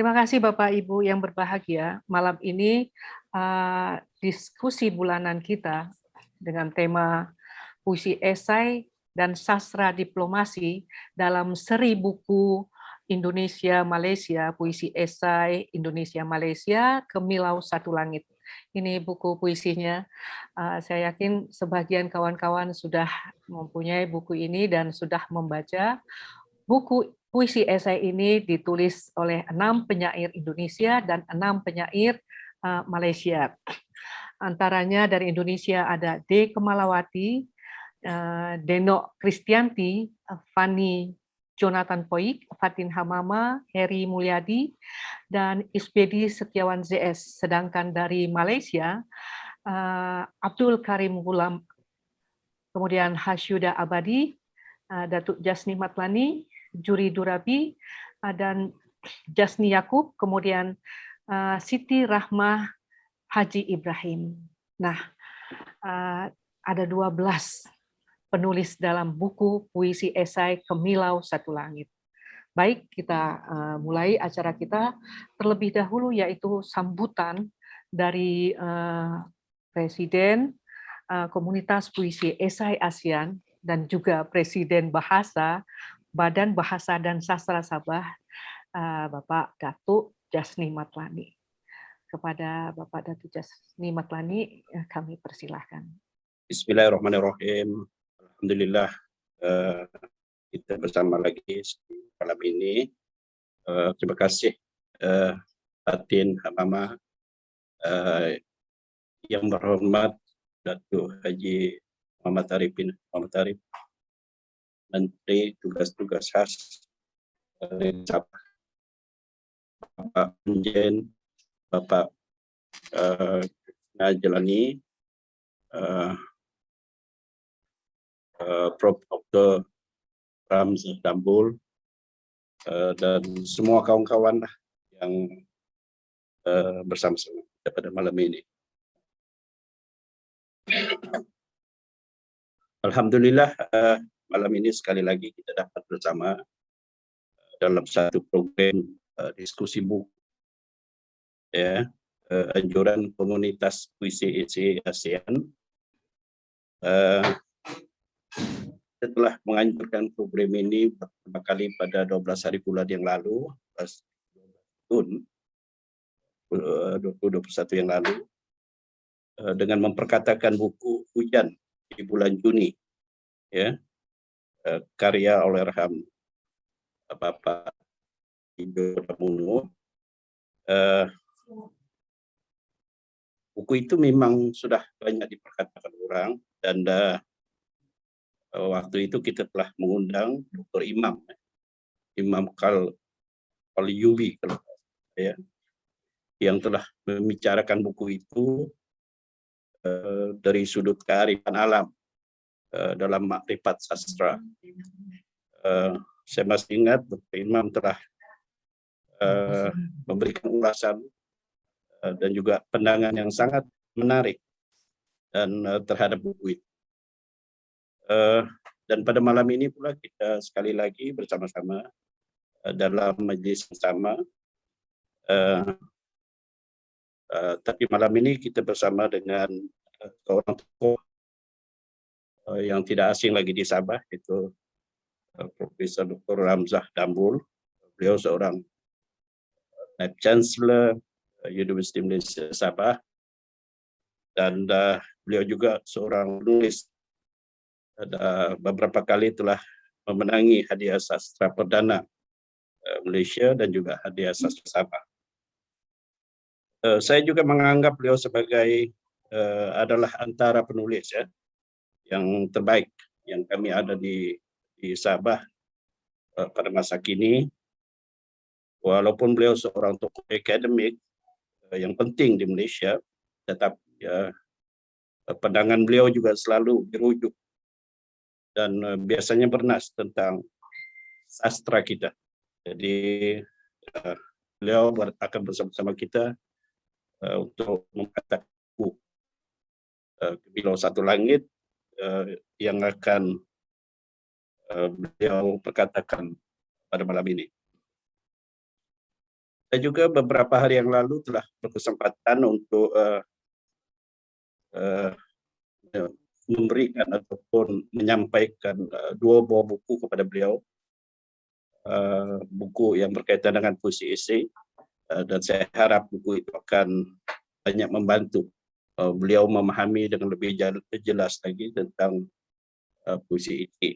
Terima kasih Bapak Ibu yang berbahagia. Malam ini diskusi bulanan kita dengan tema puisi esai dan sastra diplomasi dalam seri buku Indonesia Malaysia, puisi esai Indonesia Malaysia, Kemilau Satu Langit. Ini buku puisinya. Saya yakin sebagian kawan-kawan sudah mempunyai buku ini dan sudah membaca. Buku puisi esai ini ditulis oleh 6 penyair Indonesia dan 6 penyair Malaysia. Antaranya dari Indonesia ada D. Kemalawati, Denok Kristianti, Fanny Jonathan Poik, Fatin Hamama, Heri Mulyadi, dan Ispedi Setiawan ZS. Sedangkan dari Malaysia, Abdul Karim Gulam, kemudian Hasyuda Abadi, Datuk Jasni Matlani, Juri Durabi, dan Jasni Yakub, kemudian Siti Rahmah Haji Ibrahim. Nah, ada 12 penulis dalam buku puisi esai Kemilau Satu Langit. Baik, kita mulai acara kita terlebih dahulu, yaitu sambutan dari Presiden Komunitas Puisi Esai ASEAN dan juga Presiden Bahasa Badan Bahasa dan Sastra Sabah, Bapak Datuk Jasni Matlani. Kepada Bapak Datuk Jasni Matlani, kami persilahkan. Bismillahirrahmanirrahim. Alhamdulillah, kita bersama lagi malam ini. Terima kasih Fatin Hamama, yang berhormat Datuk Haji Muhammad Arif, Menteri Tugas-Tugas Khas Sabah, Bapak Penjen, Bapak Najalani, Prof. Dr. Ramzah Dambul, dan semua kawan-kawan yang bersama-sama pada malam ini. Alhamdulillah, malam ini sekali lagi kita dapat bersama dalam satu program diskusi buku, ya, anjuran komunitas puisi esai ASEAN. Setelah menganjurkan program ini pertama kali pada 12 hari bulan yang lalu, tahun 2021 yang lalu, dengan memperkatakan buku Hujan di bulan Juni, ya, karya Allahyarham Bapak Indo Damuno. Buku itu memang sudah banyak diperkatakan orang, dan waktu itu kita telah mengundang Dr. Imam Kalyubi, ya, yang telah membicarakan buku itu dari sudut kearifan alam dalam makrifat sastra. Saya masih ingat Dr. Imam telah memberikan ulasan dan juga pandangan yang sangat menarik dan terhadap buku itu. Dan pada malam ini pula kita sekali lagi bersama-sama dalam majelis yang sama. Tapi malam ini kita bersama dengan seorang tokoh yang tidak asing lagi di Sabah, yaitu Profesor Dr. Ramzah Dambul. Beliau seorang Naib Chancellor Universiti Malaysia Sabah, dan beliau juga seorang penulis. Beberapa kali telah memenangi hadiah sastra perdana Malaysia dan juga hadiah sastra Sabah. Saya juga menganggap beliau sebagai adalah antara penulis, ya, yang terbaik yang kami ada di Sabah pada masa kini. Walaupun beliau seorang tokoh akademik yang penting di Malaysia, tetap, ya, pandangan beliau juga selalu dirujuk dan biasanya bernas tentang sastra kita. Jadi beliau akan bersama-sama kita untuk mengatakan buku Kemilau Satu Langit yang akan beliau perkatakan pada malam ini. Saya juga beberapa hari yang lalu telah berkesempatan untuk memberikan ataupun menyampaikan 2 buah buku kepada beliau, buku yang berkaitan dengan puisi esei, dan saya harap buku itu akan banyak membantu beliau memahami dengan lebih jelas lagi tentang puisi ini.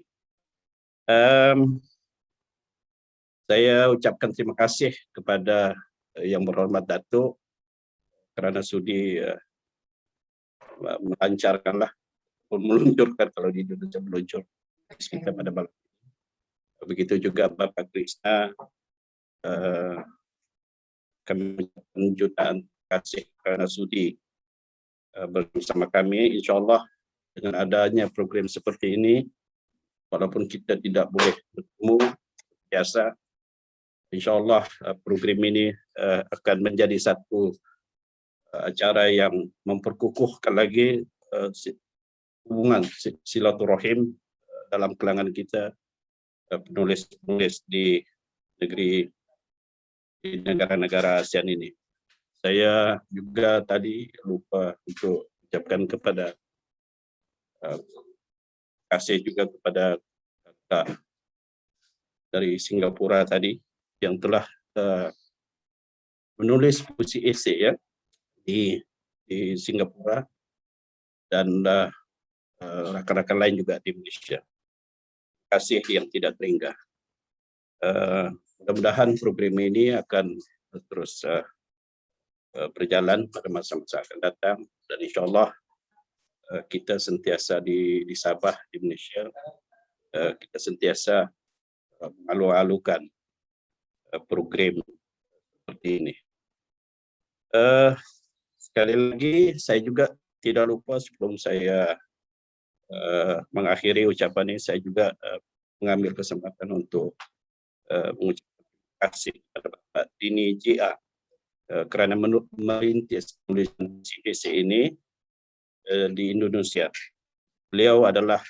Saya ucapkan terima kasih kepada yang berhormat Datuk kerana sudi melancarkanlah, meluncurkan, kalau di Indonesia meluncur kita pada malam. Begitu juga Bapak Krishna, kami mengucapkan jutaan terima kasih kerana sudi bersama kami. InsyaAllah dengan adanya program seperti ini, walaupun kita tidak boleh bertemu biasa, InsyaAllah program ini akan menjadi satu acara yang memperkukuhkan lagi hubungan silaturahim dalam kalangan kita, penulis-penulis di negara-negara ASEAN ini. Saya juga tadi lupa untuk ucapkan kepada kasih juga kepada kakak dari Singapura tadi yang telah menulis puisi esei ya di Singapura, dan rakan-rakan lain juga di Indonesia. Kasih yang tidak terhingga. Mudah-mudahan program ini akan terus berjalan pada masa-masa akan datang, dan insyaAllah kita sentiasa di Sabah, di Malaysia, kita sentiasa mengalu-alukan program seperti ini. Sekali lagi saya juga tidak lupa sebelum saya mengakhiri ucapan ini, saya juga mengambil kesempatan untuk mengucapkan terima kasih kepada Bapak Dini J.A. Kerana merintis penulisan esei ini di Indonesia. Beliau adalah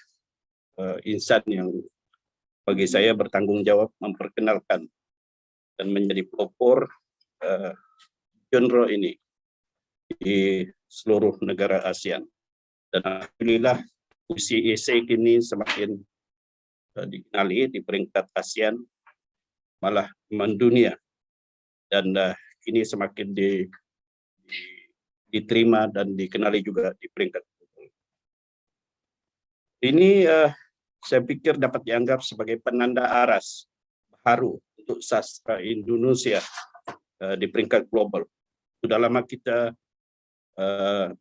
insan yang bagi saya bertanggung jawab memperkenalkan dan menjadi pelopor genre ini di seluruh negara ASEAN. Dan alhamdulillah puisi esei kini semakin dikenali di peringkat ASEAN, malah mendunia, dan kini semakin diterima dan dikenali juga di peringkat global. Ini saya pikir dapat dianggap sebagai penanda aras baru untuk sastra Indonesia di peringkat global. Sudah lama kita,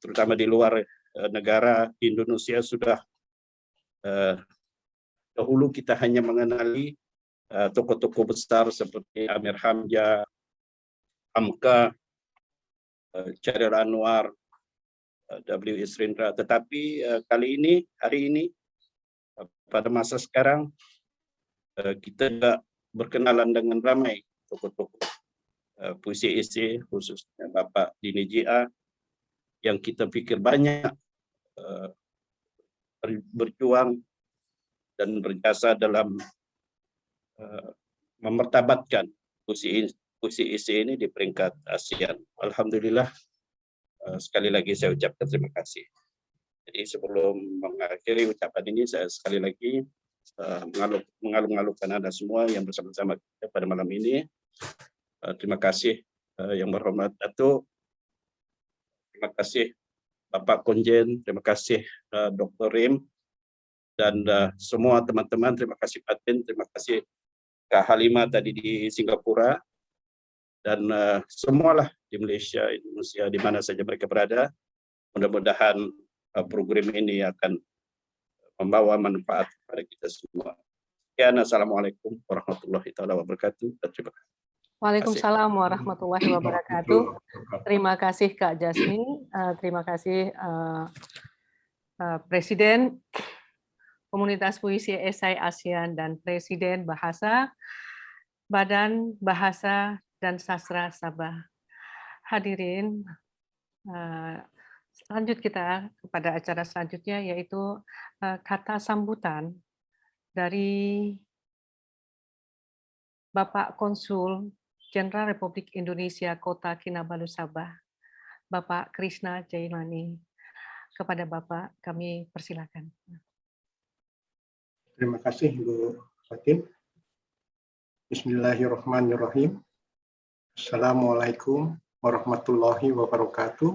terutama di luar negara, Indonesia sudah dahulu kita hanya mengenali tokoh-tokoh besar seperti Amir Hamzah, Hamka, Chairil Anwar, W. Isrindra. Tetapi hari ini, pada masa sekarang, kita juga berkenalan dengan ramai tokoh-tokoh puisi esei, khususnya Bapak Dini J.A. yang kita pikir banyak berjuang dan berjasa dalam memertabatkan puisi esei ini di peringkat ASEAN. Alhamdulillah, sekali lagi saya ucapkan terima kasih. Jadi sebelum mengakhiri ucapan ini, saya sekali lagi mengalu-alukan Anda semua yang bersama-sama kita pada malam ini. Terima kasih yang berhormat Datuk, terima kasih Bapak Konjen, terima kasih Dr. Rim, dan semua teman-teman, terima kasih Patin, terima kasih Kak Halimah tadi di Singapura, dan semualah di Malaysia, Indonesia, di mana saja mereka berada. Mudah-mudahan program ini akan membawa manfaat kepada kita semua. Sekian, Assalamualaikum warahmatullahi wabarakatuh. Terima kasih. Waalaikumsalam warahmatullahi wabarakatuh. Terima kasih Kak Jasmine, terima kasih Presiden Komunitas Puisi Esai ASEAN dan Presiden Badan Bahasa dan Sastra Sabah. Hadirin, lanjut kita kepada acara selanjutnya, yaitu kata sambutan dari Bapak Konsul Jenderal Republik Indonesia Kota Kinabalu Sabah, Bapak Krishna Jaimani. Kepada Bapak kami persilakan. Terima kasih Bu Fatin. Bismillahirrahmanirrahim. Assalamualaikum warahmatullahi wabarakatuh.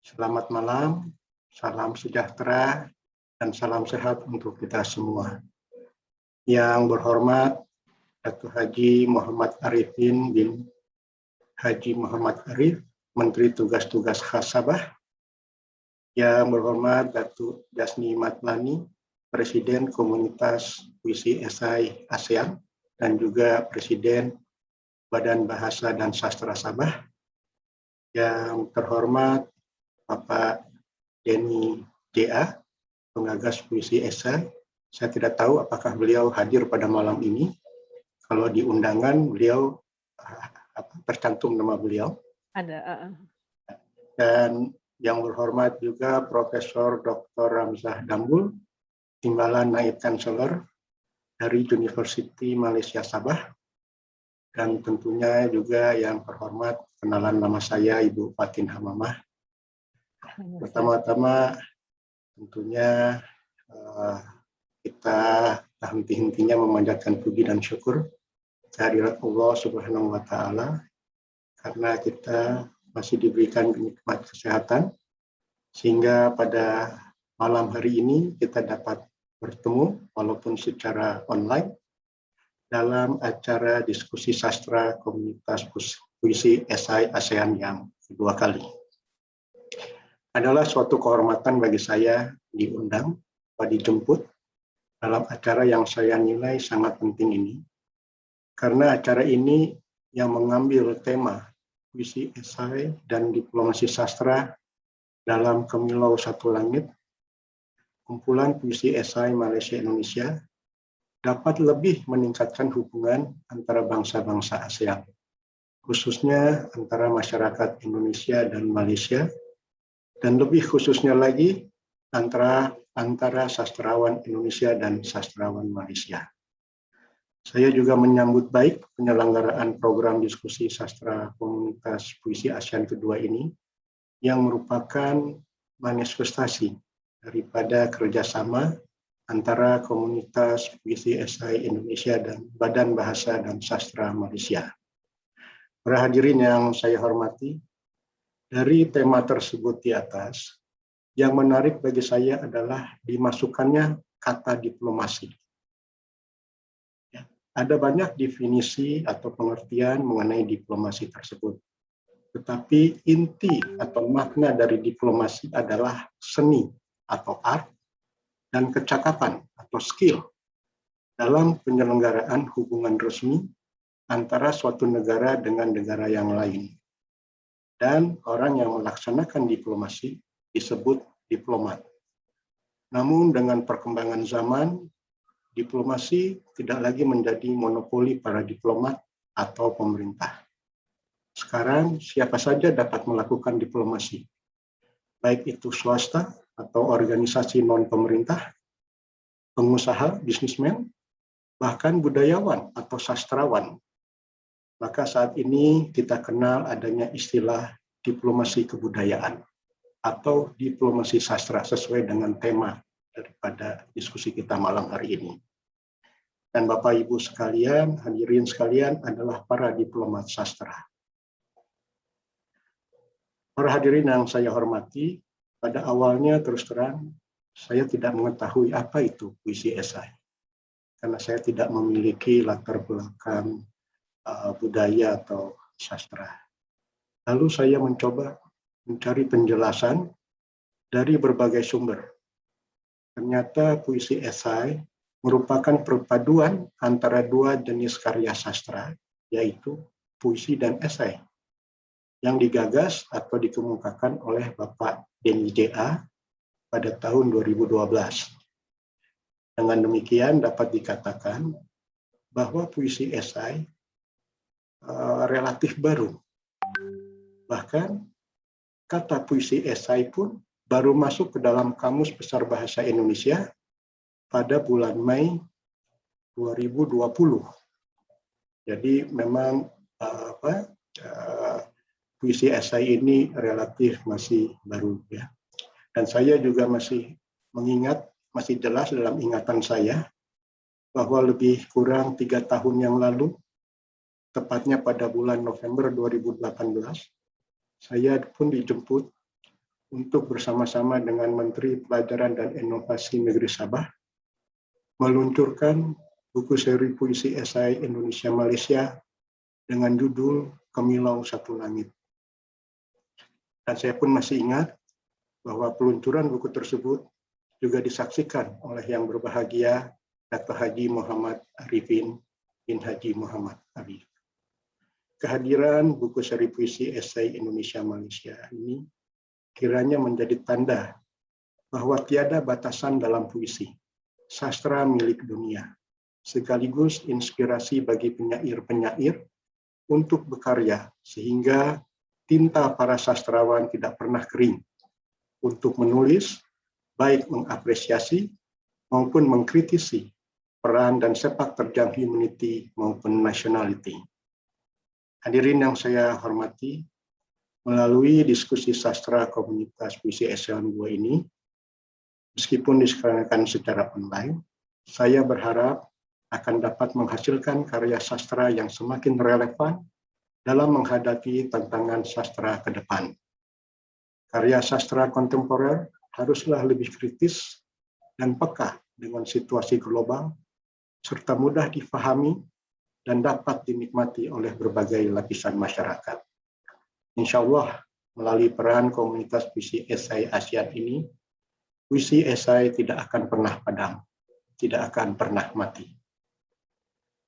Selamat malam, salam sejahtera, dan salam sehat untuk kita semua. Yang berhormat Datuk Haji Muhammad Arifin bin Haji Muhammad Arif, Menteri Tugas-Tugas Khas Sabah. Yang berhormat Datuk Jasni Matlani, Presiden Komunitas Puisi Esai ASEAN, dan juga Presiden Badan Bahasa dan Sastra Sabah. Yang terhormat Bapak Denny J.A., pengagas puisi esai. Saya tidak tahu apakah beliau hadir pada malam ini. Kalau di undangan beliau tercantum nama beliau. Ada. Dan yang berhormat juga Profesor Dr. Ramzah Dambul, Timbalan Naib Chancellor dari University Malaysia Sabah. Dan tentunya juga yang terhormat kenalan nama saya Ibu Fatin Hamamah. Pertama-tama tentunya kita henti-hentinya memanjatkan puji dan syukur kehadirat Allah Subhanahu wa Ta'ala, karena kita masih diberikan nikmat kesehatan sehingga pada malam hari ini kita dapat bertemu walaupun secara online dalam acara diskusi sastra komunitas puisi esai ASEAN yang kedua kali. Adalah suatu kehormatan bagi saya diundang, dijemput dalam acara yang saya nilai sangat penting ini, karena acara ini yang mengambil tema puisi esai dan diplomasi sastra dalam Kemilau Satu Langit, kumpulan puisi esai Malaysia Indonesia, dapat lebih meningkatkan hubungan antara bangsa-bangsa ASEAN, khususnya antara masyarakat Indonesia dan Malaysia, dan lebih khususnya lagi antara sastrawan Indonesia dan sastrawan Malaysia. Saya juga menyambut baik penyelenggaraan program diskusi sastra komunitas puisi ASEAN kedua ini, yang merupakan manifestasi daripada kerjasama antara komunitas puisi esai Indonesia dan Badan Bahasa dan Sastra Malaysia. Para hadirin yang saya hormati, dari tema tersebut di atas, yang menarik bagi saya adalah dimasukkannya kata diplomasi. Ada banyak definisi atau pengertian mengenai diplomasi tersebut. Tetapi inti atau makna dari diplomasi adalah seni atau art dan kecakapan atau skill dalam penyelenggaraan hubungan resmi antara suatu negara dengan negara yang lain. Dan orang yang melaksanakan diplomasi disebut diplomat. Namun dengan perkembangan zaman, diplomasi tidak lagi menjadi monopoli para diplomat atau pemerintah. Sekarang siapa saja dapat melakukan diplomasi, baik itu swasta atau organisasi non-pemerintah, pengusaha, bisnismen, bahkan budayawan atau sastrawan. Maka saat ini kita kenal adanya istilah diplomasi kebudayaan atau diplomasi sastra sesuai dengan tema daripada diskusi kita malam hari ini. Dan Bapak Ibu sekalian, hadirin sekalian adalah para diplomat sastra. Para hadirin yang saya hormati, pada awalnya terus terang saya tidak mengetahui apa itu puisi esai, karena saya tidak memiliki latar belakang budaya atau sastra. Lalu saya mencoba mencari penjelasan dari berbagai sumber. Ternyata puisi esai merupakan perpaduan antara dua jenis karya sastra, yaitu puisi dan esai, yang digagas atau dikemukakan oleh Bapak Denny J.A. pada tahun 2012. Dengan demikian dapat dikatakan bahwa puisi esai relatif baru. Bahkan kata puisi esai pun baru masuk ke dalam Kamus Besar Bahasa Indonesia pada bulan Mei 2020. Jadi memang puisi esai ini relatif masih baru ya. Dan saya juga masih mengingat, masih jelas dalam ingatan saya bahwa lebih kurang 3 tahun yang lalu, tepatnya pada bulan November 2018, saya pun dijemput untuk bersama-sama dengan Menteri Pelajaran dan Inovasi Negeri Sabah meluncurkan buku seri puisi esai Indonesia Malaysia dengan judul Kemilau Satu Langit. Dan saya pun masih ingat bahwa peluncuran buku tersebut juga disaksikan oleh yang berbahagia Dr. Haji Muhammad Arifin bin Haji Muhammad Arif. Kehadiran buku seri puisi esai Indonesia Malaysia ini kiranya menjadi tanda bahwa tiada batasan dalam puisi, sastra milik dunia, sekaligus inspirasi bagi penyair-penyair untuk berkarya sehingga tinta para sastrawan tidak pernah kering untuk menulis, baik mengapresiasi maupun mengkritisi peran dan sepak terjang humanity maupun nationality. Hadirin yang saya hormati, melalui diskusi sastra komunitas puisi Eselon 2 ini, meskipun diselenggarakan secara online, saya berharap akan dapat menghasilkan karya sastra yang semakin relevan dalam menghadapi tantangan sastra ke depan. Karya sastra kontemporer haruslah lebih kritis dan peka dengan situasi global, serta mudah difahami dan dapat dinikmati oleh berbagai lapisan masyarakat. Insya Allah, melalui peran komunitas puisi esai ASEAN ini, puisi esai tidak akan pernah padam, tidak akan pernah mati.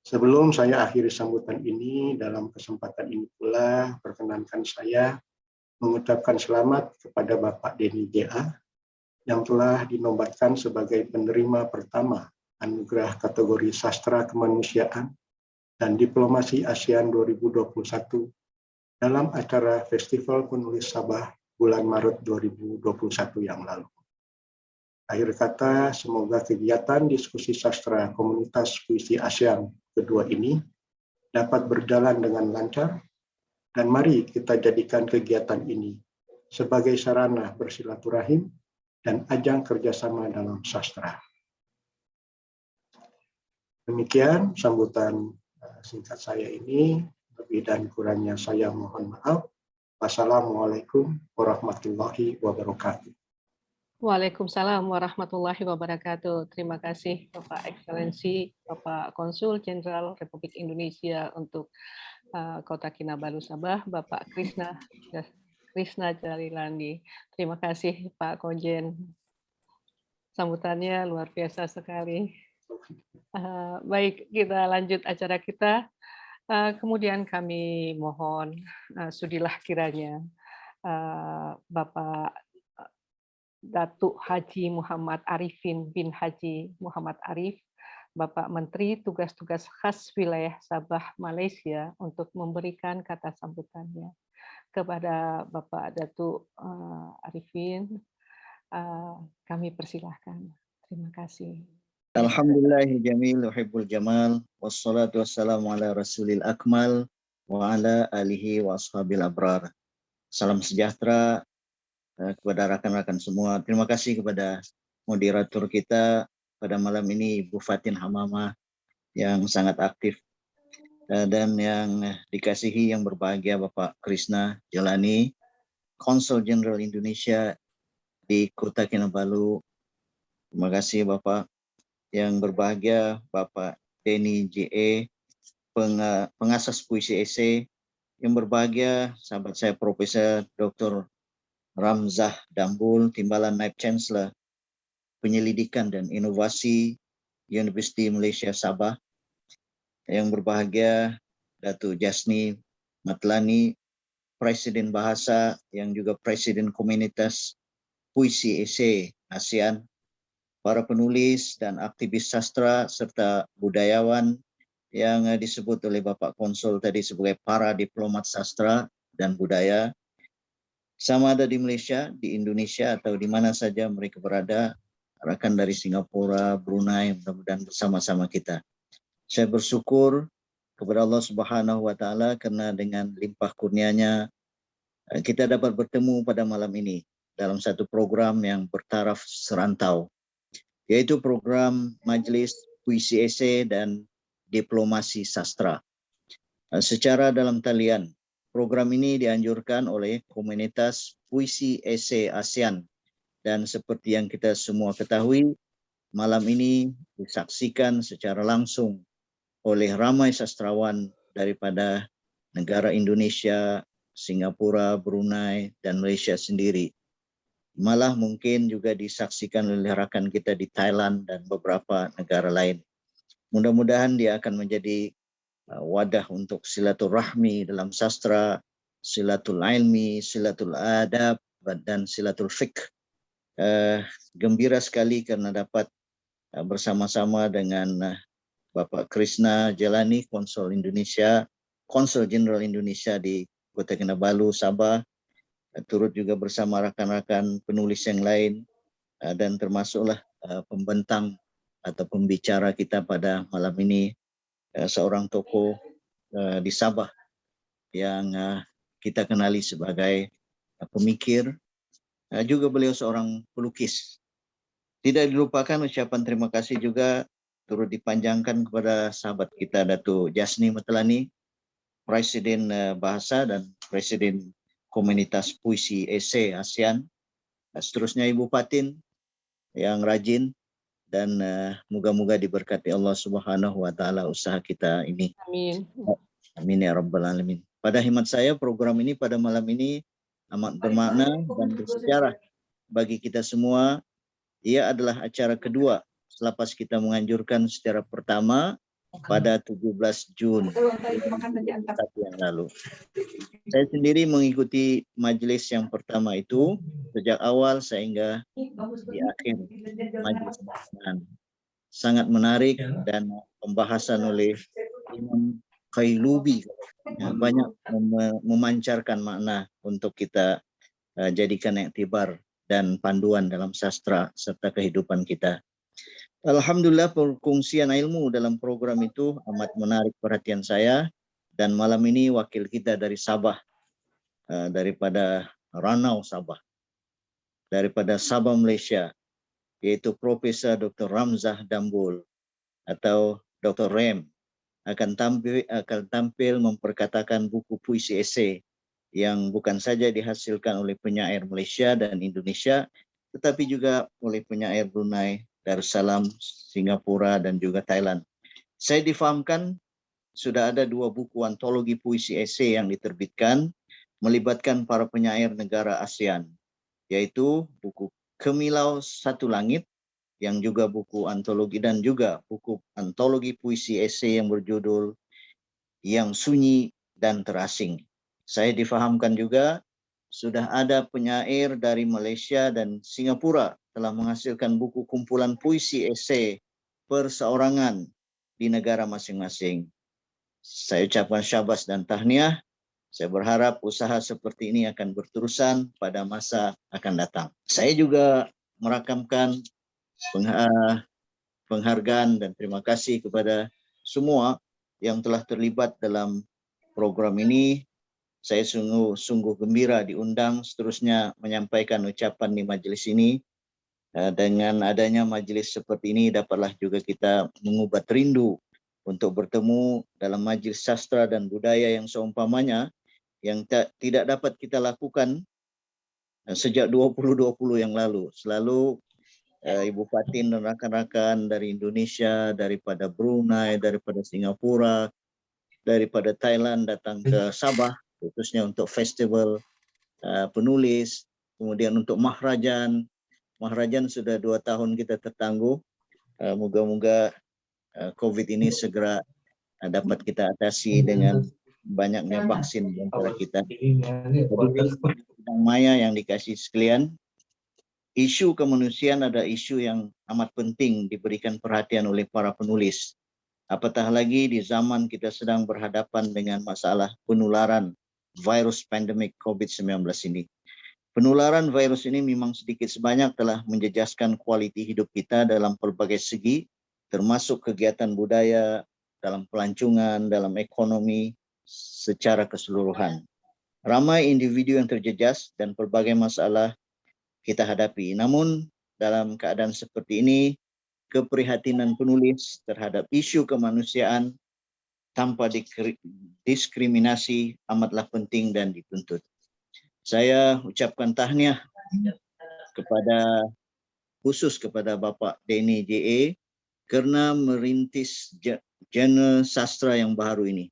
Sebelum saya akhiri sambutan ini, dalam kesempatan ini pula perkenankan saya mengucapkan selamat kepada Bapak Denny J.A. yang telah dinobatkan sebagai penerima pertama anugerah kategori sastra kemanusiaan dan diplomasi ASEAN 2021 dalam acara Festival Penulis Sabah bulan Maret 2021 yang lalu. Akhir kata, semoga kegiatan diskusi sastra komunitas puisi ASEAN kedua ini dapat berjalan dengan lancar, dan mari kita jadikan kegiatan ini sebagai sarana bersilaturahim dan ajang kerjasama dalam sastra. Demikian sambutan singkat saya ini, lebih dan kurangnya saya mohon maaf. Wassalamualaikum warahmatullahi wabarakatuh. Waalaikumsalam warahmatullahi wabarakatuh. Terima kasih Bapak Ekscelensi, Bapak Konsul Jenderal Republik Indonesia untuk Kota Kinabalu Sabah, Bapak Krisna Jalilandi. Terima kasih Pak Konjen. Sambutannya luar biasa sekali. Baik, kita lanjut acara kita. Kemudian kami mohon sudilah kiranya Bapak Datuk Haji Muhammad Arifin bin Haji Muhammad Arif, Bapak Menteri Tugas-Tugas Khas Wilayah Sabah, Malaysia, untuk memberikan kata sambutannya. Kepada Bapak Datuk Arifin, kami persilahkan. Terima kasih. Alhamdulillahi jamil uhibbul jamal wassalatu wassalamu ala rasulil akmal wa ala alihi wa ashabil abrar. Salam sejahtera kepada rakan-rakan semua. Terima kasih kepada moderator kita pada malam ini, Ibu Fatin Hamamah, yang sangat aktif, dan yang dikasihi yang berbahagia Bapak Krisna Jalani, Konsul Jenderal Indonesia di Kota Kinabalu. Terima kasih Bapak. Yang berbahagia Bapak Denny J.A., pengasas puisi esai. Yang berbahagia sahabat saya Profesor Dr. Ramzah Dambul, Timbalan Naib Chancellor Penyelidikan dan Inovasi Universiti Malaysia Sabah. Yang berbahagia Datuk Jasni Matlani, Presiden Bahasa yang juga Presiden Komunitas Puisi Esai ASEAN, para penulis dan aktivis sastra serta budayawan yang disebut oleh Bapak Konsul tadi sebagai para diplomat sastra dan budaya, sama ada di Malaysia, di Indonesia, atau di mana saja mereka berada, rekan dari Singapura, Brunei, mudah-mudahan bersama-sama kita. Saya bersyukur kepada Allah Subhanahu wa taala karena dengan limpah kurnianya kita dapat bertemu pada malam ini dalam satu program yang bertaraf serantau, yaitu program Majelis Puisi Esei dan Diplomasi Sastra. Secara dalam talian, program ini dianjurkan oleh komunitas Puisi Esei ASEAN, dan seperti yang kita semua ketahui, malam ini disaksikan secara langsung oleh ramai sastrawan daripada negara Indonesia, Singapura, Brunei, dan Malaysia sendiri. Malah mungkin juga disaksikan oleh rakan kita di Thailand dan beberapa negara lain. Mudah-mudahan dia akan menjadi wadah untuk silaturahmi dalam sastra, silatul ilmi, silatul adab, dan silatul fiqh. Gembira sekali karena dapat bersama-sama dengan Bapak Krishna Jalani, Konsul Jenderal Indonesia di Kota Kinabalu, Sabah, turut juga bersama rakan-rakan penulis yang lain, dan termasuklah pembentang atau pembicara kita pada malam ini, seorang tokoh di Sabah yang kita kenali sebagai pemikir, juga beliau seorang pelukis. Tidak dilupakan ucapan terima kasih juga turut dipanjangkan kepada sahabat kita Datuk Jasni Matalani, Presiden Bahasa dan Presiden Komunitas Puisi Esei ASEAN. Seterusnya Ibu Fatin yang rajin, dan moga-moga diberkati Allah Subhanahu wa taala usaha kita ini. Amin. Amin ya rabbal alamin. Pada khidmat saya, program ini pada malam ini amat bermakna dan bersejarah bagi kita semua. Ia adalah acara kedua selepas kita menganjurkan secara pertama pada 17 Jun yang lalu. Saya sendiri mengikuti majelis yang pertama itu sejak awal sehingga di akhir majelis. Sangat menarik dan pembahasan oleh Imam Qailubi banyak memancarkan makna untuk kita jadikan iktibar dan panduan dalam sastra serta kehidupan kita. Alhamdulillah, perkongsian ilmu dalam program itu amat menarik perhatian saya, dan malam ini wakil kita dari Sabah, daripada Ranau Sabah, daripada Sabah Malaysia, yaitu Profesor Dr. Ramzah Dambul atau Dr. Rem, akan tampil memperkatakan buku puisi esei yang bukan saja dihasilkan oleh penyair Malaysia dan Indonesia, tetapi juga oleh penyair Brunei, Darussalam, Singapura, dan juga Thailand. Saya difahamkan sudah ada 2 buku antologi puisi esei yang diterbitkan melibatkan para penyair negara ASEAN, yaitu buku Kemilau Satu Langit yang juga buku antologi, dan juga buku antologi puisi esei yang berjudul Yang Sunyi dan Terasing. Saya difahamkan juga sudah ada penyair dari Malaysia dan Singapura telah menghasilkan buku kumpulan puisi esei perseorangan di negara masing-masing. Saya ucapkan syabas dan tahniah. Saya berharap usaha seperti ini akan berterusan pada masa akan datang. Saya juga merakamkan penghargaan dan terima kasih kepada semua yang telah terlibat dalam program ini. Saya sungguh gembira diundang seterusnya menyampaikan ucapan di majelis ini. Dengan adanya majelis seperti ini dapatlah juga kita mengubat rindu untuk bertemu dalam majelis sastra dan budaya yang seumpamanya, yang tidak dapat kita lakukan sejak 2020 yang lalu. Selalu Ibu Fatin dan rakan-rakan dari Indonesia, daripada Brunei, daripada Singapura, daripada Thailand datang ke Sabah, khususnya untuk festival penulis, kemudian untuk Mahrajan. Mahrajan sudah 2 tahun kita tertangguh. Moga-moga COVID ini segera dapat kita atasi dengan banyaknya vaksin di antara kita. Jadi, Maya yang dikasih sekalian, isu kemanusiaan adalah isu yang amat penting diberikan perhatian oleh para penulis. Apatah lagi di zaman kita sedang berhadapan dengan masalah penularan virus pandemik COVID-19 ini. Penularan virus ini memang sedikit sebanyak telah menjejaskan kualiti hidup kita dalam pelbagai segi, termasuk kegiatan budaya dalam pelancongan, dalam ekonomi secara keseluruhan. Ramai individu yang terjejas dan berbagai masalah kita hadapi. Namun dalam keadaan seperti ini, keprihatinan penulis terhadap isu kemanusiaan tanpa diskriminasi amatlah penting dan dituntut. Saya ucapkan tahniah khusus kepada Bapak Denny J.A. karena merintis genre sastra yang baru ini.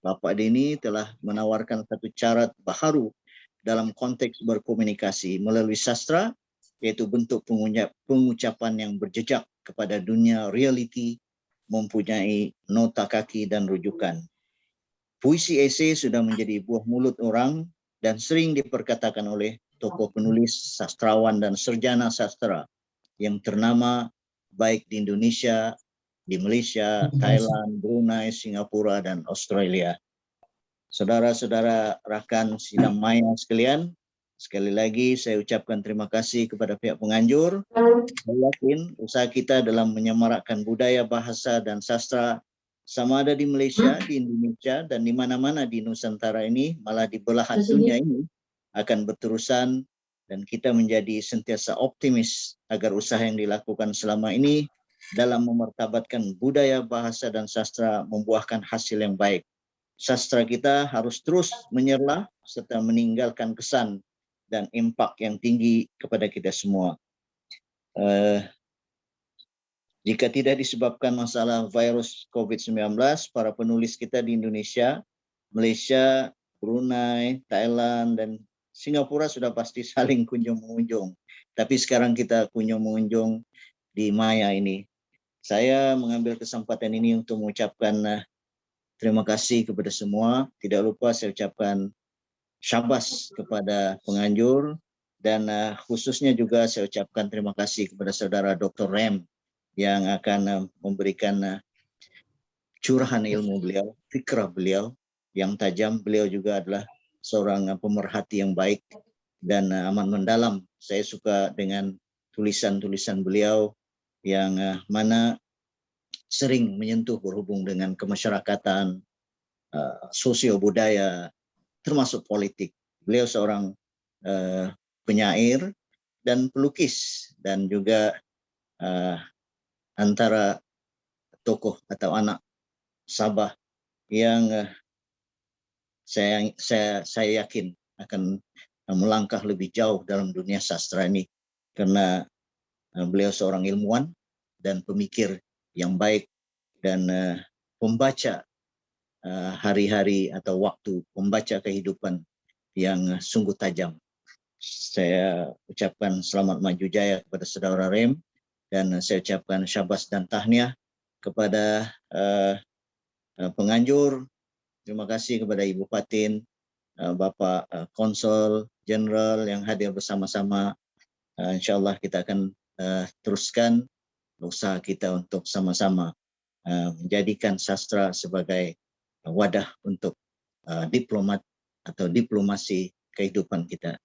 Bapak Denny telah menawarkan satu cara baru dalam konteks berkomunikasi melalui sastra, yaitu bentuk pengucapan yang berjejak kepada dunia realiti, mempunyai nota kaki dan rujukan. Puisi esei sudah menjadi buah mulut orang dan sering diperkatakan oleh tokoh penulis, sastrawan, dan sarjana sastra yang ternama baik di Indonesia, di Malaysia, Thailand, Brunei, Singapura, dan Australia. Saudara-saudara rakan sidang maya sekalian, sekali lagi saya ucapkan terima kasih kepada pihak penganjur. Saya yakin usaha kita dalam menyemarakkan budaya, bahasa, dan sastra sama ada di Malaysia, di Indonesia, dan di mana-mana di Nusantara ini, malah di belahan dunia ini, akan berterusan, dan kita menjadi sentiasa optimis agar usaha yang dilakukan selama ini dalam memartabatkan budaya, bahasa, dan sastra membuahkan hasil yang baik. Sastra kita harus terus menyerlah serta meninggalkan kesan dan impak yang tinggi kepada kita semua. Jika tidak disebabkan masalah virus COVID-19, para penulis kita di Indonesia, Malaysia, Brunei, Thailand, dan Singapura sudah pasti saling kunjung-mengunjung. Tapi sekarang kita kunjung-mengunjung di maya ini. Saya mengambil kesempatan ini untuk mengucapkan terima kasih kepada semua. Tidak lupa saya ucapkan syabas kepada penganjur, dan khususnya juga saya ucapkan terima kasih kepada saudara Dr. Rem yang akan memberikan curahan ilmu beliau, fikrah beliau yang tajam. Beliau juga adalah seorang pemerhati yang baik dan amat mendalam. Saya suka dengan tulisan-tulisan beliau yang mana sering menyentuh berhubung dengan kemasyarakatan, sosio budaya, termasuk politik. Beliau seorang penyair dan pelukis, dan juga antara tokoh atau anak Sabah yang saya yakin akan melangkah lebih jauh dalam dunia sastra ini, karena beliau seorang ilmuwan dan pemikir yang baik dan pembaca hari-hari atau waktu, pembaca kehidupan yang sungguh tajam. Saya ucapkan selamat maju jaya kepada saudara Rem, dan saya ucapkan syabas dan tahniah kepada penganjur. Terima kasih kepada Ibu Fatin, Bapak Konsul Jenderal yang hadir bersama-sama. InsyaAllah kita akan teruskan usaha kita untuk sama-sama menjadikan sastra sebagai wadah untuk diplomat atau diplomasi kehidupan kita.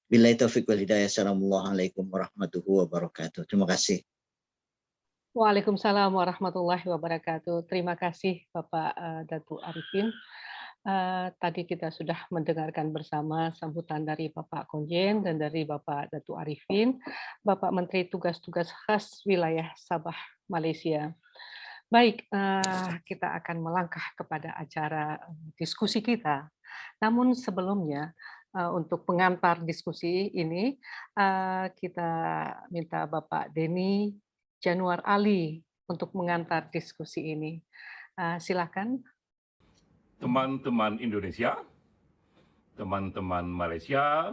Billahi taufiq wal hidayah. Assalamualaikum warahmatullahi wabarakatuh. Terima kasih. Waalaikumsalam warahmatullahi wabarakatuh. Terima kasih Bapak Datuk Arifin. Tadi kita sudah mendengarkan bersama sambutan dari Bapak Konjen dan dari Bapak Datuk Arifin, Bapak Menteri Tugas-Tugas Khas Wilayah Sabah, Malaysia. Baik, kita akan melangkah kepada acara diskusi kita. Namun sebelumnya, untuk pengantar diskusi ini, kita minta Bapak Denny Januar Ali untuk mengantar diskusi ini. Silakan. Teman-teman Indonesia, teman-teman Malaysia,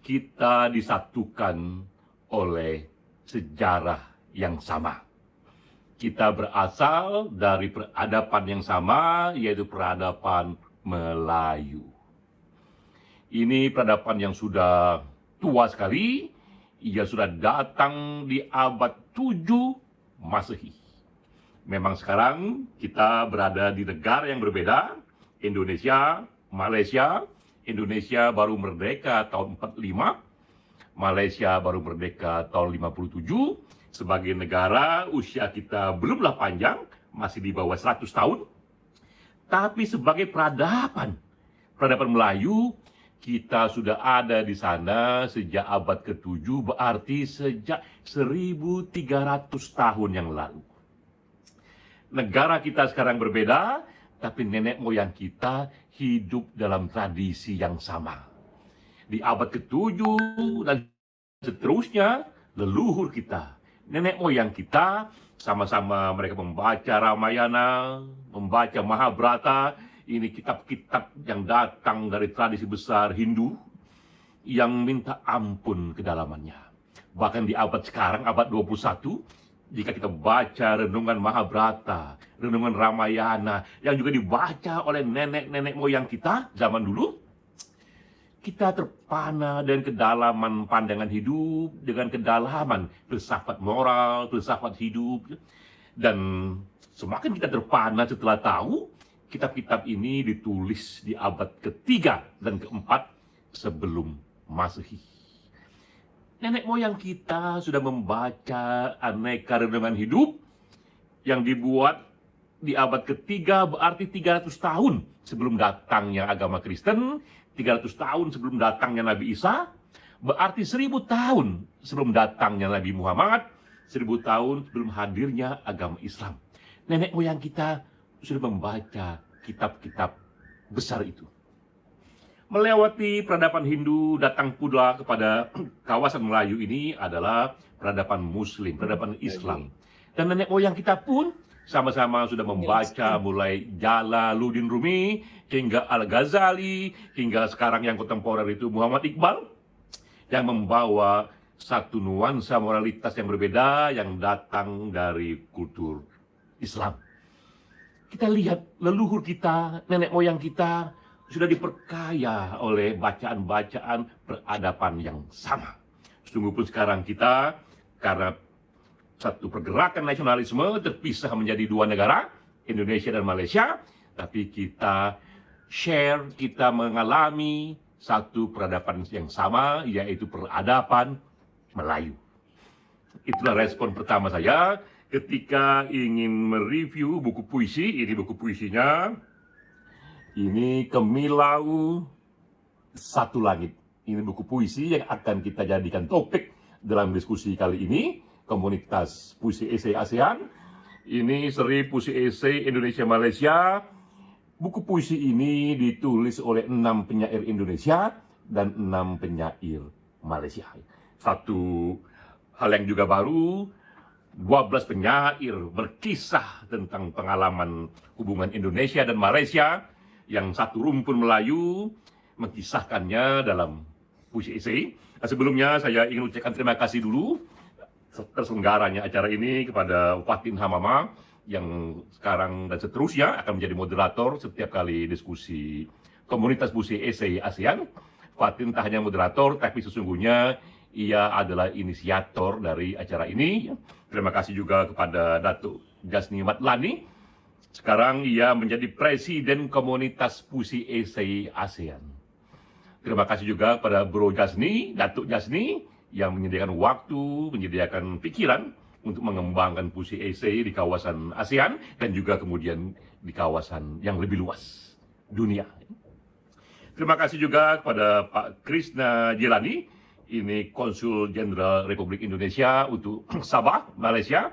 kita disatukan oleh sejarah yang sama. Kita berasal dari peradaban yang sama, yaitu peradaban Melayu. Ini peradaban yang sudah tua sekali. Ia sudah datang di abad 7 Masehi. Memang sekarang kita berada di negara yang berbeda, Indonesia, Malaysia. Indonesia baru merdeka tahun 45, Malaysia baru merdeka tahun 57. Sebagai negara, usia kita belumlah panjang, masih di bawah 100 tahun. Tapi sebagai peradaban Melayu, kita sudah ada di sana sejak abad ke-7, berarti sejak 1300 tahun yang lalu. Negara kita sekarang berbeda, tapi nenek moyang kita hidup dalam tradisi yang sama. Di abad ke-7 dan seterusnya, leluhur kita, nenek moyang kita, sama-sama mereka membaca Ramayana, membaca Mahabharata. Ini kitab-kitab yang datang dari tradisi besar Hindu yang minta ampun kedalamannya. Bahkan di abad sekarang, abad 21, jika kita baca renungan Mahabharata, renungan Ramayana, yang juga dibaca oleh nenek-nenek moyang kita zaman dulu, kita terpana dengan kedalaman pandangan hidup, dengan kedalaman filsafat moral, filsafat hidup. Dan semakin kita terpana setelah tahu, kitab-kitab ini ditulis di abad ketiga dan keempat sebelum Masehi. Nenek moyang kita sudah membaca aneka renungan hidup yang dibuat di abad ketiga, berarti 300 tahun sebelum datangnya agama Kristen, 300 tahun sebelum datangnya Nabi Isa, berarti 1000 tahun sebelum datangnya Nabi Muhammad, 1000 tahun sebelum hadirnya agama Islam. Nenek moyang kita sudah membaca kitab-kitab besar itu. Melewati peradaban Hindu, datang pula kepada kawasan Melayu ini adalah peradaban Muslim, peradaban Islam. Dan nenek moyang kita pun sama-sama sudah membaca mulai Jalaluddin Rumi, hingga Al-Ghazali, hingga sekarang yang kontemporer itu Muhammad Iqbal, yang membawa satu nuansa moralitas yang berbeda yang datang dari kultur Islam. Kita lihat leluhur kita, nenek moyang kita, sudah diperkaya oleh bacaan-bacaan peradaban yang sama. Sungguh pun sekarang kita, karena satu pergerakan nasionalisme terpisah menjadi dua negara, Indonesia dan Malaysia, tapi kita share, kita mengalami satu peradaban yang sama, yaitu peradaban Melayu. Itulah respon pertama saya ketika ingin mereview buku puisi. Ini buku puisinya. Ini Kemilau Satu Langit. Ini buku puisi yang akan kita jadikan topik dalam diskusi kali ini. Komunitas Puisi Esai ASEAN. Ini seri puisi esai Indonesia Malaysia. Buku puisi ini ditulis oleh 6 penyair Indonesia dan 6 penyair Malaysia. Satu hal yang juga baru, 12 penyair berkisah tentang pengalaman hubungan Indonesia dan Malaysia yang satu rumpun Melayu mengkisahkannya dalam puisi esai. Sebelumnya saya ingin ucapkan terima kasih dulu terselenggaranya acara ini kepada Fatin Hamama yang sekarang dan seterusnya akan menjadi moderator setiap kali diskusi komunitas puisi esai ASEAN. Fatin tak hanya moderator, tapi sesungguhnya ia adalah inisiator dari acara ini. Terima kasih juga kepada Datuk Jasni Matlani. Sekarang ia menjadi presiden komunitas puisi esai ASEAN. Terima kasih juga kepada Bro Jasni, Datuk Jasni, yang menyediakan waktu, menyediakan pikiran untuk mengembangkan puisi esai di kawasan ASEAN dan juga kemudian di kawasan yang lebih luas dunia. Terima kasih juga kepada Pak Krishna Jelani, ini Konsul Jenderal Republik Indonesia untuk Sabah, Malaysia,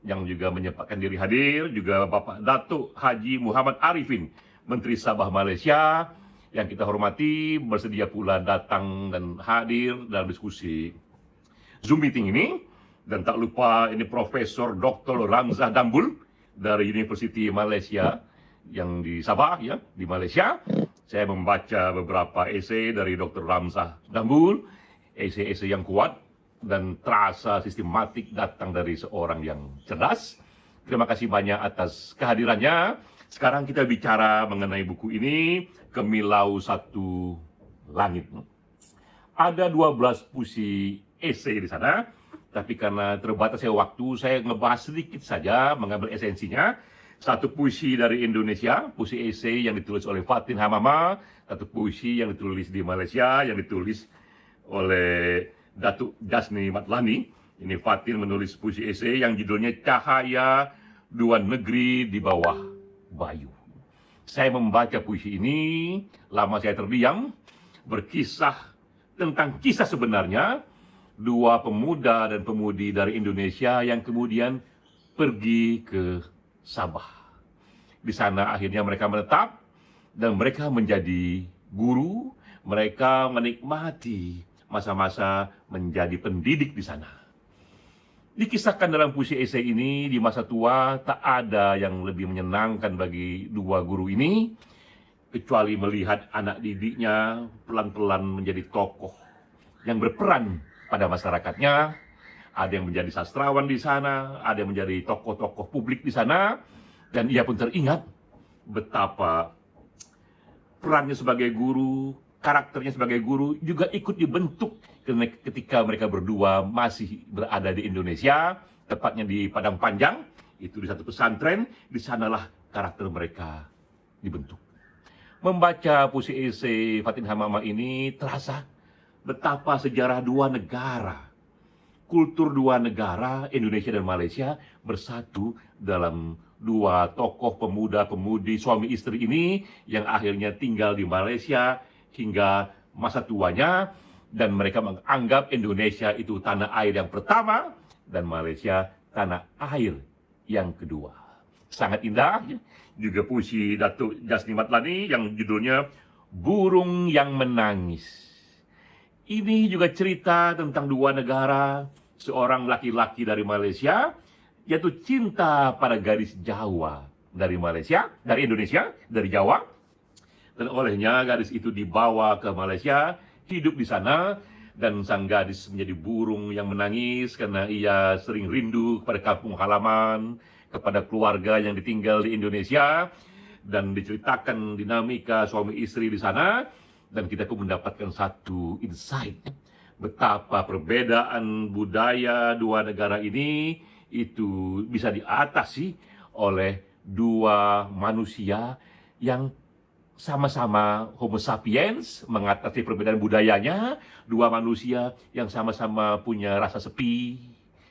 yang juga menyempatkan diri hadir. Juga Bapak Datuk Haji Muhammad Arifin, Menteri Sabah Malaysia, yang kita hormati, bersedia pula datang dan hadir dalam diskusi Zoom meeting ini. Dan tak lupa ini Profesor Dr. Ramzah Dambul dari Universiti Malaysia yang di Sabah, ya, di Malaysia. Saya membaca beberapa esai dari Dr. Ramzah Dambul, esai-esai yang kuat dan terasa sistematik datang dari seorang yang cerdas. Terima kasih banyak atas kehadirannya. Sekarang kita bicara mengenai buku ini, Kemilau Satu Langit. Ada 12 puisi esai di sana, tapi karena terbatasnya waktu, saya ngebahas sedikit saja, mengambil esensinya. Satu puisi dari Indonesia, puisi esai yang ditulis oleh Fatin Hamama, satu puisi yang ditulis di Malaysia, yang ditulis oleh Datuk Jasni Matlani. Ini Fatin menulis puisi esai yang judulnya Cahaya dua negeri di bawah bayu. Saya membaca puisi ini, lama saya terdiam, berkisah tentang kisah sebenarnya dua pemuda dan pemudi dari Indonesia yang kemudian pergi ke Sabah. Di sana akhirnya mereka menetap dan mereka menjadi guru, mereka menikmati masa-masa menjadi pendidik di sana. Dikisahkan dalam puisi esai ini, di masa tua tak ada yang lebih menyenangkan bagi dua guru ini kecuali melihat anak didiknya pelan-pelan menjadi tokoh yang berperan pada masyarakatnya. Ada yang menjadi sastrawan di sana, ada yang menjadi tokoh-tokoh publik di sana, dan ia pun teringat betapa perannya sebagai guru, karakternya sebagai guru juga ikut dibentuk ketika mereka berdua masih berada di Indonesia, tepatnya di Padang Panjang, itu di satu pesantren. Di sanalah karakter mereka dibentuk. Membaca puisi esai Fatin Hamamah ini terasa betapa sejarah dua negara, kultur dua negara, Indonesia dan Malaysia, bersatu dalam dua tokoh pemuda-pemudi suami istri ini yang akhirnya tinggal di Malaysia hingga masa tuanya, dan mereka menganggap Indonesia itu tanah air yang pertama dan Malaysia tanah air yang kedua. Sangat indah. Juga puisi Datuk Jasni Matlani yang judulnya Burung yang Menangis. Ini juga cerita tentang dua negara, seorang laki-laki dari Malaysia jatuh cinta pada gadis Jawa dari Malaysia, dari Indonesia, dari Jawa, dan olehnya gadis itu dibawa ke Malaysia, hidup di sana, dan sang gadis menjadi burung yang menangis karena ia sering rindu kepada kampung halaman, kepada keluarga yang ditinggal di Indonesia, dan diceritakan dinamika suami istri di sana, dan kita pun mendapatkan satu insight betapa perbedaan budaya dua negara ini itu bisa diatasi oleh dua manusia yang sama-sama Homo sapiens, mengatasi perbedaan budayanya, dua manusia yang sama-sama punya rasa sepi,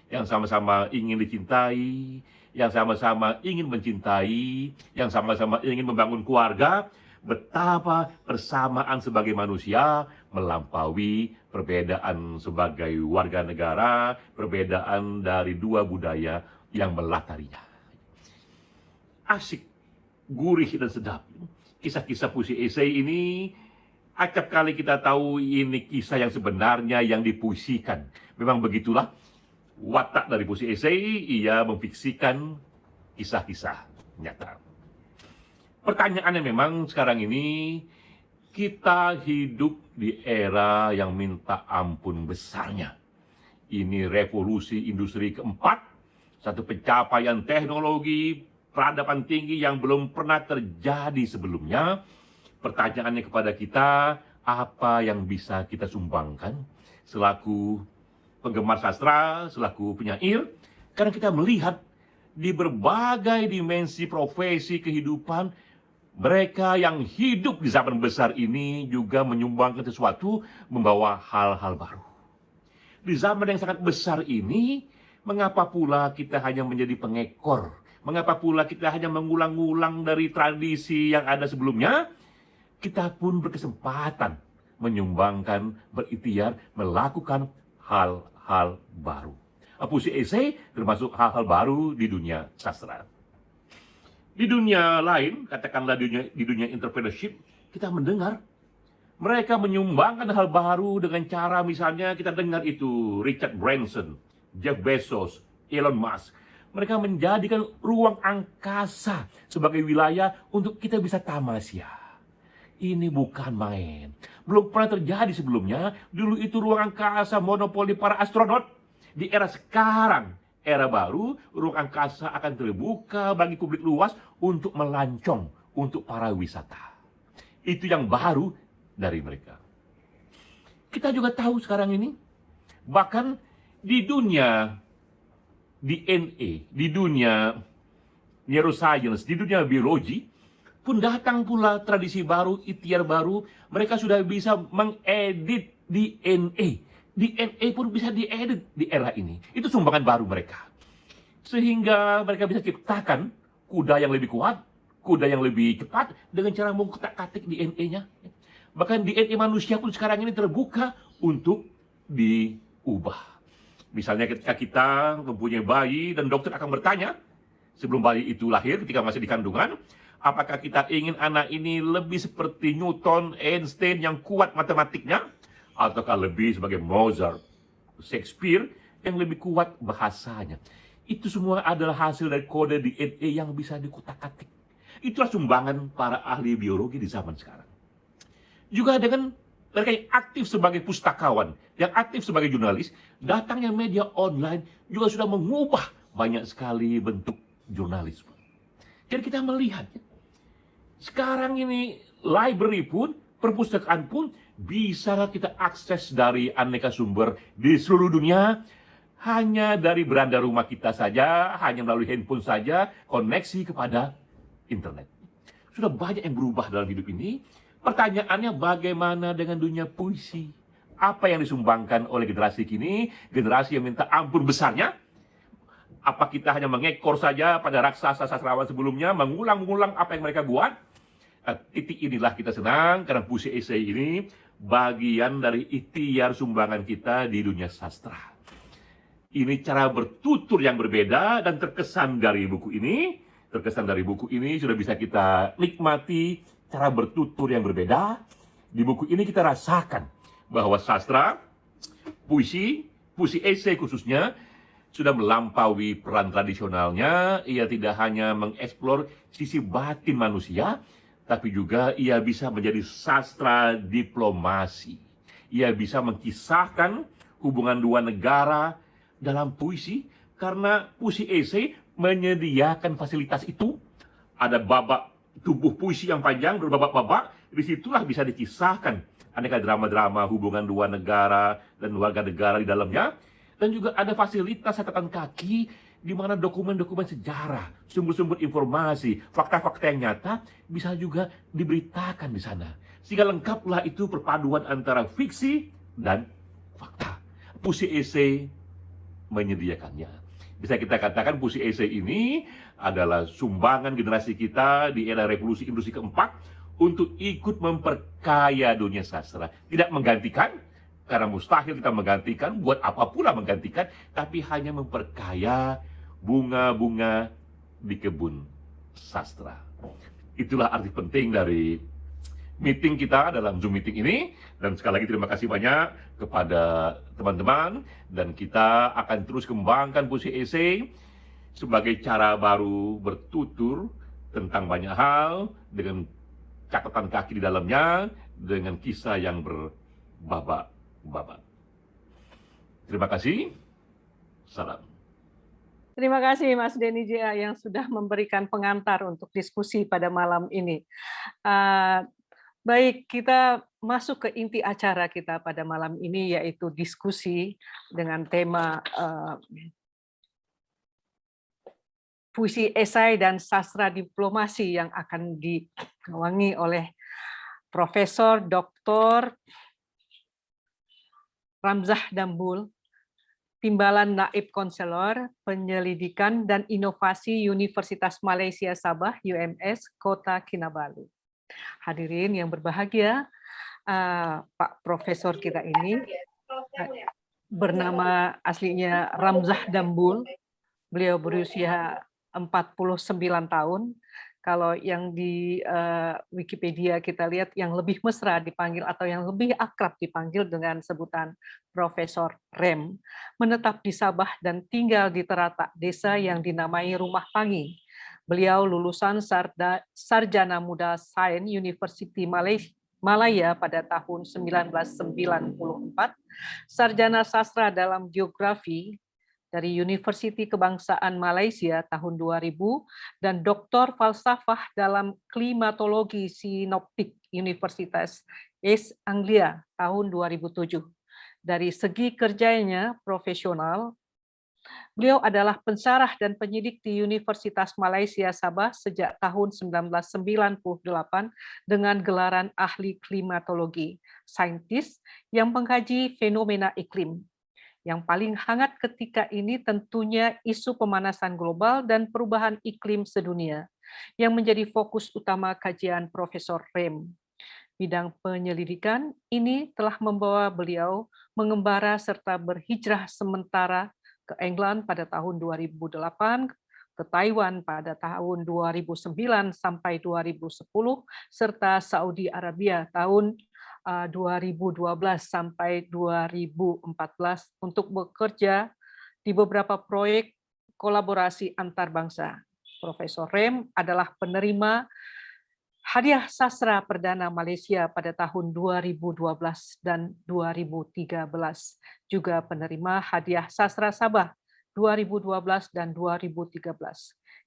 yang sama-sama ingin dicintai, yang sama-sama ingin mencintai, yang sama-sama ingin membangun keluarga. Betapa persamaan sebagai manusia melampaui perbedaan sebagai warga negara, perbedaan dari dua budaya yang melatarinya. Asik, gurih dan sedap. Kisah-kisah puisi esai ini, acap kali kita tahu ini kisah yang sebenarnya yang dipuisikan. Memang begitulah watak dari puisi esai, ia memfiksikan kisah-kisah nyata. Pertanyaannya memang sekarang ini, kita hidup di era yang minta ampun besarnya. Ini revolusi industri keempat, satu pencapaian teknologi, peradaban tinggi yang belum pernah terjadi sebelumnya. Pertanyaannya kepada kita, apa yang bisa kita sumbangkan selaku penggemar sastra, selaku penyair? Karena kita melihat di berbagai dimensi profesi kehidupan, mereka yang hidup di zaman besar ini juga menyumbangkan sesuatu, membawa hal-hal baru. Di zaman yang sangat besar ini, mengapa pula kita hanya menjadi pengekor? Mengapa pula kita hanya mengulang-ulang dari tradisi yang ada sebelumnya? Kita pun berkesempatan menyumbangkan, berikhtiar, melakukan hal-hal baru. Puisi esai termasuk hal-hal baru di dunia sastra. Di dunia lain, katakanlah di dunia entrepreneurship, kita mendengar mereka menyumbangkan hal baru dengan cara misalnya kita dengar itu Richard Branson, Jeff Bezos, Elon Musk. Mereka menjadikan ruang angkasa sebagai wilayah untuk kita bisa tamasya. Ini bukan main. Belum pernah terjadi sebelumnya. Dulu itu ruang angkasa monopoli para astronot. Di era sekarang, era baru, ruang angkasa akan terbuka bagi publik luas untuk melancong, untuk para wisata. Itu yang baru dari mereka. Kita juga tahu sekarang ini, bahkan di dunia DNA, di dunia neuroscience, di dunia biologi, pun datang pula tradisi baru, ikhtiar baru. Mereka sudah bisa mengedit DNA. DNA pun bisa diedit di era ini. Itu sumbangan baru mereka. sehingga mereka bisa ciptakan kuda yang lebih kuat, kuda yang lebih cepat dengan cara mengutak-atik DNA-nya. Bahkan DNA manusia pun sekarang ini terbuka untuk diubah. Misalnya ketika kita mempunyai bayi dan dokter akan bertanya, sebelum bayi itu lahir, ketika masih di kandungan, apakah kita ingin anak ini lebih seperti Newton, Einstein yang kuat matematiknya, ataukah lebih sebagai Mozart, Shakespeare yang lebih kuat bahasanya. Itu semua adalah hasil dari kode DNA yang bisa dikutak-atik. Itulah sumbangan para ahli biologi di zaman sekarang. Juga dengan mereka yang aktif sebagai pustakawan, yang aktif sebagai jurnalis, datangnya media online juga sudah mengubah banyak sekali bentuk jurnalisme. Jadi kita melihat, sekarang ini library pun, perpustakaan pun bisa kita akses dari aneka sumber di seluruh dunia, hanya dari beranda rumah kita saja, hanya melalui handphone saja, koneksi kepada internet. Sudah banyak yang berubah dalam hidup ini. Pertanyaannya, bagaimana dengan dunia puisi? Apa yang disumbangkan oleh generasi kini, generasi yang minta ampun besarnya? Apa kita hanya mengekor saja pada raksasa sastrawan sebelumnya, mengulang-ulang apa yang mereka buat? Titik inilah kita senang, karena puisi esai ini bagian dari ikhtiar sumbangan kita di dunia sastra. Ini cara bertutur yang berbeda dan terkesan dari buku ini. Terkesan dari buku ini sudah bisa kita nikmati cara bertutur yang berbeda. Di buku ini kita rasakan bahwa sastra, puisi esai khususnya, sudah melampaui peran tradisionalnya. Ia tidak hanya mengeksplor sisi batin manusia, tapi juga ia bisa menjadi sastra diplomasi. Ia bisa mengkisahkan hubungan dua negara dalam puisi, karena puisi esai menyediakan fasilitas itu. Ada babak tubuh puisi yang panjang berbabak-babak, disitulah bisa dikisahkan aneka drama-drama hubungan dua negara dan warga negara di dalamnya. Dan juga ada fasilitas catatan kaki, di mana dokumen-dokumen sejarah, sumber-sumber informasi, fakta-fakta yang nyata bisa juga diberitakan di sana. Sehingga lengkaplah itu perpaduan antara fiksi dan fakta. Puisi esai menyediakannya. Bisa kita katakan puisi esai ini adalah sumbangan generasi kita di era revolusi industri keempat untuk ikut memperkaya dunia sastra. Tidak menggantikan, karena mustahil kita menggantikan, buat apa pula menggantikan, tapi hanya memperkaya bunga-bunga di kebun sastra. Itulah arti penting dari meeting kita dalam Zoom meeting ini. Dan sekali lagi terima kasih banyak kepada teman-teman, dan kita akan terus kembangkan puisi esai sebagai cara baru bertutur tentang banyak hal, dengan catatan kaki di dalamnya, dengan kisah yang berbabak-babak. Terima kasih. Salam. Terima kasih Mas Denny J.A. yang sudah memberikan pengantar untuk diskusi pada malam ini. Baik, kita masuk ke inti acara kita pada malam ini, yaitu diskusi dengan tema puisi esai dan sastra diplomasi yang akan digawangi oleh Profesor Dr. Ramzah Dambul, Timbalan Naib Konselor Penyelidikan dan Inovasi Universitas Malaysia Sabah UMS Kota Kinabalu. Hadirin yang berbahagia, Pak Profesor kita ini bernama aslinya Ramzah Dambul. Beliau berusia 49 tahun. Kalau yang di Wikipedia kita lihat yang lebih mesra dipanggil atau yang lebih akrab dipanggil dengan sebutan Profesor Rem, menetap di Sabah dan tinggal di teratak desa yang dinamai Rumah Pangi. Beliau lulusan Sarjana Muda Sains University Malaya pada tahun 1994, Sarjana Sastra dalam Geografi dari Universiti Kebangsaan Malaysia tahun 2000, dan Doktor Falsafah dalam Klimatologi Sinoptik Universitas East Anglia tahun 2007. Dari segi kerjanya profesional, beliau adalah pensarah dan penyidik di Universitas Malaysia Sabah sejak tahun 1998 dengan gelaran ahli klimatologi, saintis yang mengkaji fenomena iklim. Yang paling hangat ketika ini tentunya isu pemanasan global dan perubahan iklim sedunia, yang menjadi fokus utama kajian Profesor Rem. Bidang penyelidikan ini telah membawa beliau mengembara serta berhijrah sementara ke England pada tahun 2008, ke Taiwan pada tahun 2009 sampai 2010, serta Saudi Arabia tahun 2012 sampai 2014 untuk bekerja di beberapa proyek kolaborasi antar bangsa. Profesor Rem adalah penerima Hadiah Sastra Perdana Malaysia pada tahun 2012 dan 2013, juga penerima Hadiah Sastra Sabah 2012 dan 2013.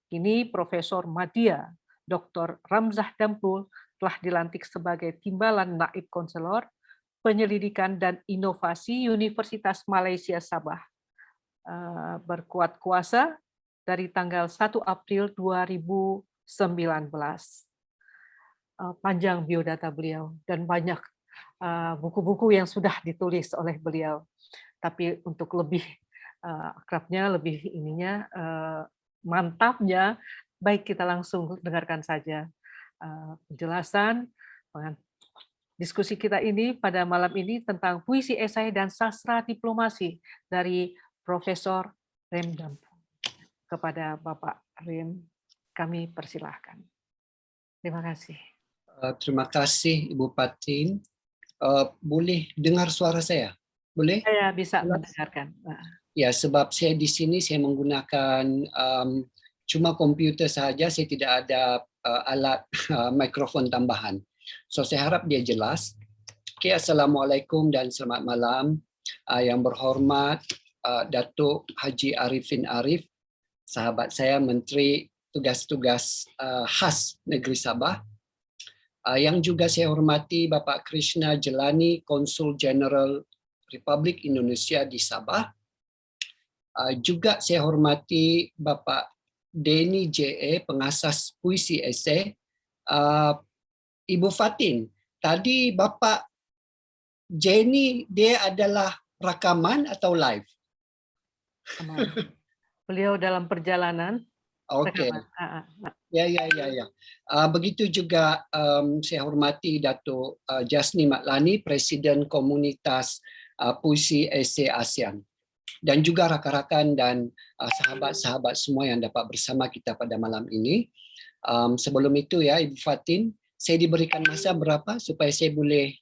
Kini Profesor Madya Dr. Ramzah Dampul telah dilantik sebagai Timbalan Naib Konselor Penyelidikan dan Inovasi Universitas Malaysia Sabah. Berkuat kuasa dari tanggal 1 April 2019. Panjang biodata beliau dan banyak buku-buku yang sudah ditulis oleh beliau. Tapi untuk lebih akrabnya, lebih mantapnya, baik kita langsung dengarkan saja penjelasan diskusi kita ini pada malam ini tentang puisi esai dan sastra diplomasi dari Profesor Rem Dampul. Kepada Bapak Rem, kami persilahkan. Terima kasih. Terima kasih Ibu Patin. Boleh dengar suara saya? Boleh? Saya bisa mendengarkan. Ya, sebab saya di sini saya menggunakan cuma komputer saja, saya tidak ada alat mikrofon tambahan. So saya harap dia jelas. Okay, Assalamualaikum dan selamat malam. Yang berhormat Datuk Haji Arifin Arif, sahabat saya Menteri Tugas-Tugas Khas Negeri Sabah. Yang juga saya hormati Bapak Krishna Jelani, Konsul Jeneral Republik Indonesia di Sabah. Juga saya hormati Bapak Denny J.A., pengasas puisi esei. Ibu Fatin, tadi Bapak Jenny, dia adalah rakaman atau live? Beliau dalam perjalanan. Oke. Ya. Begitu juga saya hormati Datuk Jasni Matlani, Presiden Komunitas Puisi Esei ASEAN. Dan juga rakan-rakan dan sahabat-sahabat semua yang dapat bersama kita pada malam ini. Sebelum itu ya Ibu Fatin, saya diberikan masa berapa supaya saya boleh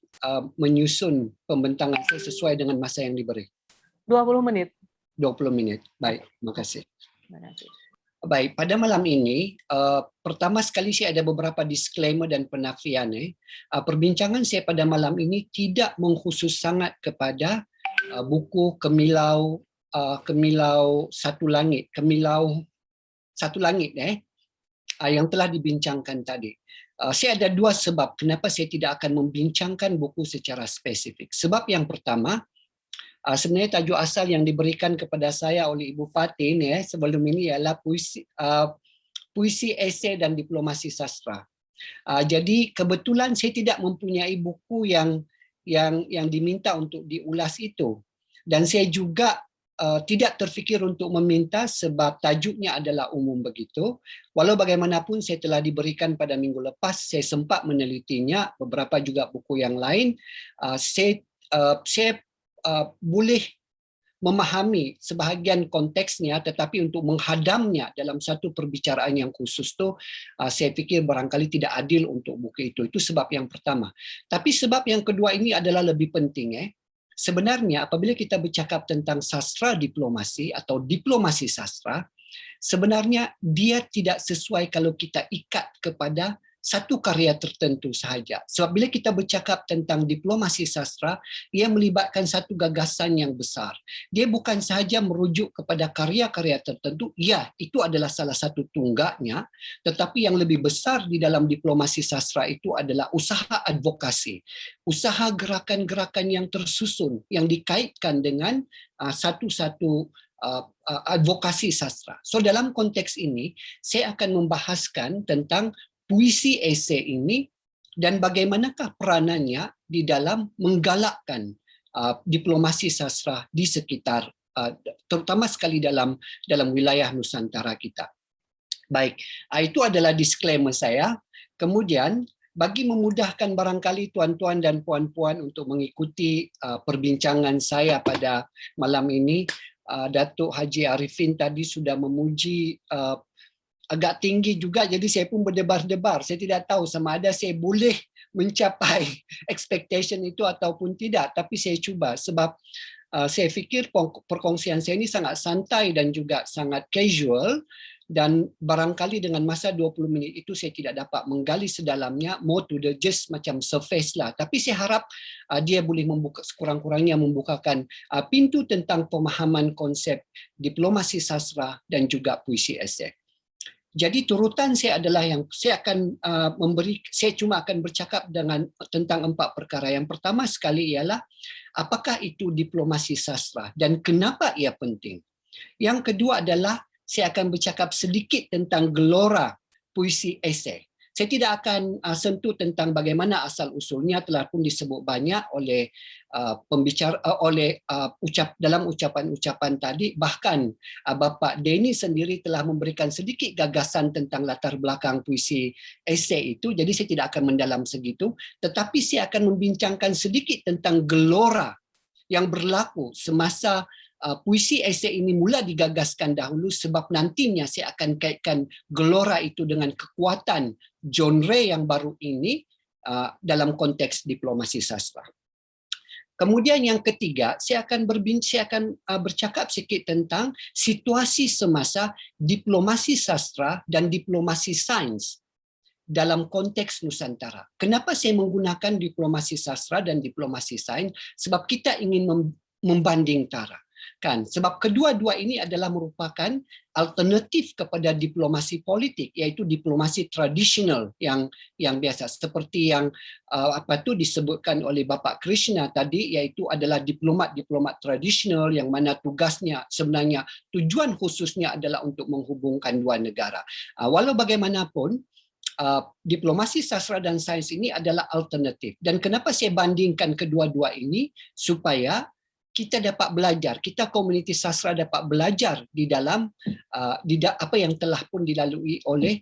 menyusun pembentangan saya sesuai dengan masa yang diberi? 20 menit. 20 menit. Baik, terima kasih. Terima kasih. Baik, pada malam ini, pertama sekali saya ada beberapa disclaimer dan penafian. Perbincangan saya pada malam ini tidak mengkhusus sangat kepada buku Kemilau Satu Langit, yang telah dibincangkan tadi. Saya ada dua sebab kenapa saya tidak akan membincangkan buku secara spesifik. Sebab yang pertama, sebenarnya tajuk asal yang diberikan kepada saya oleh Ibu Fatin sebelum ini ialah puisi esei dan diplomasi sastra. Jadi kebetulan saya tidak mempunyai buku yang diminta untuk diulas itu, dan saya juga tidak terfikir untuk meminta sebab tajuknya adalah umum begitu. Walau bagaimanapun saya telah diberikan pada minggu lepas, saya sempat menelitinya, beberapa juga buku yang lain. Saya boleh memahami sebahagian konteksnya, tetapi untuk menghadamnya dalam satu perbicaraan yang khusus tu, saya fikir barangkali tidak adil untuk buku itu. Itu sebab yang pertama. Tapi sebab yang kedua ini adalah lebih penting. Sebenarnya apabila kita bercakap tentang sastra diplomasi atau diplomasi sastra, sebenarnya dia tidak sesuai kalau kita ikat kepada satu karya tertentu sahaja. Sebab bila kita bercakap tentang diplomasi sastra, ia melibatkan satu gagasan yang besar. Dia bukan sahaja merujuk kepada karya-karya tertentu, ya, itu adalah salah satu tunggaknya, tetapi yang lebih besar di dalam diplomasi sastra itu adalah usaha advokasi, usaha gerakan-gerakan yang tersusun, yang dikaitkan dengan satu-satu advokasi sastra. So dalam konteks ini, saya akan membahaskan tentang puisi esei ini dan bagaimanakah peranannya di dalam menggalakkan diplomasi sastra di sekitar, terutama sekali dalam wilayah Nusantara kita. Baik, itu adalah disclaimer saya. Kemudian, bagi memudahkan barangkali tuan-tuan dan puan-puan untuk mengikuti perbincangan saya pada malam ini, Datuk Haji Arifin tadi sudah memuji agak tinggi juga, jadi saya pun berdebar-debar. Saya tidak tahu sama ada saya boleh mencapai expectation itu ataupun tidak, tapi saya cuba sebab saya fikir perkongsian saya ini sangat santai dan juga sangat casual, dan barangkali dengan masa 20 minit itu saya tidak dapat menggali sedalamnya, more to the just macam surface lah. Tapi saya harap dia boleh membuka, sekurang-kurangnya membukakan pintu tentang pemahaman konsep diplomasi sastra dan juga puisi esei. Jadi turutan saya adalah yang saya akan saya cuma akan bercakap tentang 4 perkara. Yang pertama sekali ialah apakah itu diplomasi sastra dan kenapa ia penting. Yang kedua adalah saya akan bercakap sedikit tentang gelora puisi esei. Saya tidak akan sentuh tentang bagaimana asal-usulnya, telah pun disebut banyak oleh pembicara, dalam ucapan-ucapan tadi. Bahkan Bapak Denny sendiri telah memberikan sedikit gagasan tentang latar belakang puisi esei itu. Jadi saya tidak akan mendalam segitu, tetapi saya akan membincangkan sedikit tentang gelora yang berlaku semasa puisi esei ini mula digagaskan dahulu, sebab nantinya saya akan kaitkan gelora itu dengan kekuatan genre yang baru ini dalam konteks diplomasi sastra. Kemudian yang ketiga, saya akan bercakap sedikit tentang situasi semasa diplomasi sastra dan diplomasi sains dalam konteks Nusantara. Kenapa saya menggunakan diplomasi sastra dan diplomasi sains? Sebab kita ingin membanding tara. Sebab kedua-dua ini adalah merupakan alternatif kepada diplomasi politik, yaitu diplomasi tradisional yang biasa, seperti yang disebutkan oleh Bapak Krishna tadi, yaitu adalah diplomat tradisional yang mana tugasnya sebenarnya tujuan khususnya adalah untuk menghubungkan dua negara. Walau bagaimanapun, diplomasi sastra dan sains ini adalah alternatif. Dan kenapa saya bandingkan kedua-dua ini? Supaya kita dapat belajar, kita komuniti sastra dapat belajar di dalam apa yang telah pun dilalui oleh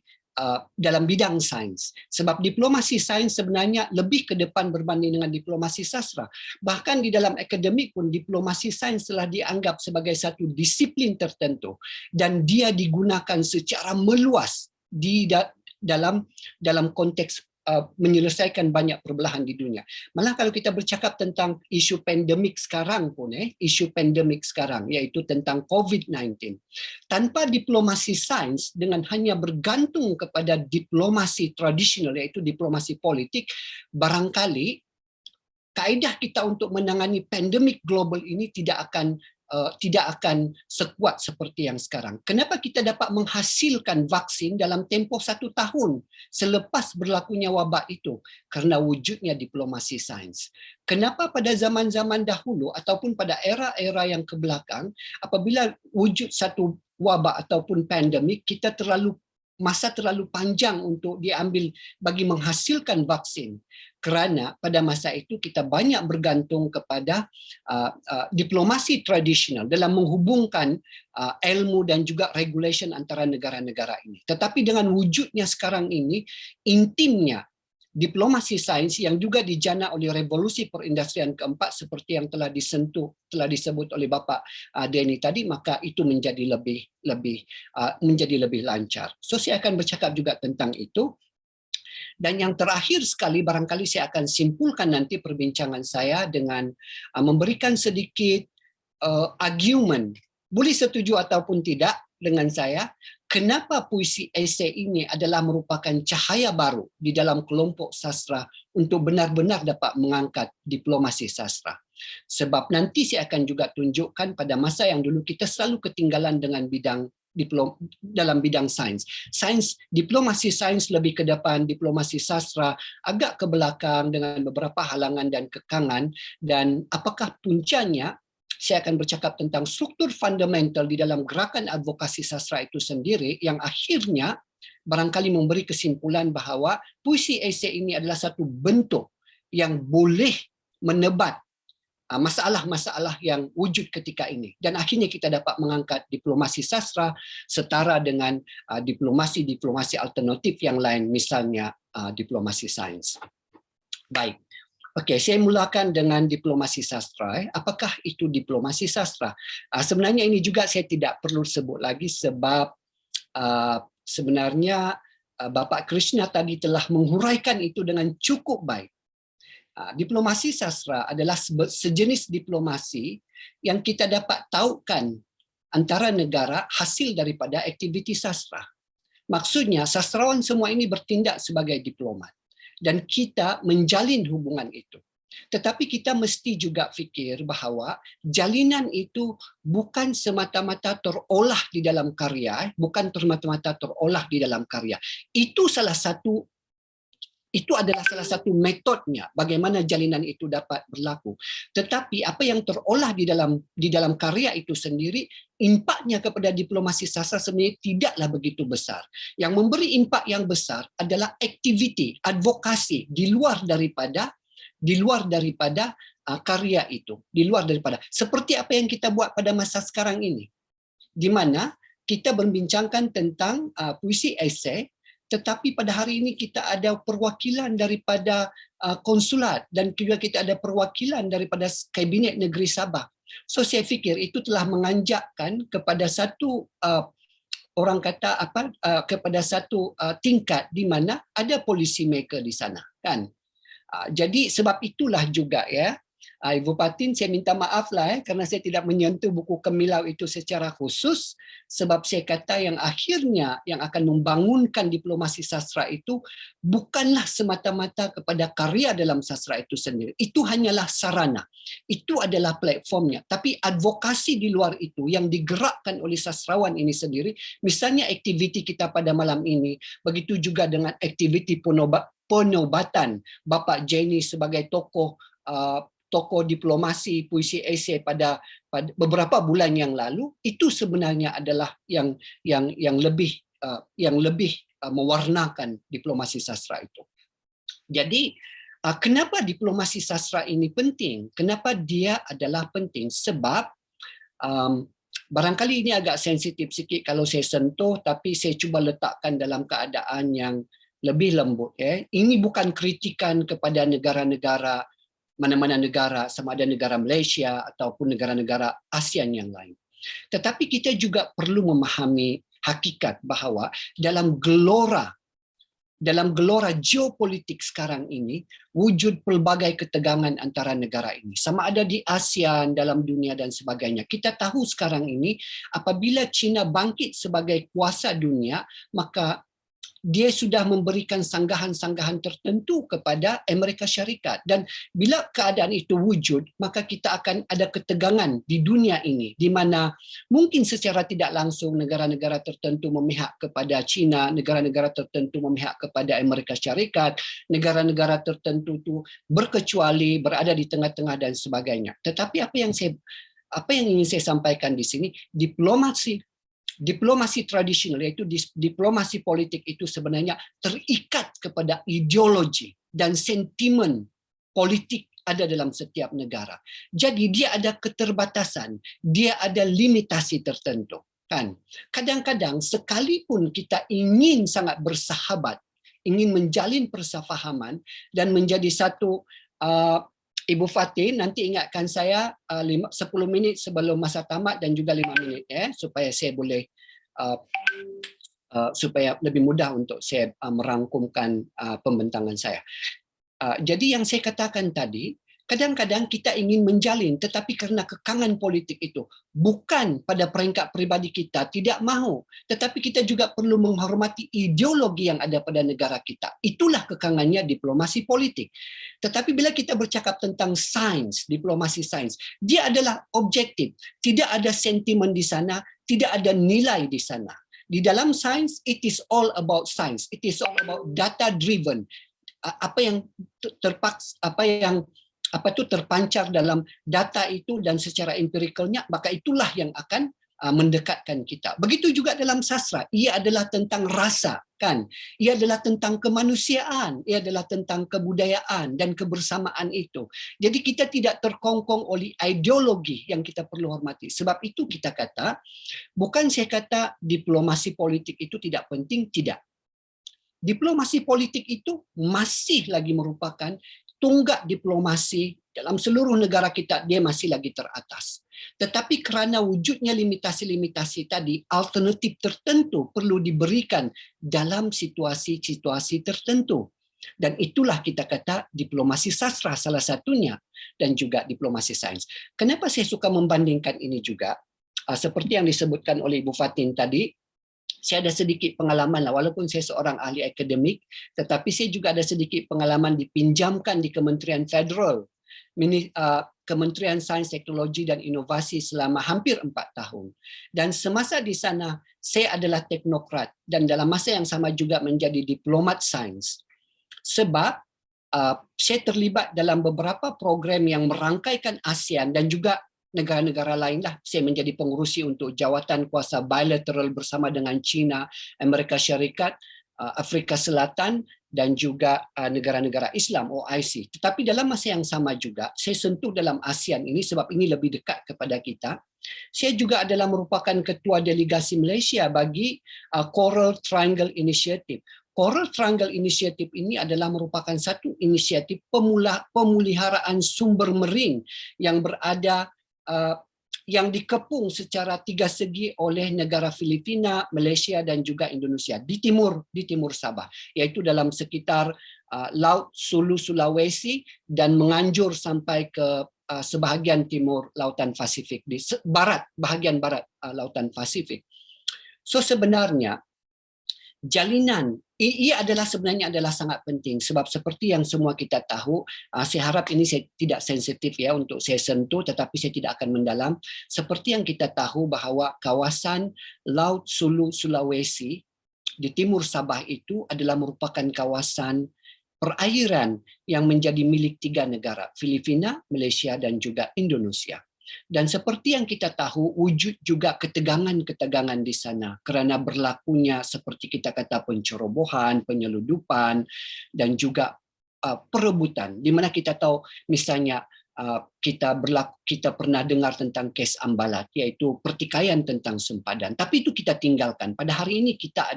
dalam bidang sains. Sebab diplomasi sains sebenarnya lebih ke depan berbanding dengan diplomasi sastra. Bahkan di dalam akademik pun diplomasi sains telah dianggap sebagai satu disiplin tertentu dan dia digunakan secara meluas di dalam konteks menyelesaikan banyak perbelahan di dunia. Malah kalau kita bercakap tentang isu pandemik sekarang pun, iaitu tentang COVID-19. Tanpa diplomasi sains, dengan hanya bergantung kepada diplomasi tradisional, yaitu diplomasi politik, barangkali kaedah kita untuk menangani pandemik global ini tidak akan sekuat seperti yang sekarang. Kenapa kita dapat menghasilkan vaksin dalam tempoh 1 tahun selepas berlakunya wabak itu? Karena wujudnya diplomasi sains. Kenapa pada zaman-zaman dahulu ataupun pada era-era yang kebelakang, apabila wujud satu wabak ataupun pandemik, kita masa terlalu panjang untuk diambil bagi menghasilkan vaksin. Kerana pada masa itu kita banyak bergantung kepada diplomasi tradisional dalam menghubungkan ilmu dan juga regulation antara negara-negara ini. Tetapi dengan wujudnya sekarang ini, intimnya diplomasi sains yang juga dijana oleh revolusi perindustrian keempat seperti yang telah disebut oleh Bapak Denny tadi, maka itu menjadi lebih lancar. So saya akan bercakap juga tentang itu. Dan yang terakhir sekali, barangkali saya akan simpulkan nanti perbincangan saya dengan memberikan sedikit argumen, boleh setuju ataupun tidak dengan saya, kenapa puisi esei ini adalah merupakan cahaya baru di dalam kelompok sastra untuk benar-benar dapat mengangkat diplomasi sastra. Sebab nanti saya akan juga tunjukkan pada masa yang dulu kita selalu ketinggalan dengan dalam bidang sains. Diplomasi sains lebih ke depan, diplomasi sastra agak ke belakang dengan beberapa halangan dan kekangan. Dan apakah puncanya? Saya akan bercakap tentang struktur fundamental di dalam gerakan advokasi sastra itu sendiri yang akhirnya barangkali memberi kesimpulan bahawa puisi esei ini adalah satu bentuk yang boleh menebat masalah-masalah yang wujud ketika ini. Dan akhirnya kita dapat mengangkat diplomasi sastra setara dengan diplomasi alternatif yang lain, misalnya diplomasi sains. Baik. Okey, saya mulakan dengan diplomasi sastra. Apakah itu diplomasi sastra? Sebenarnya ini juga saya tidak perlu sebut lagi sebab sebenarnya Bapak Krishna tadi telah menghuraikan itu dengan cukup baik. Diplomasi sastra adalah sejenis diplomasi yang kita dapat tahukan antara negara hasil daripada aktiviti sastra. Maksudnya sastrawan semua ini bertindak sebagai diplomat dan kita menjalin hubungan itu. Tetapi kita mesti juga fikir bahawa jalinan itu bukan semata-mata terolah di dalam karya, bukan semata-mata terolah di dalam karya. Itu adalah salah satu metodnya bagaimana jalinan itu dapat berlaku. Tetapi apa yang terolah di dalam karya itu sendiri, impaknya kepada diplomasi sastra sebenarnya tidaklah begitu besar. Yang memberi impak yang besar adalah aktiviti, advokasi di luar daripada karya itu, di luar daripada seperti apa yang kita buat pada masa sekarang ini, di mana kita berbincangkan tentang puisi esei. Tetapi pada hari ini kita ada perwakilan daripada konsulat dan juga kita ada perwakilan daripada Kabinet Negeri Sabah. So saya fikir itu telah menganjakkan kepada satu kepada satu tingkat di mana ada policy maker di sana, kan? Jadi sebab itulah juga ya, Ibu Patin, saya minta maaf lah kerana saya tidak menyentuh buku Kemilau itu secara khusus sebab saya kata yang akhirnya yang akan membangunkan diplomasi sastra itu bukanlah semata-mata kepada karya dalam sastra itu sendiri. Itu hanyalah sarana. Itu adalah platformnya. Tapi advokasi di luar itu yang digerakkan oleh sastrawan ini sendiri, misalnya aktiviti kita pada malam ini, begitu juga dengan aktiviti penobatan Bapak Jenny sebagai tokoh diplomasi puisi esei pada beberapa bulan yang lalu, itu sebenarnya adalah yang lebih mewarnakan diplomasi sastra itu. Jadi kenapa diplomasi sastra ini penting? Kenapa dia adalah penting? Sebab barangkali ini agak sensitif sikit kalau saya sentuh, tapi saya cuba letakkan dalam keadaan yang lebih lembut. Ini bukan kritikan kepada negara-negara, mana-mana negara, sama ada negara Malaysia ataupun negara-negara ASEAN yang lain. Tetapi kita juga perlu memahami hakikat bahawa dalam gelora geopolitik sekarang ini, wujud pelbagai ketegangan antara negara ini. Sama ada di ASEAN, dalam dunia dan sebagainya. Kita tahu sekarang ini, apabila China bangkit sebagai kuasa dunia, maka dia sudah memberikan sanggahan-sanggahan tertentu kepada Amerika Syarikat. Dan bila keadaan itu wujud, maka kita akan ada ketegangan di dunia ini, di mana mungkin secara tidak langsung negara-negara tertentu memihak kepada China, negara-negara tertentu memihak kepada Amerika Syarikat, negara-negara tertentu itu berkecuali, berada di tengah-tengah dan sebagainya. Tetapi apa yang ingin saya sampaikan di sini, diplomasi tradisional, yaitu diplomasi politik itu sebenarnya terikat kepada ideologi dan sentimen politik ada dalam setiap negara. Jadi dia ada keterbatasan, dia ada limitasi tertentu. Kan? Kadang-kadang sekalipun kita ingin sangat bersahabat, ingin menjalin persefahaman dan menjadi satu, Ibu Fatin, nanti ingatkan saya 10 minit sebelum masa tamat dan juga 5 minit supaya saya boleh supaya lebih mudah untuk saya merangkumkan pembentangan saya. Jadi yang saya katakan tadi, kadang-kadang kita ingin menjalin tetapi kerana kekangan politik itu bukan pada peringkat pribadi kita tidak mahu, tetapi kita juga perlu menghormati ideologi yang ada pada negara kita. Itulah kekangannya diplomasi politik. Tetapi bila kita bercakap tentang sains, diplomasi sains, dia adalah objektif. Tidak ada sentimen di sana, tidak ada nilai di sana. Di dalam sains, it is all about science. It is all about data driven. Apa yang terpancar dalam data itu dan secara empiricalnya, maka itulah yang akan mendekatkan kita. Begitu juga dalam sastra, ia adalah tentang rasa, kan? Ia adalah tentang kemanusiaan, ia adalah tentang kebudayaan dan kebersamaan itu. Jadi kita tidak terkongkong oleh ideologi yang kita perlu hormati. Sebab itu kita kata, bukan saya kata diplomasi politik itu tidak penting, tidak. Diplomasi politik itu masih lagi merupakan tunggak diplomasi dalam seluruh negara kita, dia masih lagi teratas. Tetapi kerana wujudnya limitasi-limitasi tadi, alternatif tertentu perlu diberikan dalam situasi-situasi tertentu. Dan itulah kita kata diplomasi sastra salah satunya, dan juga diplomasi sains. Kenapa saya suka membandingkan ini juga? Seperti yang disebutkan oleh Ibu Fatin tadi, saya ada sedikit pengalaman lah, walaupun saya seorang ahli akademik, tetapi saya juga ada sedikit pengalaman dipinjamkan di Kementerian Federal, Kementerian Sains, Teknologi dan Inovasi selama hampir 4 tahun. Dan semasa di sana, saya adalah teknokrat dan dalam masa yang sama juga menjadi diplomat sains. Sebab saya terlibat dalam beberapa program yang merangkaikan ASEAN dan juga negara-negara lain lah. Saya menjadi pengurusi untuk jawatan kuasa bilateral bersama dengan China, Amerika Syarikat, Afrika Selatan, dan juga negara-negara Islam, OIC. Tetapi dalam masa yang sama juga, saya sentuh dalam ASEAN ini sebab ini lebih dekat kepada kita. Saya juga adalah merupakan ketua delegasi Malaysia bagi Coral Triangle Initiative. Coral Triangle Initiative ini adalah merupakan satu inisiatif pemeliharaan sumber marin yang berada yang dikepung secara 3 segi oleh negara Filipina, Malaysia dan juga Indonesia di timur Sabah, iaitu dalam sekitar Laut Sulu Sulawesi dan menganjur sampai ke sebahagian timur Lautan Pasifik, di bahagian barat Lautan Pasifik. So sebenarnya jalinan ia sebenarnya adalah sangat penting sebab seperti yang semua kita tahu, saya harap ini saya tidak sensitif ya untuk saya sentuh, tetapi saya tidak akan mendalam. Seperti yang kita tahu bahawa kawasan Laut Sulu Sulawesi di timur Sabah itu adalah merupakan kawasan perairan yang menjadi milik 3 negara, Filipina, Malaysia dan juga Indonesia. Dan seperti yang kita tahu, wujud juga ketegangan-ketegangan di sana kerana berlakunya seperti kita kata pencerobohan, penyeludupan dan juga perebutan. Di mana kita tahu misalnya kita pernah dengar tentang kes Ambalat, iaitu pertikaian tentang sempadan. Tapi itu kita tinggalkan. Pada hari ini kita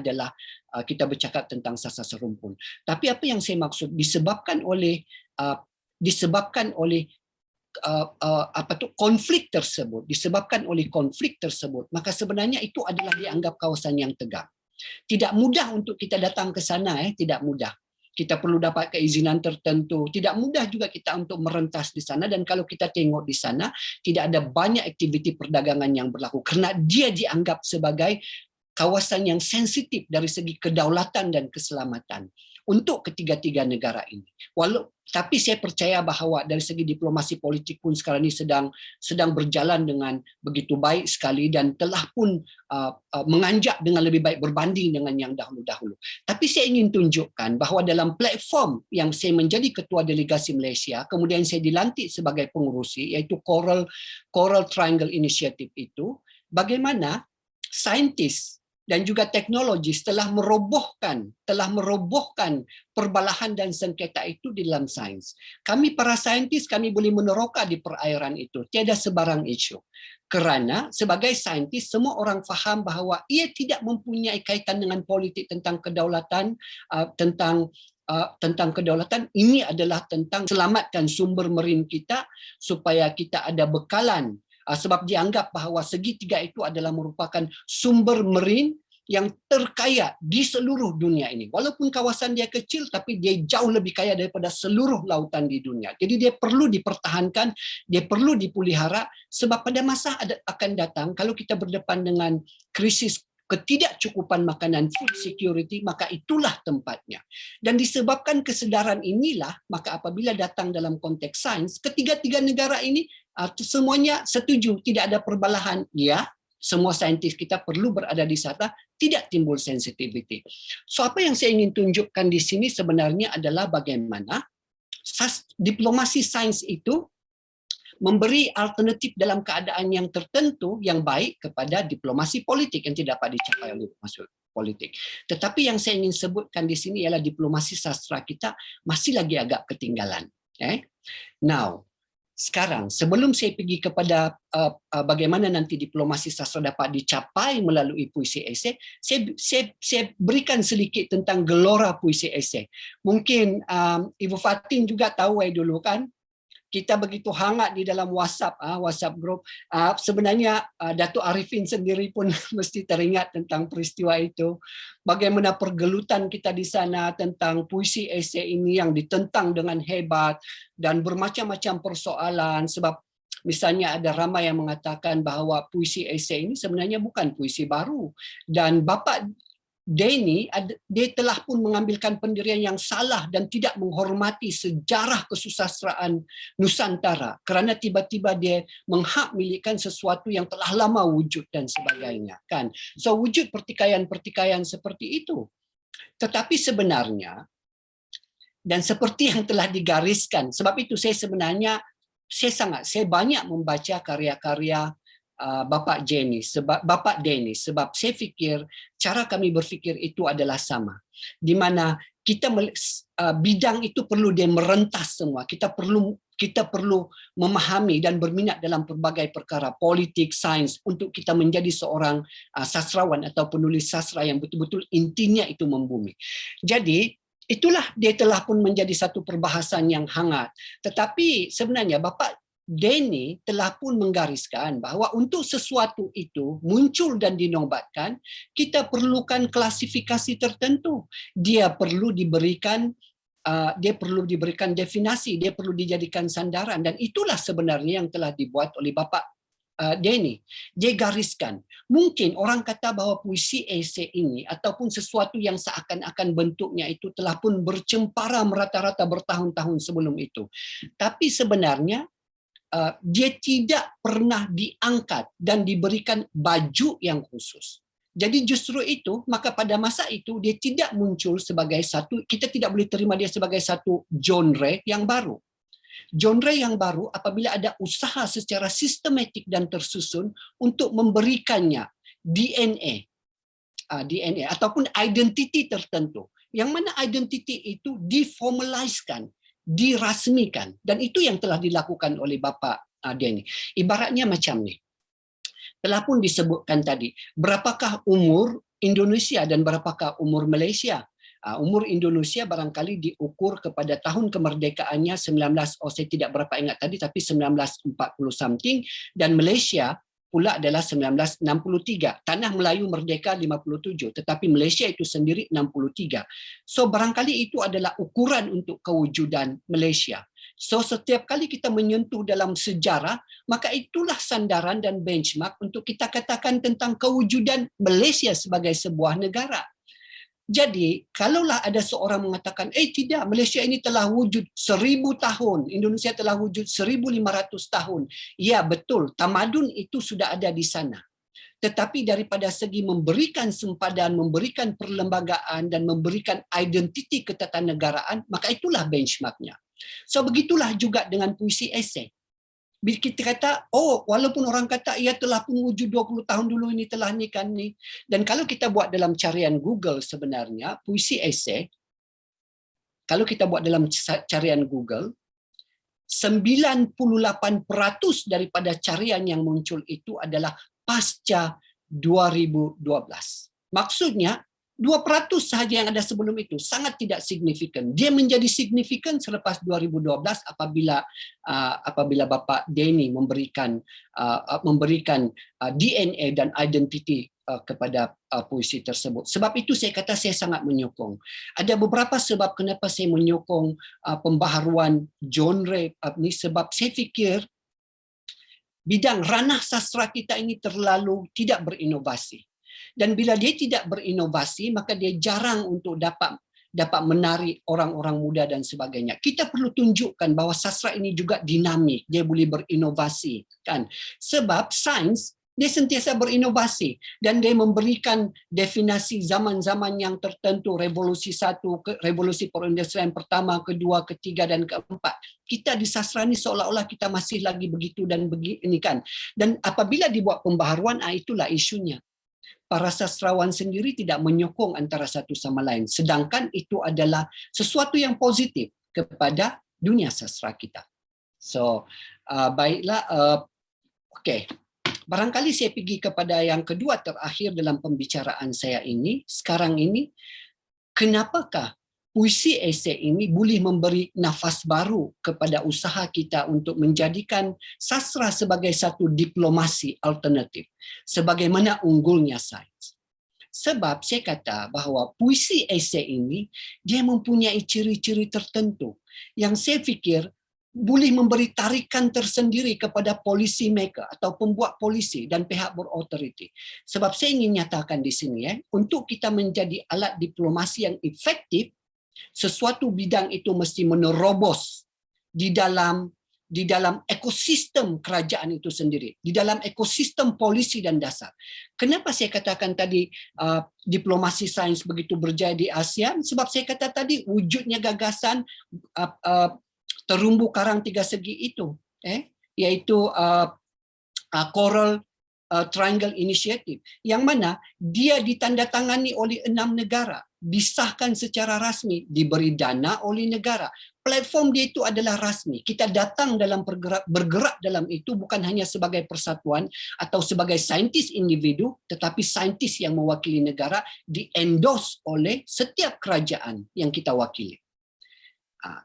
bercakap tentang sasar serumpun. Tapi apa yang saya maksud disebabkan oleh konflik tersebut, maka sebenarnya itu adalah dianggap kawasan yang tegang. Tidak mudah untuk kita datang ke sana, tidak mudah. Kita perlu dapat keizinan tertentu. Tidak mudah juga kita untuk merentas di sana, dan kalau kita tengok di sana tidak ada banyak aktiviti perdagangan yang berlaku kerana dia dianggap sebagai kawasan yang sensitif dari segi kedaulatan dan keselamatan untuk ketiga-tiga negara ini. Tapi saya percaya bahawa dari segi diplomasi politik pun sekarang ini sedang berjalan dengan begitu baik sekali dan telah pun menganjak dengan lebih baik berbanding dengan yang dahulu-dahulu. Tapi saya ingin tunjukkan bahawa dalam platform yang saya menjadi ketua delegasi Malaysia, kemudian saya dilantik sebagai pengurusi, iaitu Coral Triangle Initiative itu, bagaimana saintis dan juga teknologis telah merobohkan perbalahan dan sengketa itu di dalam sains. Kami para saintis, kami boleh meneroka di perairan itu, tiada sebarang isu. Kerana sebagai saintis, semua orang faham bahawa ia tidak mempunyai kaitan dengan politik tentang kedaulatan, tentang kedaulatan. Ini adalah tentang selamatkan sumber marin kita supaya kita ada bekalan. Sebab dianggap bahawa segitiga itu adalah merupakan sumber marin yang terkaya di seluruh dunia ini. Walaupun kawasan dia kecil, tapi dia jauh lebih kaya daripada seluruh lautan di dunia. Jadi dia perlu dipertahankan, dia perlu dipelihara, sebab pada masa akan datang, kalau kita berdepan dengan krisis ketidakcukupan makanan, food security, maka itulah tempatnya. Dan disebabkan kesedaran inilah, maka apabila datang dalam konteks sains, ketiga-tiga negara ini semuanya setuju, tidak ada perbalahan. Ya, semua saintis kita perlu berada di sana, tidak timbul sensitivity. So apa yang saya ingin tunjukkan di sini sebenarnya adalah bagaimana diplomasi sains itu memberi alternatif dalam keadaan yang tertentu yang baik kepada diplomasi politik yang tidak dapat dicapai oleh diplomasi politik. Tetapi yang saya ingin sebutkan di sini ialah diplomasi sastra kita masih lagi agak ketinggalan. Now, sekarang sebelum saya pergi kepada bagaimana nanti diplomasi sastra dapat dicapai melalui puisi esei, saya berikan sedikit tentang gelora puisi esei. Mungkin Ibu Fatin juga tahu dulu kan, kita begitu hangat di dalam WhatsApp group. Sebenarnya Datuk Arifin sendiri pun mesti teringat tentang peristiwa itu. Bagaimana pergelutan kita di sana tentang puisi esei ini yang ditentang dengan hebat dan bermacam-macam persoalan. Sebab misalnya ada ramai yang mengatakan bahawa puisi esei ini sebenarnya bukan puisi baru. Dan Bapak Denny, dia telah pun mengambilkan pendirian yang salah dan tidak menghormati sejarah kesusastraan Nusantara kerana tiba-tiba dia menghak milikkan sesuatu yang telah lama wujud dan sebagainya, kan. So wujud pertikaian-pertikaian seperti itu. Tetapi sebenarnya, dan seperti yang telah digariskan, sebab itu saya banyak membaca karya-karya Bapak Denny, sebab saya fikir cara kami berfikir itu adalah sama, di mana kita bidang itu perlu dia merentas semua. Kita perlu memahami dan berminat dalam pelbagai perkara politik, sains untuk kita menjadi seorang sastrawan atau penulis sastra yang betul-betul intinya itu membumi. Jadi itulah dia telah pun menjadi satu perbahasan yang hangat. Tetapi sebenarnya Bapak Denny telah pun menggariskan bahawa untuk sesuatu itu muncul dan dinobatkan, kita perlukan klasifikasi tertentu. Dia perlu diberikan definisi, dia perlu dijadikan sandaran, dan itulah sebenarnya yang telah dibuat oleh Bapak Denny. Dia gariskan. Mungkin orang kata bahawa puisi esei ini ataupun sesuatu yang seakan-akan bentuknya itu telah pun bercempara merata-rata bertahun-tahun sebelum itu. Tapi sebenarnya dia tidak pernah diangkat dan diberikan baju yang khusus. Jadi justru itu, maka pada masa itu dia tidak muncul sebagai satu, kita tidak boleh terima dia sebagai satu genre yang baru. Genre yang baru apabila ada usaha secara sistematik dan tersusun untuk memberikannya DNA ataupun identiti tertentu. Yang mana identiti itu diformaliskan, dirasmikan, dan itu yang telah dilakukan oleh Bapak Denny. Ibaratnya macam ni, telah pun disebutkan tadi, berapakah umur Indonesia dan berapakah umur Malaysia? Umur Indonesia barangkali diukur kepada tahun kemerdekaannya saya tidak berapa ingat tadi, tapi 1940 something, dan Malaysia pula adalah 1963. Tanah Melayu merdeka 57, tetapi Malaysia itu sendiri 63. So barangkali itu adalah ukuran untuk kewujudan Malaysia. So setiap kali kita menyentuh dalam sejarah, maka itulah sandaran dan benchmark untuk kita katakan tentang kewujudan Malaysia sebagai sebuah negara. Jadi, kalaulah ada seorang mengatakan, tidak, Malaysia ini telah wujud 1000 tahun, Indonesia telah wujud 1500 tahun. Ya, betul, tamadun itu sudah ada di sana. Tetapi daripada segi memberikan sempadan, memberikan perlembagaan, dan memberikan identiti ketatanegaraan, maka itulah benchmarknya. So, begitulah juga dengan puisi esei. Bila kita kata, walaupun orang kata ia telah pun wujud 20 tahun dulu ini telah ni kan ni. Dan kalau kita buat dalam carian Google sebenarnya, puisi esei, kalau kita buat dalam carian Google, 98% daripada carian yang muncul itu adalah pasca 2012. Maksudnya, 2% sahaja yang ada sebelum itu, sangat tidak signifikan. Dia menjadi signifikan selepas 2012 apabila Bapak Denny memberikan DNA dan identiti kepada puisi tersebut. Sebab itu saya kata saya sangat menyokong. Ada beberapa sebab kenapa saya menyokong pembaharuan genre ini, sebab saya fikir bidang ranah sastra kita ini terlalu tidak berinovasi. Dan bila dia tidak berinovasi, maka dia jarang untuk dapat menarik orang-orang muda dan sebagainya. Kita perlu tunjukkan bahawa sastra ini juga dinamik, dia boleh berinovasi, kan? Sebab sains Dia sentiasa berinovasi dan dia memberikan definisi zaman-zaman yang tertentu, revolusi 1, revolusi perindustrian pertama, kedua, ketiga, dan keempat. Kita di sastra ini seolah-olah kita masih lagi begitu dan begini kan. Dan apabila dibuat pembaharuan, itulah isunya. Para sastrawan sendiri tidak menyokong antara satu sama lain. Sedangkan itu adalah sesuatu yang positif kepada dunia sastra kita. So, baiklah, okey. Barangkali saya pergi kepada yang kedua terakhir dalam pembicaraan saya ini. Sekarang ini, kenapakah puisi esei ini boleh memberi nafas baru kepada usaha kita untuk menjadikan sastra sebagai satu diplomasi alternatif, sebagaimana unggulnya sains. Sebab saya kata bahawa puisi esei ini, dia mempunyai ciri-ciri tertentu yang saya fikir boleh memberi tarikan tersendiri kepada policy maker atau pembuat polisi dan pihak berautoriti. Sebab saya ingin nyatakan di sini, untuk kita menjadi alat diplomasi yang efektif, sesuatu bidang itu mesti menerobos di dalam ekosistem kerajaan itu sendiri, di dalam ekosistem polisi dan dasar. Kenapa saya katakan tadi diplomasi sains begitu berjaya di ASEAN? Sebab saya kata tadi wujudnya gagasan terumbu karang tiga segi itu, iaitu Coral Triangle Initiative, yang mana dia ditandatangani oleh 6 negara, disahkan secara rasmi, diberi dana oleh negara. Platform dia itu adalah rasmi. Kita datang dalam bergerak dalam itu bukan hanya sebagai persatuan atau sebagai saintis individu, tetapi saintis yang mewakili negara, di-endorse oleh setiap kerajaan yang kita wakili.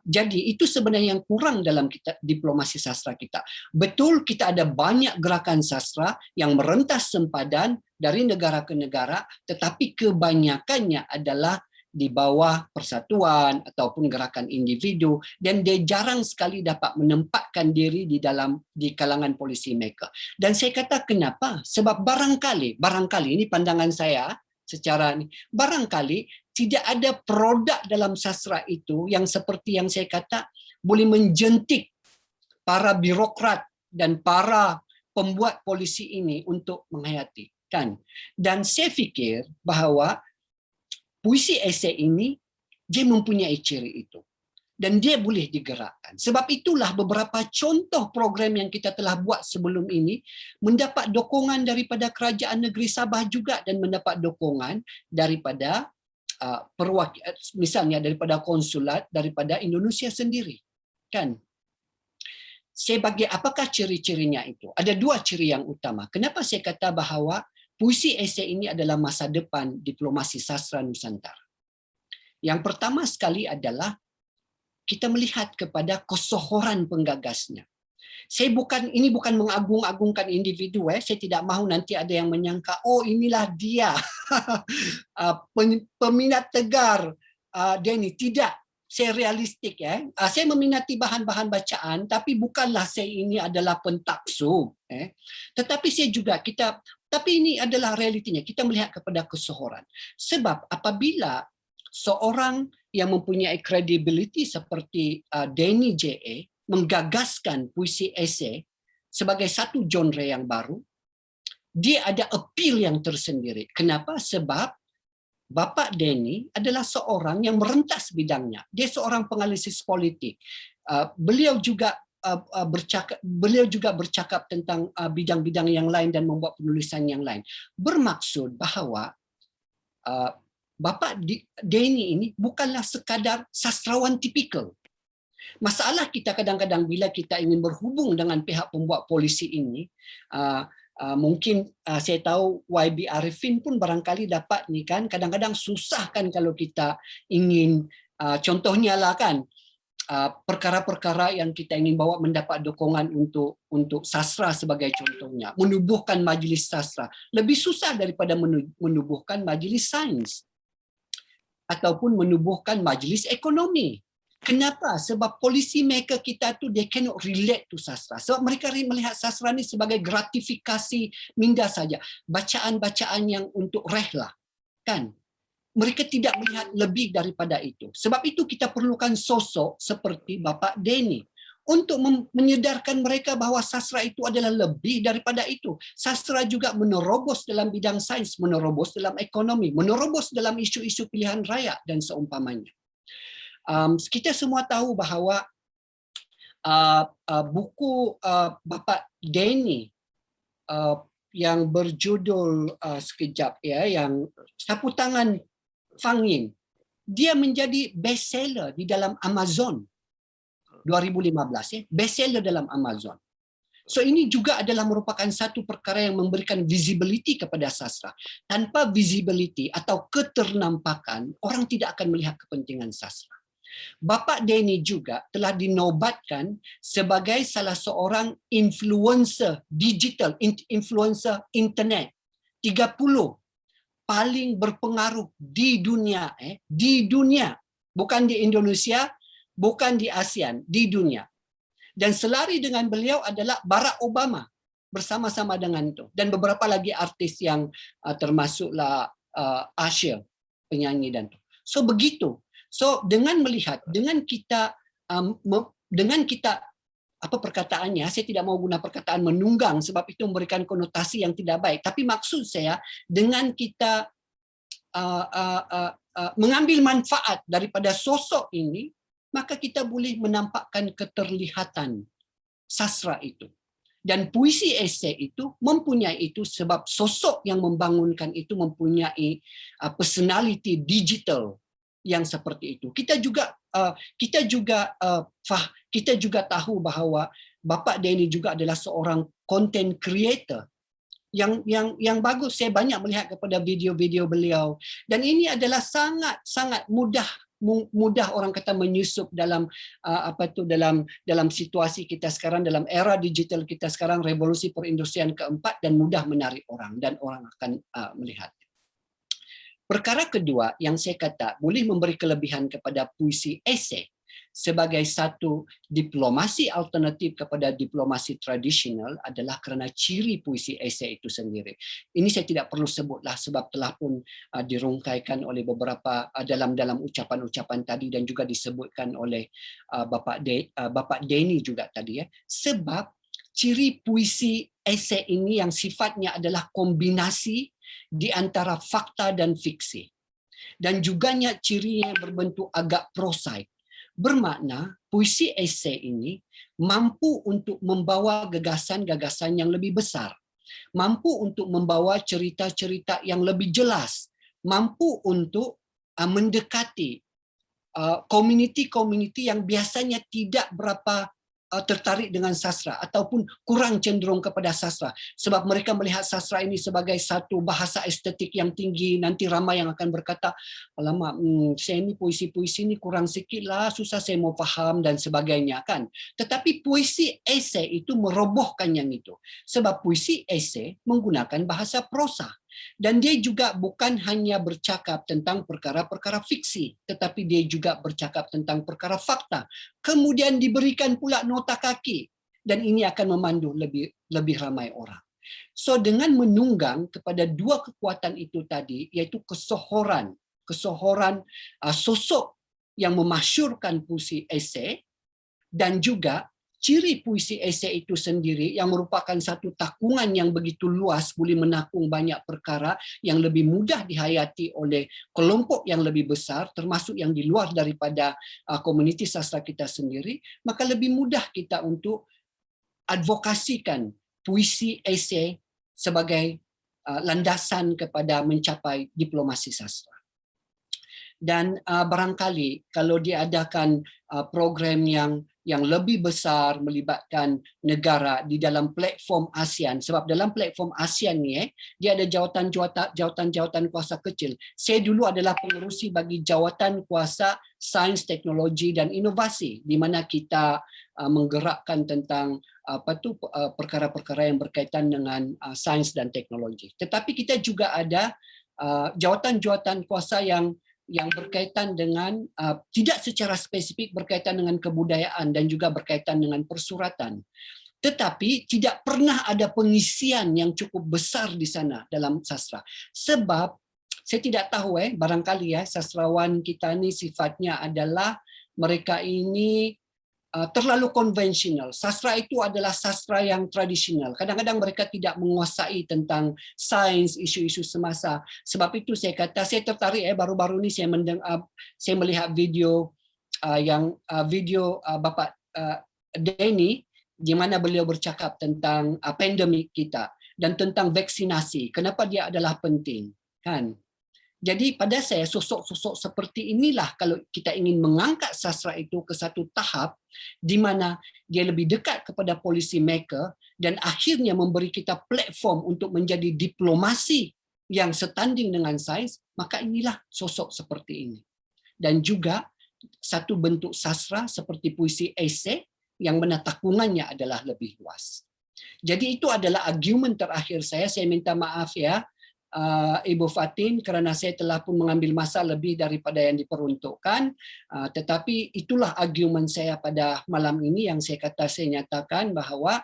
Jadi itu sebenarnya yang kurang dalam diplomasi sastra kita. Betul kita ada banyak gerakan sastra yang merentas sempadan dari negara ke negara, tetapi kebanyakannya adalah di bawah persatuan ataupun gerakan individu, dan dia jarang sekali dapat menempatkan diri di kalangan policy maker. Dan saya kata kenapa? Sebab barangkali ini pandangan saya secara ini, barangkali tidak ada produk dalam sastra itu yang seperti yang saya kata boleh menjentik para birokrat dan para pembuat polisi ini untuk menghayati, kan? Dan saya fikir bahawa puisi esei ini dia mempunyai ciri itu dan dia boleh digerakkan. Sebab itulah beberapa contoh program yang kita telah buat sebelum ini mendapat dokongan daripada kerajaan negeri Sabah juga, dan mendapat dokongan daripada misalnya daripada konsulat daripada Indonesia sendiri, kan? Saya bagi apakah ciri-cirinya itu? Ada 2 ciri yang utama. Kenapa saya kata bahawa puisi esei ini adalah masa depan diplomasi sastra Nusantara? Yang pertama sekali adalah kita melihat kepada kesohoran penggagasnya. Ini bukan mengagung-agungkan individu. Saya tidak mahu nanti ada yang menyangka, oh inilah dia peminat tegar Denny. Tidak, saya realistik. Saya meminati bahan-bahan bacaan, tapi bukanlah saya ini adalah pentaksub. Tetapi saya juga tapi ini adalah realitinya. Kita melihat kepada kesohoran. Sebab apabila seorang yang mempunyai credibility seperti Denny J.A. menggagaskan puisi esei sebagai satu genre yang baru, dia ada appeal yang tersendiri. Kenapa? Sebab Bapak Denny adalah seorang yang merentas bidangnya. Dia seorang penganalisis politik. Beliau juga bercakap tentang bidang-bidang yang lain dan membuat penulisan yang lain. Bermaksud bahawa Bapak Denny ini bukanlah sekadar sastrawan tipikal. Masalah kita kadang-kadang bila kita ingin berhubung dengan pihak pembuat polisi ini, mungkin saya tahu YB Arifin pun barangkali dapat ni kan, kadang-kadang susah kan kalau kita ingin, contohnya lah kan, perkara-perkara yang kita ingin bawa mendapat dokongan untuk sastra sebagai contohnya, menubuhkan majlis sastra lebih susah daripada menubuhkan majlis sains ataupun menubuhkan majlis ekonomi. Kenapa? Sebab policy maker kita tu they cannot relate to sastra. Sebab mereka melihat sastra ni sebagai gratifikasi minda saja, bacaan-bacaan yang untuk rehlah, kan? Mereka tidak melihat lebih daripada itu. Sebab itu kita perlukan sosok seperti Bapak Denny untuk menyedarkan mereka bahwa sastra itu adalah lebih daripada itu. Sastra juga menerobos dalam bidang sains, menerobos dalam ekonomi, menerobos dalam isu-isu pilihan raya dan seumpamanya. Kita semua tahu bahawa buku Bapak Denny yang berjudul sekejap ya, yang Sapu Tangan Fang Ying, dia menjadi bestseller di dalam Amazon 2015 ya, bestseller dalam Amazon. So ini juga adalah merupakan satu perkara yang memberikan visibility kepada sastra. Tanpa visibility atau keternampakan, orang tidak akan melihat kepentingan sastra. Bapak Denny juga telah dinobatkan sebagai salah seorang influencer digital, influencer internet 30 paling berpengaruh di dunia, bukan di Indonesia, bukan di ASEAN, di dunia. Dan selari dengan beliau adalah Barack Obama bersama-sama dengan itu, dan beberapa lagi artis yang termasuklah Usher, penyanyi dan itu. So begitu. So dengan melihat, dengan kita apa perkataannya, saya tidak mau guna perkataan menunggang sebab itu memberikan konotasi yang tidak baik. Tapi maksud saya dengan kita mengambil manfaat daripada sosok ini, maka kita boleh menampakkan keterlihatan sastra itu. Dan puisi esei itu mempunyai itu sebab sosok yang membangunkan itu mempunyai personality digital yang seperti itu. Kita juga tahu bahawa Bapak Denny juga adalah seorang content creator yang bagus. Saya banyak melihat kepada video-video beliau, dan ini adalah sangat mudah orang kata menyusup dalam dalam situasi kita sekarang, dalam era digital kita sekarang, revolusi perindustrian keempat, dan mudah menarik orang dan orang akan melihat. Perkara kedua yang saya kata boleh memberi kelebihan kepada puisi esei sebagai satu diplomasi alternatif kepada diplomasi tradisional adalah kerana ciri puisi esei itu sendiri. Ini saya tidak perlu sebutlah sebab telah pun dirungkaikan oleh beberapa dalam ucapan-ucapan tadi dan juga disebutkan oleh Bapak Denny juga tadi ya. Sebab ciri puisi esei ini yang sifatnya adalah kombinasi di antara fakta dan fiksi. Dan juganya cirinya berbentuk agak prosaik. Bermakna puisi esei ini mampu untuk membawa gagasan-gagasan yang lebih besar. Mampu untuk membawa cerita-cerita yang lebih jelas. Mampu untuk mendekati komuniti-komuniti yang biasanya tidak berapa tertarik dengan sastra ataupun kurang cenderung kepada sastra, sebab mereka melihat sastra ini sebagai satu bahasa estetik yang tinggi. Nanti ramai yang akan berkata, alamak, saya ini puisi-puisi ini kurang sikit lah, susah saya mau faham dan sebagainya kan. Tetapi puisi esei itu merobohkan yang itu, sebab puisi esei menggunakan bahasa prosa. Dan dia juga bukan hanya bercakap tentang perkara-perkara fiksi, tetapi dia juga bercakap tentang perkara fakta. Kemudian diberikan pula nota kaki, dan ini akan memandu lebih ramai orang. So dengan menunggang kepada dua kekuatan itu tadi, yaitu kesohoran sosok yang memasyurkan puisi esei, dan juga ciri puisi esei itu sendiri yang merupakan satu takungan yang begitu luas, boleh menakung banyak perkara yang lebih mudah dihayati oleh kelompok yang lebih besar, termasuk yang di luar daripada komuniti sastra kita sendiri, maka lebih mudah kita untuk advokasikan puisi esei sebagai landasan kepada mencapai diplomasi sastra. Dan barangkali kalau diadakan program yang lebih besar melibatkan negara di dalam platform ASEAN, sebab dalam platform ASEAN ni dia ada jawatan kuasa kecil. Saya dulu adalah pengerusi bagi jawatan kuasa sains, teknologi dan inovasi, di mana kita menggerakkan tentang perkara-perkara yang berkaitan dengan sains dan teknologi. Tetapi kita juga ada jawatan-jawatan kuasa yang berkaitan dengan tidak secara spesifik berkaitan dengan kebudayaan dan juga berkaitan dengan persuratan. Tetapi tidak pernah ada pengisian yang cukup besar di sana dalam sastra. Sebab saya tidak tahu barangkali sastrawan kita ni sifatnya adalah mereka ini terlalu konvensional. Sastra itu adalah sastra yang tradisional. Kadang-kadang mereka tidak menguasai tentang sains, isu-isu semasa. Sebab itu saya kata saya tertarik baru-baru ini saya melihat video Bapak Denny di mana beliau bercakap tentang pandemik kita dan tentang vaksinasi. Kenapa dia adalah penting, kan? Jadi pada saya sosok-sosok seperti inilah kalau kita ingin mengangkat sastra itu ke satu tahap di mana dia lebih dekat kepada policy maker dan akhirnya memberi kita platform untuk menjadi diplomasi yang setanding dengan sains, maka inilah sosok seperti ini. Dan juga satu bentuk sastra seperti puisi esei yang mana takungannya adalah lebih luas. Jadi itu adalah argumen terakhir saya. Saya minta maaf ya, Ibu Fatin, karena saya telah pun mengambil masa lebih daripada yang diperuntukkan. Tetapi itulah argumen saya pada malam ini yang saya nyatakan bahwa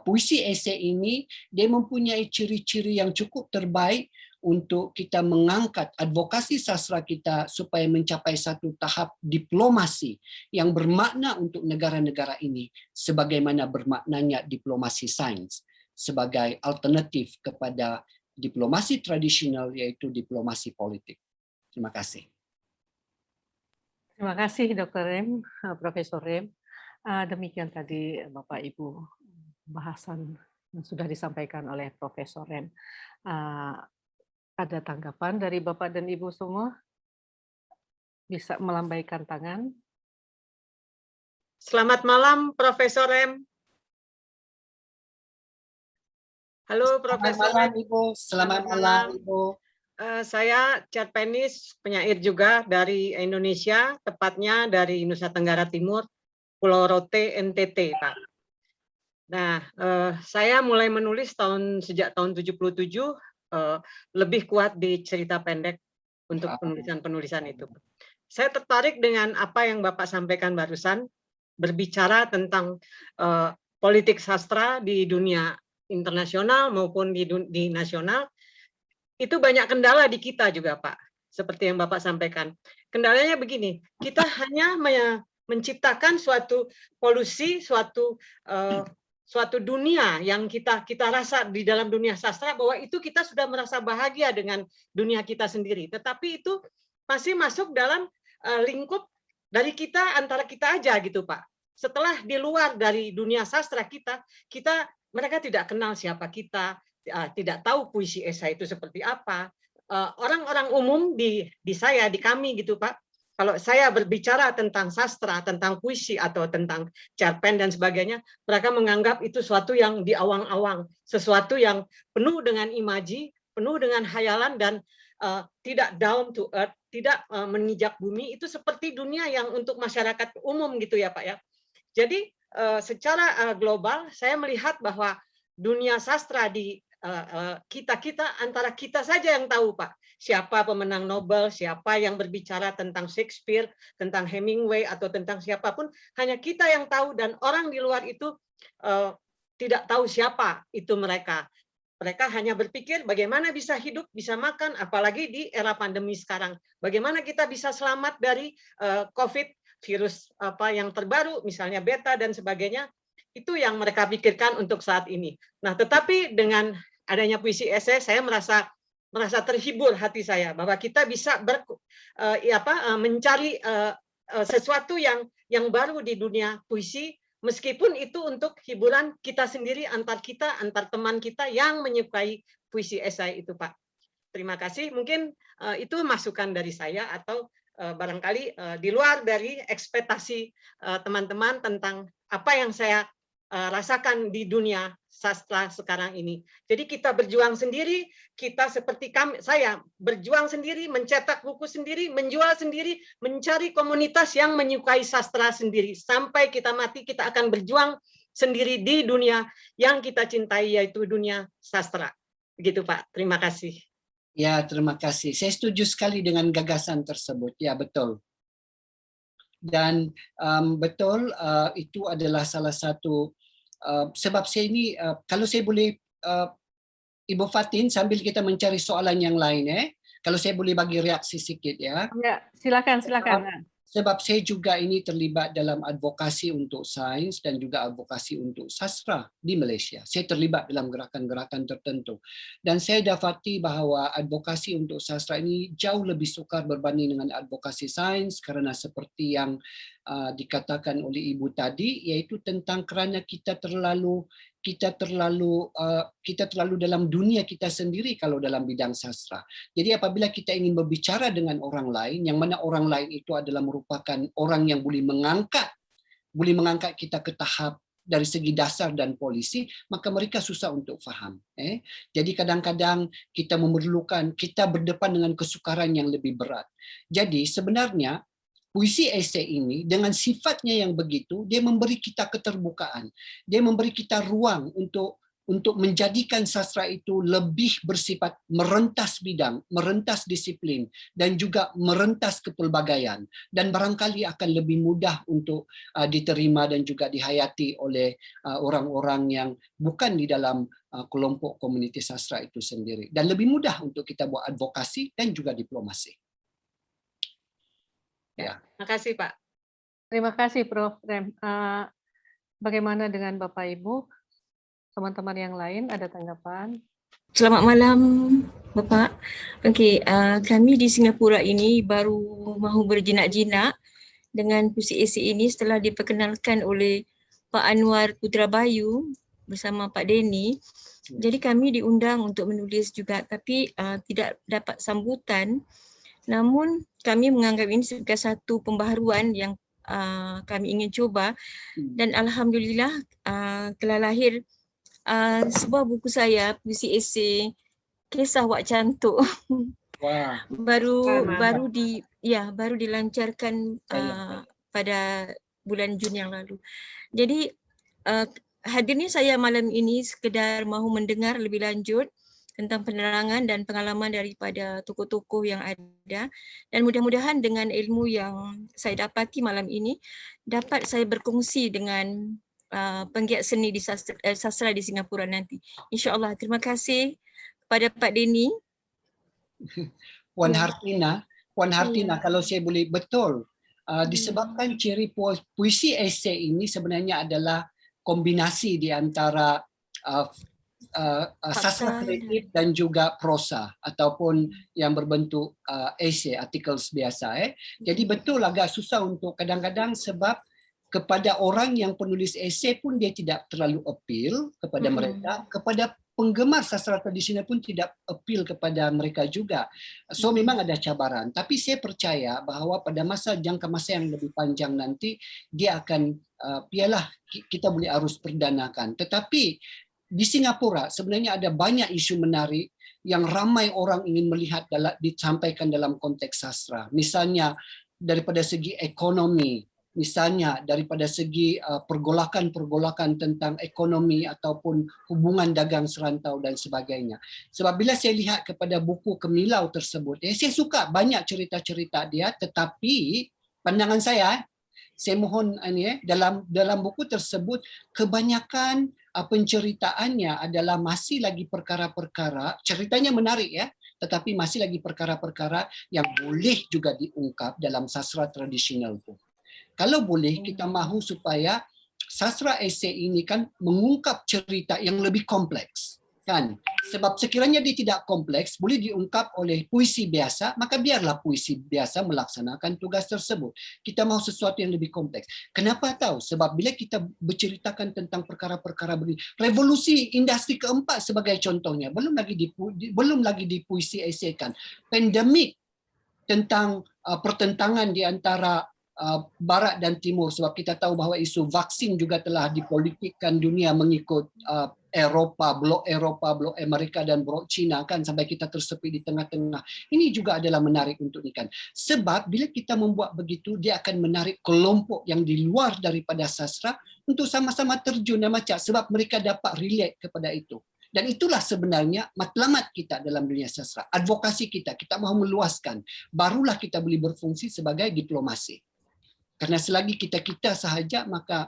puisi esei ini dia mempunyai ciri-ciri yang cukup terbaik untuk kita mengangkat advokasi sastra kita supaya mencapai satu tahap diplomasi yang bermakna untuk negara-negara ini sebagaimana bermaknanya diplomasi sains sebagai alternatif kepada diplomasi tradisional yaitu diplomasi politik. Terima kasih. Terima kasih Dr. Rem, Profesor Rem. Demikian tadi Bapak Ibu bahasan yang sudah disampaikan oleh Profesor Rem. Ada tanggapan dari Bapak dan Ibu semua? Bisa melambaikan tangan. Selamat malam, Profesor Rem. Halo, Profesor. Selamat malam, Ibu. Selamat malam, Ibu. Saya Chad Penis, penyair juga dari Indonesia, tepatnya dari Nusa Tenggara Timur, Pulau Rote, NTT, Pak. Nah, saya mulai menulis sejak tahun 77, lebih kuat di cerita pendek untuk penulisan-penulisan itu. Saya tertarik dengan apa yang Bapak sampaikan barusan, berbicara tentang politik sastra di dunia internasional maupun di nasional. Itu banyak kendala di kita juga, Pak. Seperti yang Bapak sampaikan. Kendalanya begini, kita hanya menciptakan suatu polusi, suatu dunia yang kita rasa di dalam dunia sastra bahwa itu kita sudah merasa bahagia dengan dunia kita sendiri. Tetapi itu masih masuk dalam lingkup dari kita, antara kita aja gitu Pak. Setelah di luar dari dunia sastra mereka tidak kenal siapa kita, tidak tahu puisi esai itu seperti apa. Orang-orang umum di kami gitu Pak. Kalau saya berbicara tentang sastra, tentang puisi, atau tentang cerpen dan sebagainya, mereka menganggap itu sesuatu yang diawang-awang, sesuatu yang penuh dengan imaji, penuh dengan khayalan, dan tidak down to earth, tidak menginjak bumi. Itu seperti dunia yang untuk masyarakat umum gitu ya Pak ya. Jadi secara global, saya melihat bahwa dunia sastra di kita antara kita saja yang tahu Pak. Siapa pemenang Nobel, siapa yang berbicara tentang Shakespeare, tentang Hemingway, atau tentang siapapun, hanya kita yang tahu, dan orang di luar itu tidak tahu siapa itu mereka. Mereka hanya berpikir bagaimana bisa hidup, bisa makan, apalagi di era pandemi sekarang. Bagaimana kita bisa selamat dari COVID, virus yang terbaru, misalnya beta dan sebagainya. Itu yang mereka pikirkan untuk saat ini. Nah, tetapi dengan adanya puisi esai, saya merasa terhibur hati saya bahwa kita bisa mencari sesuatu yang baru di dunia puisi, meskipun itu untuk hiburan kita sendiri, antar teman kita yang menyukai puisi esai itu Pak. Terima kasih. Mungkin itu masukan dari saya, atau barangkali di luar dari ekspektasi teman-teman tentang apa yang saya rasakan di dunia sastra sekarang ini. Jadi kita berjuang sendiri, kita seperti saya berjuang sendiri, mencetak buku sendiri, menjual sendiri, mencari komunitas yang menyukai sastra sendiri. Sampai kita mati, kita akan berjuang sendiri di dunia yang kita cintai, yaitu dunia sastra. Begitu Pak, terima kasih. Ya, terima kasih. Saya setuju sekali dengan gagasan tersebut. Ya, betul. Dan betul, itu adalah salah satu sebab saya ini, kalau saya boleh, Ibu Fatin, sambil kita mencari soalan yang lain, kalau saya boleh bagi reaksi sedikit ya. Ya, silakan. Sebab saya juga ini terlibat dalam advokasi untuk sains dan juga advokasi untuk sastra di Malaysia. Saya terlibat dalam gerakan-gerakan tertentu. Dan saya dapati bahawa advokasi untuk sastra ini jauh lebih sukar berbanding dengan advokasi sains kerana seperti yang dikatakan oleh Ibu tadi, iaitu tentang kerana kita terlalu dalam dunia kita sendiri kalau dalam bidang sastra. Jadi apabila kita ingin berbicara dengan orang lain, yang mana orang lain itu adalah merupakan orang yang boleh mengangkat kita ke tahap dari segi dasar dan polisi, maka mereka susah untuk faham. Jadi kadang-kadang kita berdepan dengan kesukaran yang lebih berat. Jadi sebenarnya puisi esei ini dengan sifatnya yang begitu, dia memberi kita keterbukaan. Dia memberi kita ruang untuk menjadikan sastra itu lebih bersifat merentas bidang, merentas disiplin, dan juga merentas kepelbagaian. Dan barangkali akan lebih mudah untuk diterima dan juga dihayati oleh orang-orang yang bukan di dalam kelompok komunitas sastra itu sendiri. Dan lebih mudah untuk kita buat advokasi dan juga diplomasi. Ya. Terima kasih, Pak. Terima kasih, Prof. Rem. Bagaimana dengan Bapak Ibu? Teman-teman yang lain ada tanggapan? Selamat malam, Bapak. Okey, kami di Singapura ini baru mahu berjinak-jinak dengan puisi esei ini setelah diperkenalkan oleh Pak Anwar Putrabayu bersama Pak Denny. Jadi kami diundang untuk menulis juga, tapi tidak dapat sambutan. Namun kami menganggap ini sebagai satu pembaharuan yang kami ingin cuba, dan alhamdulillah telah lahir sebuah buku saya, puisi esei Kisah Wak Cantuk. Wah. baru dilancarkan pada bulan Jun yang lalu. Jadi hadirnya saya malam ini sekedar mahu mendengar lebih lanjut tentang penerangan dan pengalaman daripada tokoh-tokoh yang ada, dan mudah-mudahan dengan ilmu yang saya dapati malam ini dapat saya berkongsi dengan penggiat seni di sastra di Singapura nanti. InsyaAllah. Terima kasih kepada Pak Denny. Puan Hartina, kalau saya boleh betul, disebabkan ciri puisi esei ini sebenarnya adalah kombinasi di antara sastra kreatif dan juga prosa ataupun yang berbentuk esei, articles biasa. Jadi betul agak susah untuk kadang-kadang sebab kepada orang yang penulis esei pun dia tidak terlalu appeal kepada mereka, kepada penggemar sastra tradisional pun tidak appeal kepada mereka juga. So memang ada cabaran, tapi saya percaya bahawa pada jangka masa yang lebih panjang nanti dia akan biarlah kita boleh arus perdanakan. Tetapi di Singapura sebenarnya ada banyak isu menarik yang ramai orang ingin melihat disampaikan dalam konteks sastra. Misalnya daripada segi ekonomi, misalnya daripada segi pergolakan-pergolakan tentang ekonomi ataupun hubungan dagang serantau dan sebagainya. Sebab bila saya lihat kepada buku Kemilau tersebut, saya suka banyak cerita-cerita dia, tetapi pandangan saya mohon dalam buku tersebut kebanyakan penceritaannya adalah masih lagi perkara-perkara, ceritanya menarik ya, tetapi masih lagi perkara-perkara yang boleh juga diungkap dalam sastra tradisional itu. Kalau boleh kita mahu supaya sastra esei ini kan mengungkap cerita yang lebih kompleks, kan? Sebab sekiranya dia tidak kompleks, boleh diungkap oleh puisi biasa, maka biarlah puisi biasa melaksanakan tugas tersebut. Kita mahu sesuatu yang lebih kompleks. Kenapa tahu? Sebab bila kita berceritakan tentang perkara-perkara begini, revolusi industri keempat sebagai contohnya, belum lagi dipuisi eseikan. Pandemik tentang pertentangan di antara Barat dan Timur, sebab kita tahu bahawa isu vaksin juga telah dipolitikkan dunia mengikut blok Amerika dan blok China kan, sampai kita tersepi di tengah-tengah. Ini juga adalah menarik untuk ikan. Sebab bila kita membuat begitu, dia akan menarik kelompok yang di luar daripada sastra untuk sama-sama terjun dan macam, sebab mereka dapat relate kepada itu. Dan itulah sebenarnya matlamat kita dalam dunia sastra. Advokasi kita mahu meluaskan. Barulah kita boleh berfungsi sebagai diplomasi. Karena selagi kita sahaja, maka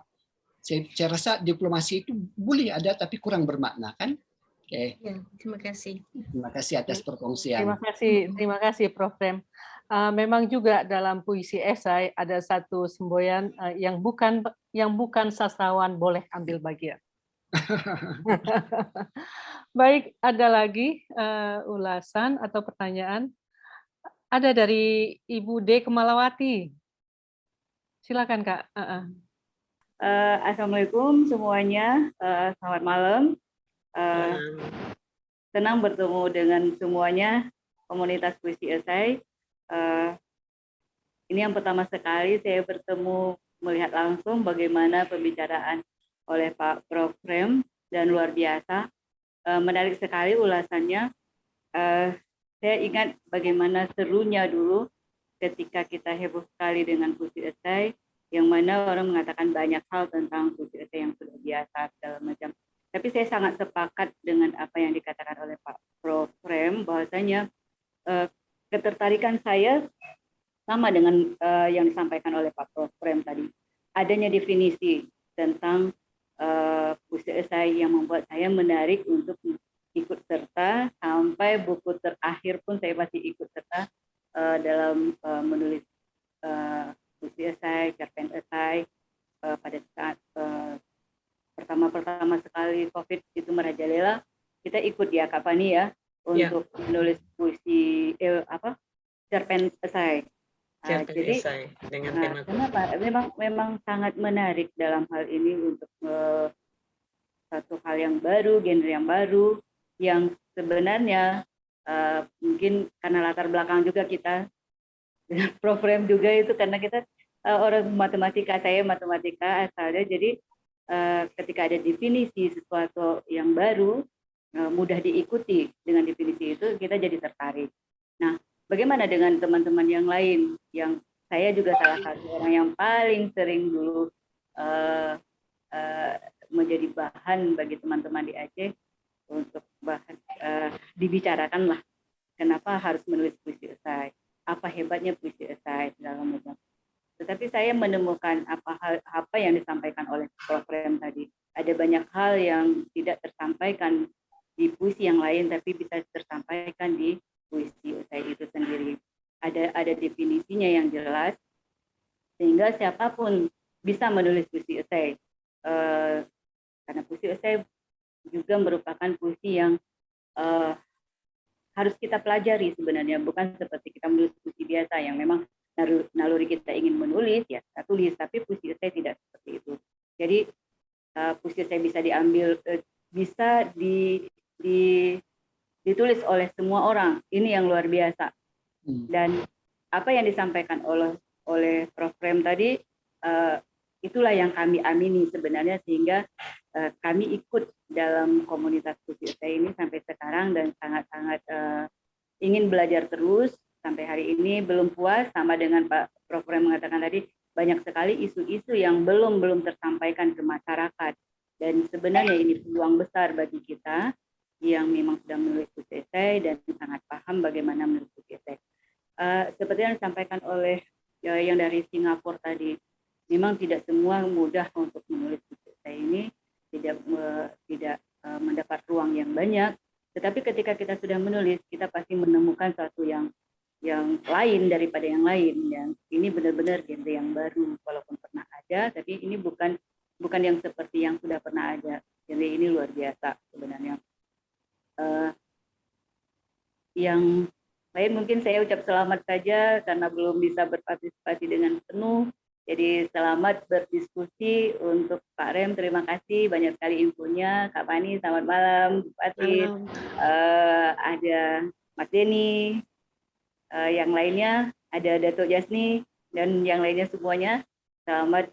saya rasa diplomasi itu boleh ada tapi kurang bermakna kan. Oke, Ya, terima kasih. terima kasih atas perkongsian. Terima kasih Prof. Rem. Memang juga dalam puisi esai ada satu semboyan yang bukan sastrawan boleh ambil bagian. Baik, ada lagi ulasan atau pertanyaan? Ada dari Ibu D. Kemalawati. Silakan Kak. Assalamualaikum semuanya, selamat malam. Senang bertemu dengan semuanya komunitas puisi esai. Ini yang pertama sekali saya bertemu melihat langsung bagaimana pembicaraan oleh Pak Prof. Rem dan luar biasa. Menarik sekali ulasannya. Saya ingat bagaimana serunya dulu ketika kita heboh sekali dengan puisi esai, yang mana orang mengatakan banyak hal tentang puisi esai yang sudah biasa segala macam. Tapi saya sangat sepakat dengan apa yang dikatakan oleh Pak Prof. Rem, bahwasanya ketertarikan saya sama dengan yang disampaikan oleh Pak Prof. Rem tadi. Adanya definisi tentang puisi esai yang membuat saya menarik untuk ikut serta, sampai buku terakhir pun saya masih ikut serta dalam menulis puisi esai, cerpen esai pada saat pertama sekali COVID itu merajalela, kita ikut ya Kak Fani ya untuk menulis puisi cerpen esai. Jadi esai dengan tema kenapa? Memang sangat menarik dalam hal ini untuk satu hal yang baru, genre yang baru, yang sebenarnya mungkin karena latar belakang juga kita dengan Prof. Rem juga itu karena kita orang matematika, saya matematika asalnya, jadi ketika ada definisi sesuatu yang baru, mudah diikuti dengan definisi itu, kita jadi tertarik. Nah, bagaimana dengan teman-teman yang lain? Yang saya juga salah satu orang yang paling sering dulu menjadi bahan bagi teman-teman di Aceh untuk dibicarakan lah, kenapa harus menulis puisi esai, apa hebatnya puisi esai, segala macam. Tetapi saya menemukan apa yang disampaikan oleh Prof. Rem tadi. Ada banyak hal yang tidak tersampaikan di puisi yang lain, tapi bisa tersampaikan di puisi esai itu sendiri. Ada definisinya yang jelas, sehingga siapapun bisa menulis puisi esai. Karena puisi esai juga merupakan puisi yang harus kita pelajari sebenarnya, bukan seperti kita menulis puisi biasa yang memang naluri kita ingin menulis ya kita tulis, tapi puisi esai tidak seperti itu. Jadi puisi esai bisa diambil, bisa ditulis oleh semua orang. Ini yang luar biasa. Dan apa yang disampaikan oleh Prof. Rem tadi, itulah yang kami amini sebenarnya, sehingga kami ikut dalam komunitas puisi esai ini sampai sekarang dan sangat-sangat ingin belajar terus. Sampai hari ini belum puas, sama dengan Pak Prof. Rem mengatakan tadi, banyak sekali isu-isu yang belum tersampaikan ke masyarakat. Dan sebenarnya ini peluang besar bagi kita yang memang sudah menulis puisi esai dan sangat paham bagaimana menulis puisi esai. Seperti yang disampaikan oleh yang dari Singapura tadi, memang tidak semua mudah untuk menulis puisi esai ini, tidak mendapat ruang yang banyak. Tetapi ketika kita sudah menulis, kita pasti menemukan sesuatu yang lain daripada yang lain. Yang ini benar-benar genre yang baru, walaupun pernah ada, tapi ini bukan yang seperti yang sudah pernah ada. Genre ini luar biasa sebenarnya. Yang lain mungkin saya ucap selamat saja karena belum bisa berpartisipasi dengan penuh. Jadi selamat berdiskusi untuk Pak Rem, terima kasih banyak sekali infonya. Kak Fani, selamat malam. Bupati, ada Mas Denny, yang lainnya ada Datuk Jasni dan yang lainnya semuanya. Selamat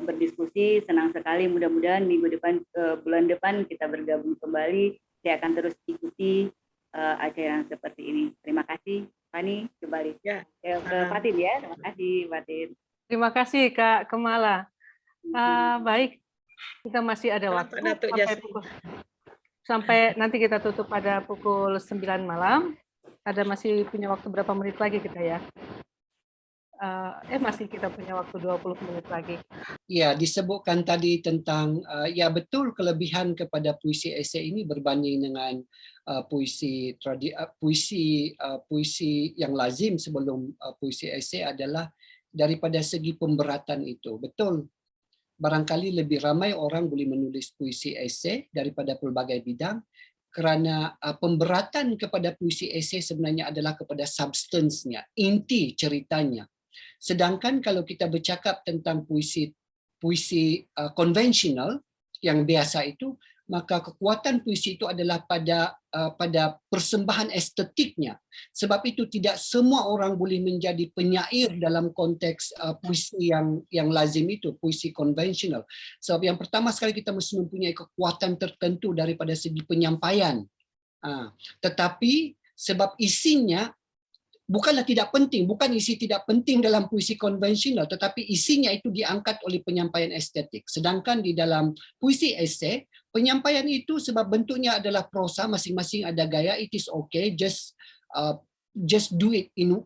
berdiskusi, senang sekali. Mudah-mudahan minggu depan, bulan depan kita bergabung kembali. Saya akan terus ikuti acara yang seperti ini. Terima kasih, Fani. Kembali ke Fatin ya. Terima kasih, Fatin. Terima kasih Kak Kemala. Baik, kita masih ada waktu sampai nanti kita tutup pada pukul 9 malam. Ada masih punya waktu berapa menit lagi kita ya? Masih kita punya waktu 20 menit lagi. Ya, disebutkan tadi tentang ya betul, kelebihan kepada puisi esei ini berbanding dengan puisi yang lazim sebelum puisi esei adalah daripada segi pemberatan itu. Betul. Barangkali lebih ramai orang boleh menulis puisi esei daripada pelbagai bidang, kerana pemberatan kepada puisi esei sebenarnya adalah kepada substance-nya, inti ceritanya. Sedangkan kalau kita bercakap tentang puisi konvensional yang biasa itu, maka kekuatan puisi itu adalah pada persembahan estetiknya. Sebab itu tidak semua orang boleh menjadi penyair dalam konteks puisi yang lazim itu, puisi konvensional. Sebab yang pertama sekali kita mesti mempunyai kekuatan tertentu daripada segi penyampaian. Tetapi sebab isinya bukanlah tidak penting, bukan isi tidak penting dalam puisi konvensional, tetapi isinya itu diangkat oleh penyampaian estetik. Sedangkan di dalam puisi esei, penyampaian itu sebab bentuknya adalah prosa, masing-masing ada gaya, it is okay, just do it in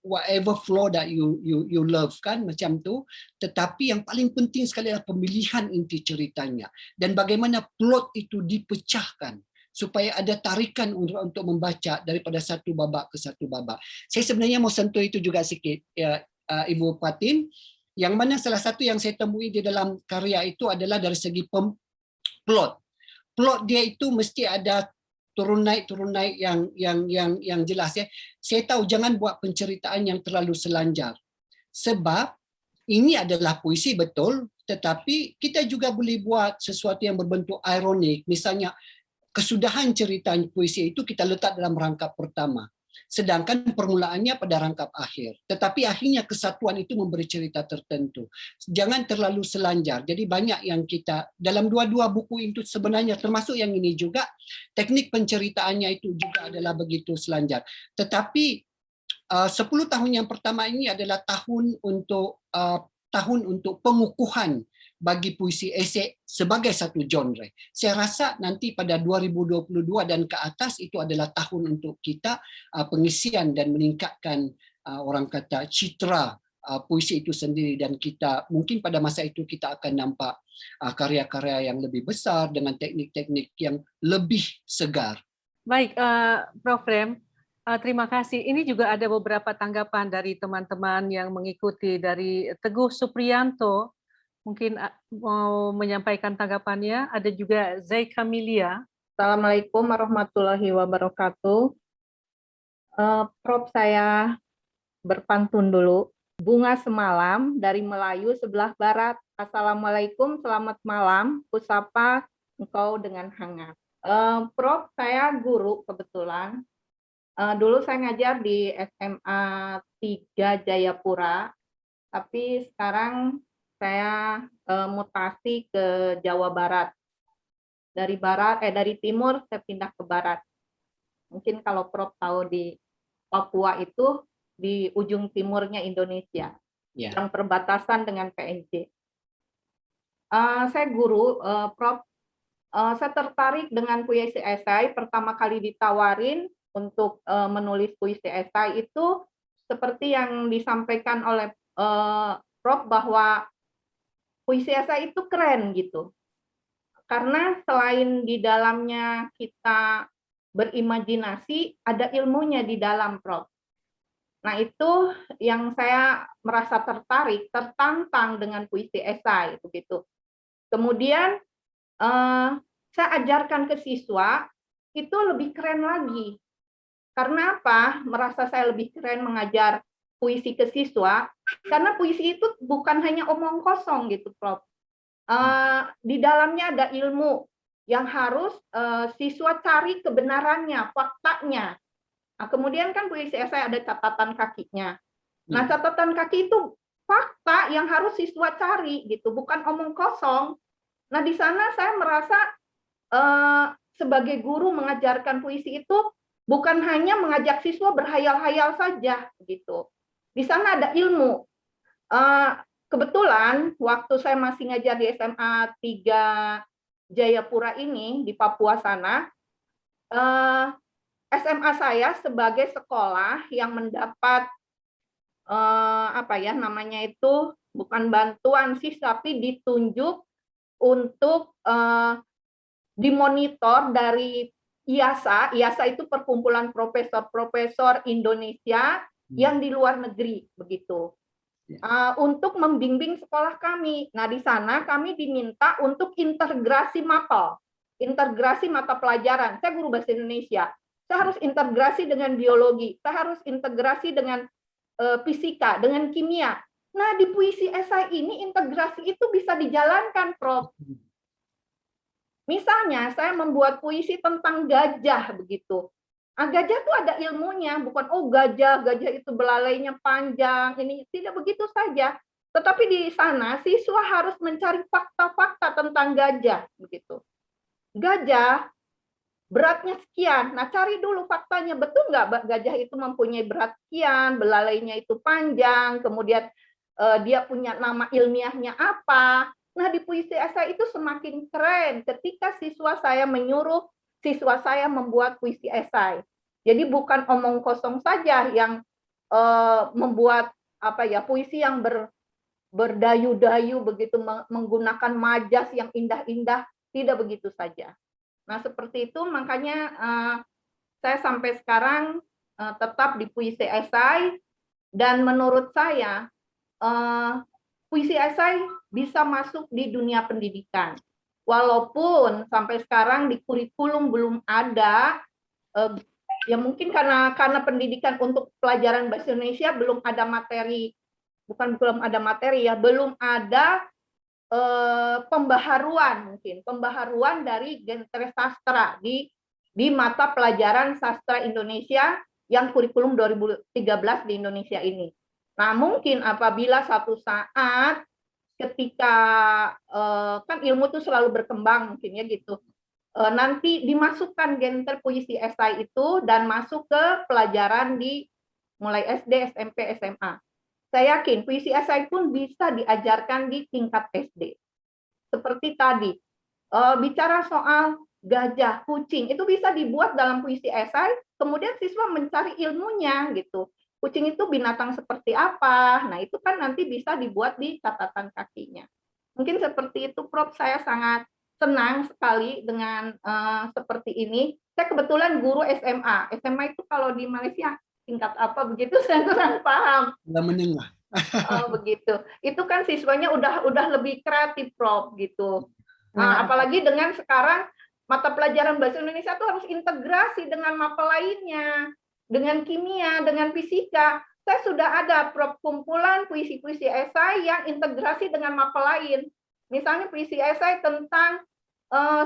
whatever flow that you love, kan, macam tu. Tetapi yang paling penting sekali adalah pemilihan inti ceritanya dan bagaimana plot itu dipecahkan supaya ada tarikan untuk membaca daripada satu babak ke satu babak. Saya sebenarnya mau sentuh itu juga sikit, ya, Ibu Patin, yang mana salah satu yang saya temui di dalam karya itu adalah dari segi plot. Plot dia itu mesti ada turun naik yang jelas, ya. Saya tahu jangan buat penceritaan yang terlalu selanjar. Sebab ini adalah puisi, betul, tetapi kita juga boleh buat sesuatu yang berbentuk ironik. Misalnya kesudahan cerita puisi itu kita letak dalam rangkap pertama, sedangkan permulaannya pada rangkap akhir. Tetapi akhirnya kesatuan itu memberi cerita tertentu. Jangan terlalu selanjar. Jadi banyak yang kita dalam dua-dua buku itu sebenarnya, termasuk yang ini juga, teknik penceritaannya itu juga adalah begitu selanjar. Tetapi 10 tahun yang pertama ini adalah tahun untuk pengukuhan bagi puisi esei sebagai satu genre. Saya rasa nanti pada 2022 dan ke atas itu adalah tahun untuk kita pengisian dan meningkatkan orang kata citra puisi itu sendiri, dan kita mungkin pada masa itu kita akan nampak karya-karya yang lebih besar dengan teknik-teknik yang lebih segar. Baik, Prof. Rem, terima kasih. Ini juga ada beberapa tanggapan dari teman-teman yang mengikuti. Dari Teguh Supriyanto, mungkin mau menyampaikan tanggapannya. Ada juga Zai Kamilia. Assalamualaikum warahmatullahi wabarakatuh. Prof, saya berpantun dulu. Bunga semalam dari Melayu sebelah barat. Assalamualaikum, selamat malam. Kusapa engkau dengan hangat. Prof, saya guru kebetulan. Dulu saya ngajar di SMA 3 Jayapura, tapi sekarang saya mutasi ke Jawa Barat. Dari timur saya pindah ke barat. Mungkin kalau Prof tahu, di Papua itu di ujung timurnya Indonesia, yang perbatasan dengan PNJ. Saya guru, Prof. Saya tertarik dengan puisi esai. Pertama kali ditawarin untuk menulis puisi esai itu seperti yang disampaikan oleh Prof, bahwa puisi esai itu keren gitu. Karena selain di dalamnya kita berimajinasi, ada ilmunya di dalam, Prof. Nah, itu yang saya merasa tertarik, tertantang dengan puisi esai begitu. Kemudian saya ajarkan ke siswa, itu lebih keren lagi. Karena apa? Merasa saya lebih keren mengajar puisi ke siswa, karena puisi itu bukan hanya omong kosong gitu, Prof. Di dalamnya ada ilmu yang harus siswa cari kebenarannya, faktanya. Nah, kemudian kan puisi esai ada catatan kakinya. Nah, catatan kaki itu fakta yang harus siswa cari gitu, bukan omong kosong. Nah, di sana saya merasa sebagai guru mengajarkan puisi itu bukan hanya mengajak siswa berhayal-hayal saja gitu. Di sana ada ilmu. Kebetulan waktu saya masih ngajar di SMA 3 Jayapura ini di Papua sana, SMA saya sebagai sekolah yang mendapat apa ya namanya itu, bukan bantuan sih, tapi ditunjuk untuk dimonitor dari IASA. IASA itu perkumpulan profesor-profesor Indonesia yang di luar negeri, begitu. Untuk membimbing sekolah kami. Nah, di sana kami diminta untuk integrasi MAPEL, integrasi mata pelajaran. Saya guru bahasa Indonesia. Saya harus integrasi dengan biologi, saya harus integrasi dengan fisika, dengan kimia. Nah, di puisi esai ini integrasi itu bisa dijalankan, Prof. Misalnya, saya membuat puisi tentang gajah, begitu. Gajah itu ada ilmunya, bukan gajah itu belalainya panjang, ini tidak begitu saja. Tetapi di sana siswa harus mencari fakta-fakta tentang gajah, begitu. Gajah beratnya sekian, nah cari dulu faktanya, betul nggak gajah itu mempunyai berat sekian, belalainya itu panjang, kemudian dia punya nama ilmiahnya apa. Nah, di puisi esai itu semakin keren ketika siswa saya menyuruh siswa saya membuat puisi esai. Jadi bukan omong kosong saja yang membuat puisi yang berdayu-dayu begitu, menggunakan majas yang indah-indah, tidak begitu saja. Nah, seperti itu makanya saya sampai sekarang tetap di puisi esai, dan menurut saya puisi esai bisa masuk di dunia pendidikan. Walaupun sampai sekarang di kurikulum belum ada, ya mungkin karena pendidikan untuk pelajaran bahasa Indonesia belum ada materi, belum ada pembaharuan dari genre sastra di mata pelajaran sastra Indonesia yang kurikulum 2013 di Indonesia ini. Nah, mungkin apabila satu saat ketika kan ilmu itu selalu berkembang mungkin ya gitu, nanti dimasukkan genre puisi esai itu dan masuk ke pelajaran di mulai SD, SMP, SMA. Saya yakin puisi esai pun bisa diajarkan di tingkat SD. Seperti tadi, bicara soal gajah, kucing, itu bisa dibuat dalam puisi esai, kemudian siswa mencari ilmunya gitu. Kucing itu binatang seperti apa? Nah, itu kan nanti bisa dibuat di catatan kakinya. Mungkin seperti itu, Prof. Saya sangat senang sekali dengan seperti ini. Saya kebetulan guru SMA. SMA itu kalau di Malaysia tingkat apa begitu, saya kurang paham. Menengah. Begitu. Itu kan siswanya udah lebih kreatif, Prof. Gitu. Apalagi dengan sekarang mata pelajaran bahasa Indonesia itu harus integrasi dengan mapel lainnya, dengan kimia, dengan fisika. Saya sudah ada kumpulan puisi-puisi esai yang integrasi dengan mapel lain. Misalnya puisi esai tentang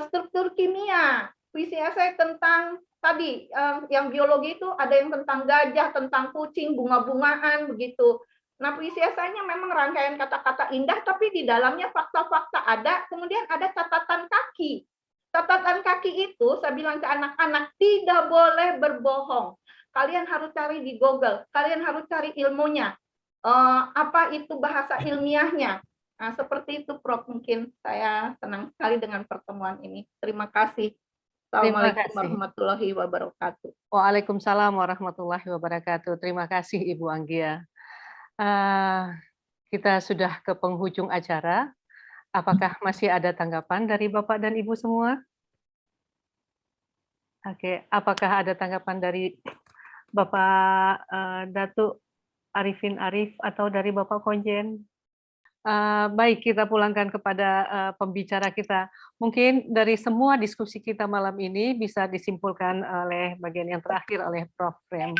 struktur kimia, puisi esai tentang tadi yang biologi itu ada yang tentang gajah, tentang kucing, bunga-bungaan begitu. Nah, puisi esainya memang rangkaian kata-kata indah, tapi di dalamnya fakta-fakta ada, kemudian ada catatan kaki. Catatan kaki itu, saya bilang ke anak-anak, tidak boleh berbohong. Kalian harus cari di Google, kalian harus cari ilmunya. Apa itu bahasa ilmiahnya. Nah, seperti itu, Prof. Mungkin saya senang sekali dengan pertemuan ini. Terima kasih. Assalamualaikum warahmatullahi wabarakatuh. Waalaikumsalam warahmatullahi wabarakatuh. Terima kasih, Ibu Anggia. Kita sudah ke penghujung acara. Apakah masih ada tanggapan dari Bapak dan Ibu semua? Oke, apakah ada tanggapan dari Bapak Datuk Arifin Arif atau dari Bapak Konjen? Baik, kita pulangkan kepada pembicara kita. Mungkin dari semua diskusi kita malam ini bisa disimpulkan oleh bagian yang terakhir oleh Prof. Rem.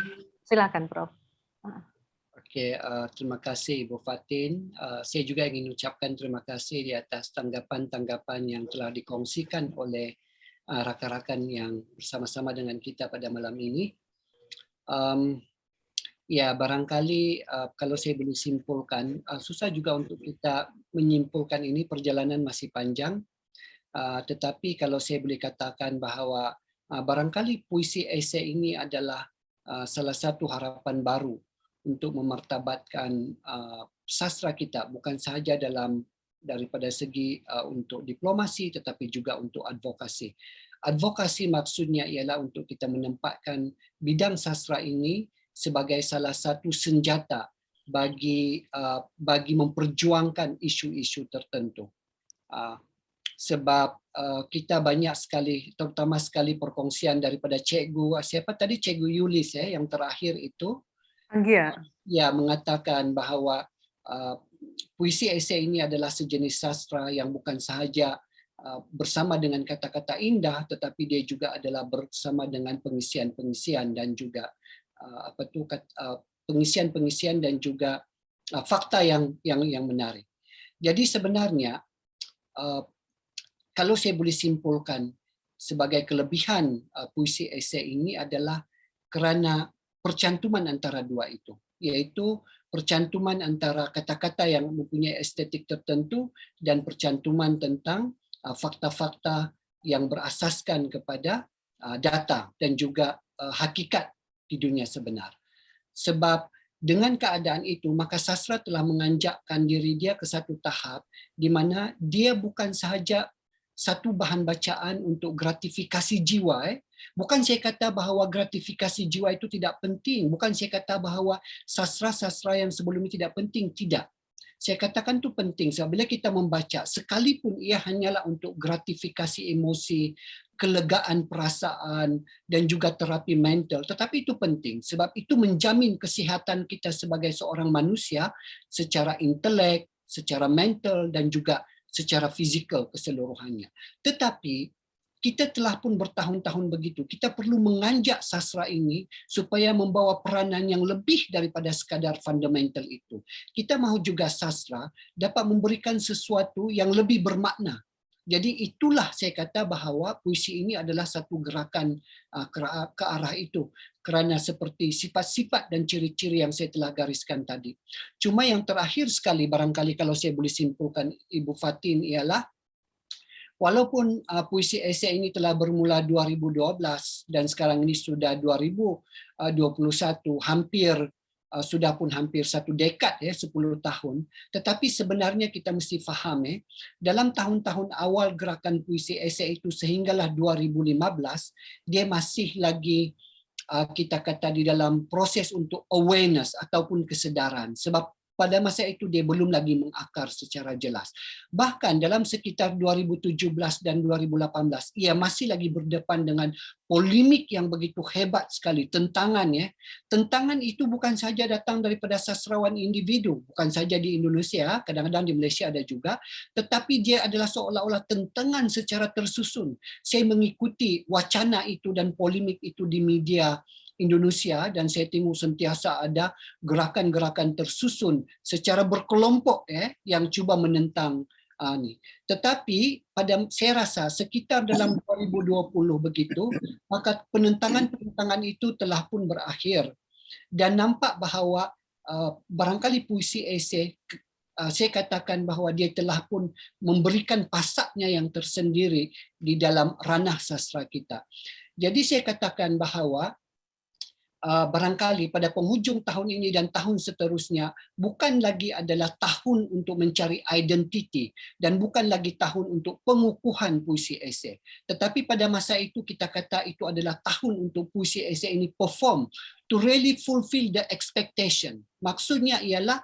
Silakan, Prof. Oke, terima kasih Ibu Fatin. Saya juga ingin ucapkan terima kasih di atas tanggapan-tanggapan yang telah dikongsikan oleh rakan-rakan yang bersama-sama dengan kita pada malam ini. Ya, barangkali kalau saya boleh simpulkan, susah juga untuk kita menyimpulkan ini, perjalanan masih panjang. Tetapi kalau saya boleh katakan bahwa barangkali puisi esai ini adalah salah satu harapan baru untuk memartabatkan sastra kita, bukan sahaja daripada segi untuk diplomasi, tetapi juga untuk advokasi. Advokasi maksudnya ialah untuk kita menempatkan bidang sastra ini sebagai salah satu senjata bagi memperjuangkan isu-isu tertentu. Sebab kita banyak sekali, terutama sekali perkongsian daripada cikgu, siapa tadi, cikgu Yulis yang terakhir itu, Anggia. Ya, mengatakan bahawa puisi esei ini adalah sejenis sastra yang bukan sahaja bersama dengan kata-kata indah, tetapi dia juga adalah bersama dengan pengisian-pengisian dan juga pengisian-pengisian dan juga fakta yang menarik. Jadi sebenarnya kalau saya boleh simpulkan, sebagai kelebihan puisi esei ini adalah kerana percantuman antara dua itu, yaitu percantuman antara kata-kata yang mempunyai estetik tertentu dan percantuman tentang fakta-fakta yang berasaskan kepada data dan juga hakikat di dunia sebenar. Sebab dengan keadaan itu, maka sastra telah menganjakkan diri dia ke satu tahap di mana dia bukan sahaja satu bahan bacaan untuk gratifikasi jiwa. Bukan saya kata bahawa gratifikasi jiwa itu tidak penting. Bukan saya kata bahawa sastra-sastra yang sebelum ini tidak penting. Tidak. Saya katakan itu penting. Sebab bila kita membaca, sekalipun ia hanyalah untuk gratifikasi emosi, kelegaan perasaan, dan juga terapi mental. Tetapi itu penting. Sebab itu menjamin kesihatan kita sebagai seorang manusia secara intelek, secara mental, dan juga secara fizikal keseluruhannya. Tetapi kita telah pun bertahun-tahun begitu. Kita perlu menganjak sastra ini supaya membawa peranan yang lebih daripada sekadar fundamental itu. Kita mahu juga sastra dapat memberikan sesuatu yang lebih bermakna. Jadi itulah saya kata bahawa puisi ini adalah satu gerakan ke arah itu. Kerana seperti sifat-sifat dan ciri-ciri yang saya telah gariskan tadi. Cuma yang terakhir sekali barangkali kalau saya boleh simpulkan Ibu Fatin ialah walaupun puisi esei ini telah bermula 2012 dan sekarang ini sudah 2021, sudah pun hampir satu dekad 10 tahun, tetapi sebenarnya kita mesti faham dalam tahun-tahun awal gerakan puisi esei itu sehinggalah 2015 dia masih lagi kita kata di dalam proses untuk awareness ataupun kesedaran, sebab pada masa itu dia belum lagi mengakar secara jelas. Bahkan dalam sekitar 2017 dan 2018, ia masih lagi berdepan dengan polemik yang begitu hebat sekali, tentangan Tentangan itu bukan saja datang daripada sastrawan individu, bukan saja di Indonesia, kadang-kadang di Malaysia ada juga, tetapi dia adalah seolah-olah tentangan secara tersusun. Saya mengikuti wacana itu dan polemik itu di media Indonesia dan saya tengok sentiasa ada gerakan-gerakan tersusun secara berkelompok yang cuba menentang ni. Tetapi saya rasa sekitar dalam 2020 begitu, maka penentangan-penentangan itu telah pun berakhir dan nampak bahawa barangkali puisi esei saya katakan bahawa dia telah pun memberikan pasaknya yang tersendiri di dalam ranah sastra kita. Jadi saya katakan bahawa barangkali pada penghujung tahun ini dan tahun seterusnya bukan lagi adalah tahun untuk mencari identiti dan bukan lagi tahun untuk pengukuhan puisi esei. Tetapi pada masa itu kita kata itu adalah tahun untuk puisi esei ini perform to really fulfill the expectation. Maksudnya ialah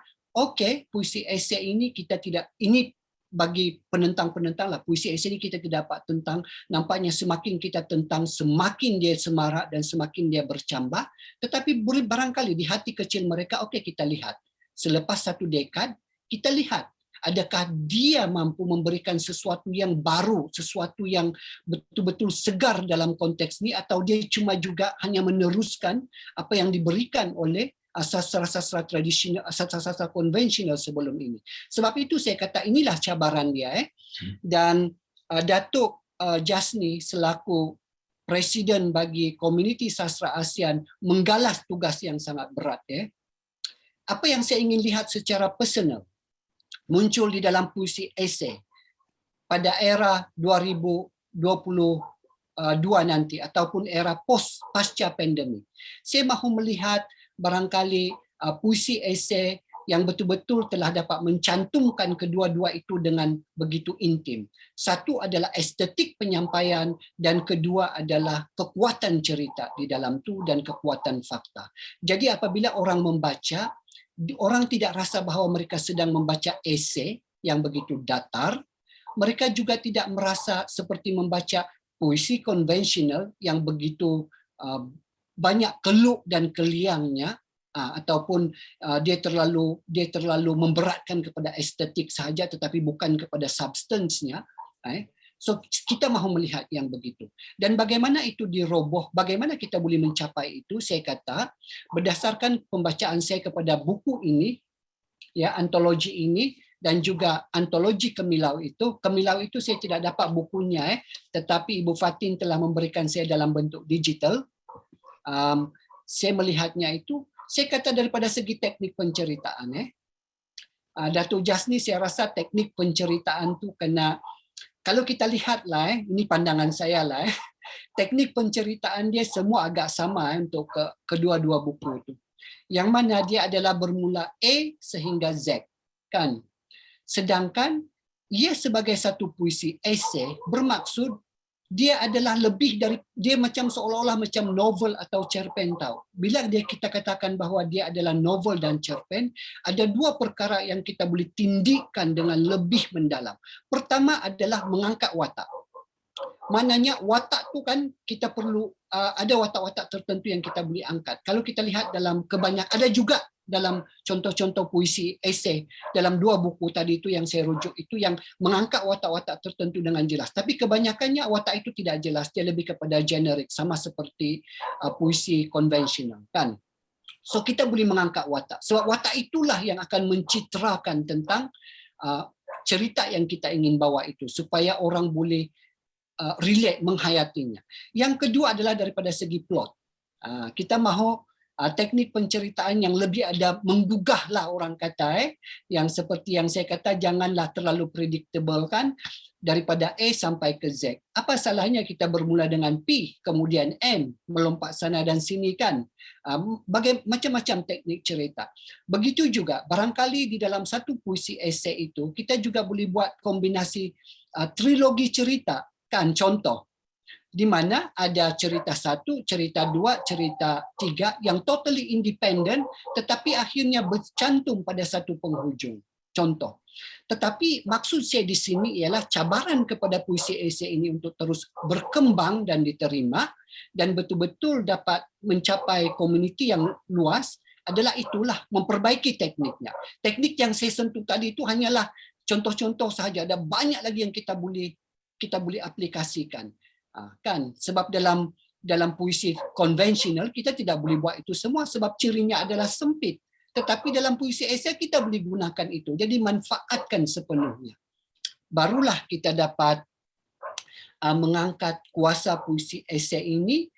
puisi esei ini kita tidak, ini bagi penentang-penentang lah, puisi esei ini kita tidak dapat tentang, nampaknya semakin kita tentang semakin dia semarak dan semakin dia bercambah, tetapi barangkali di hati kecil mereka, kita lihat selepas satu dekad, kita lihat adakah dia mampu memberikan sesuatu yang baru, sesuatu yang betul-betul segar dalam konteks ini, atau dia cuma juga hanya meneruskan apa yang diberikan oleh sastra-sastra tradisional, sastra-sastra konvensional sebelum ini. Sebab itu saya kata inilah cabaran dia. Dan Datuk Jasni selaku Presiden bagi Komuniti Sastra ASEAN menggalas tugas yang sangat berat. Apa yang saya ingin lihat secara personal muncul di dalam puisi esei pada era 2022 nanti ataupun era pasca pandemik. Saya mahu melihat barangkali puisi esei yang betul-betul telah dapat mencantumkan kedua-dua itu dengan begitu intim. Satu adalah estetik penyampaian dan kedua adalah kekuatan cerita di dalam tu dan kekuatan fakta. Jadi apabila orang membaca, orang tidak rasa bahwa mereka sedang membaca esei yang begitu datar. Mereka juga tidak merasa seperti membaca puisi konvensional yang begitu banyak keluk dan keliangnya, ataupun dia terlalu memberatkan kepada estetik sahaja tetapi bukan kepada substance-nya. So kita mahu melihat yang begitu. Dan bagaimana itu diroboh, bagaimana kita boleh mencapai itu, saya kata berdasarkan pembacaan saya kepada buku ini, ya, antologi ini, dan juga antologi Kemilau itu saya tidak dapat bukunya, tetapi Ibu Fatin telah memberikan saya dalam bentuk digital. Saya melihatnya itu, saya kata daripada segi teknik penceritaan, Datuk Jasni, saya rasa teknik penceritaan tu kena, kalau kita lihatlah, ini pandangan saya lah, teknik penceritaan dia semua agak sama untuk kedua-dua buku itu. Yang mana dia adalah bermula A sehingga Z, kan? Sedangkan ia sebagai satu puisi esei bermaksud dia adalah lebih dari, dia macam seolah-olah macam novel atau cerpen tahu. Bila kita katakan bahawa dia adalah novel dan cerpen, ada dua perkara yang kita boleh tindikkan dengan lebih mendalam. Pertama adalah mengangkat watak. Maknanya watak tu kan kita perlu ada watak-watak tertentu yang kita boleh angkat. Kalau kita lihat dalam kebanyakan, ada juga dalam contoh-contoh puisi esei dalam dua buku tadi itu yang saya rujuk itu yang mengangkat watak-watak tertentu dengan jelas. Tapi kebanyakannya watak itu tidak jelas, dia lebih kepada generik, sama seperti puisi konvensional, kan? So kita boleh mengangkat watak. Sebab watak itulah yang akan mencitrakan tentang cerita yang kita ingin bawa itu supaya orang boleh relate, menghayatinya. Yang kedua adalah daripada segi plot. Kita mahu teknik penceritaan yang lebih ada menggugahlah orang kata, yang seperti yang saya kata janganlah terlalu predictable, kan, daripada A sampai ke Z. Apa salahnya kita bermula dengan P kemudian M, melompat sana dan sini, kan? Macam-macam teknik cerita. Begitu juga barangkali di dalam satu puisi esei itu kita juga boleh buat kombinasi trilogi cerita, kan, contoh di mana ada cerita 1, cerita 2, cerita 3 yang totally independent tetapi akhirnya bercantum pada satu penghujung. Contoh. Tetapi maksud saya di sini ialah cabaran kepada puisi esei ini untuk terus berkembang dan diterima dan betul-betul dapat mencapai komuniti yang luas adalah itulah memperbaiki tekniknya. Teknik yang saya sentuh tadi itu hanyalah contoh-contoh sahaja. Ada banyak lagi yang kita boleh aplikasikan. Kan, sebab dalam puisi konvensional kita tidak boleh buat itu semua sebab cirinya adalah sempit, tetapi dalam puisi esei kita boleh gunakan itu, jadi manfaatkan sepenuhnya, barulah kita dapat mengangkat kuasa puisi esei ini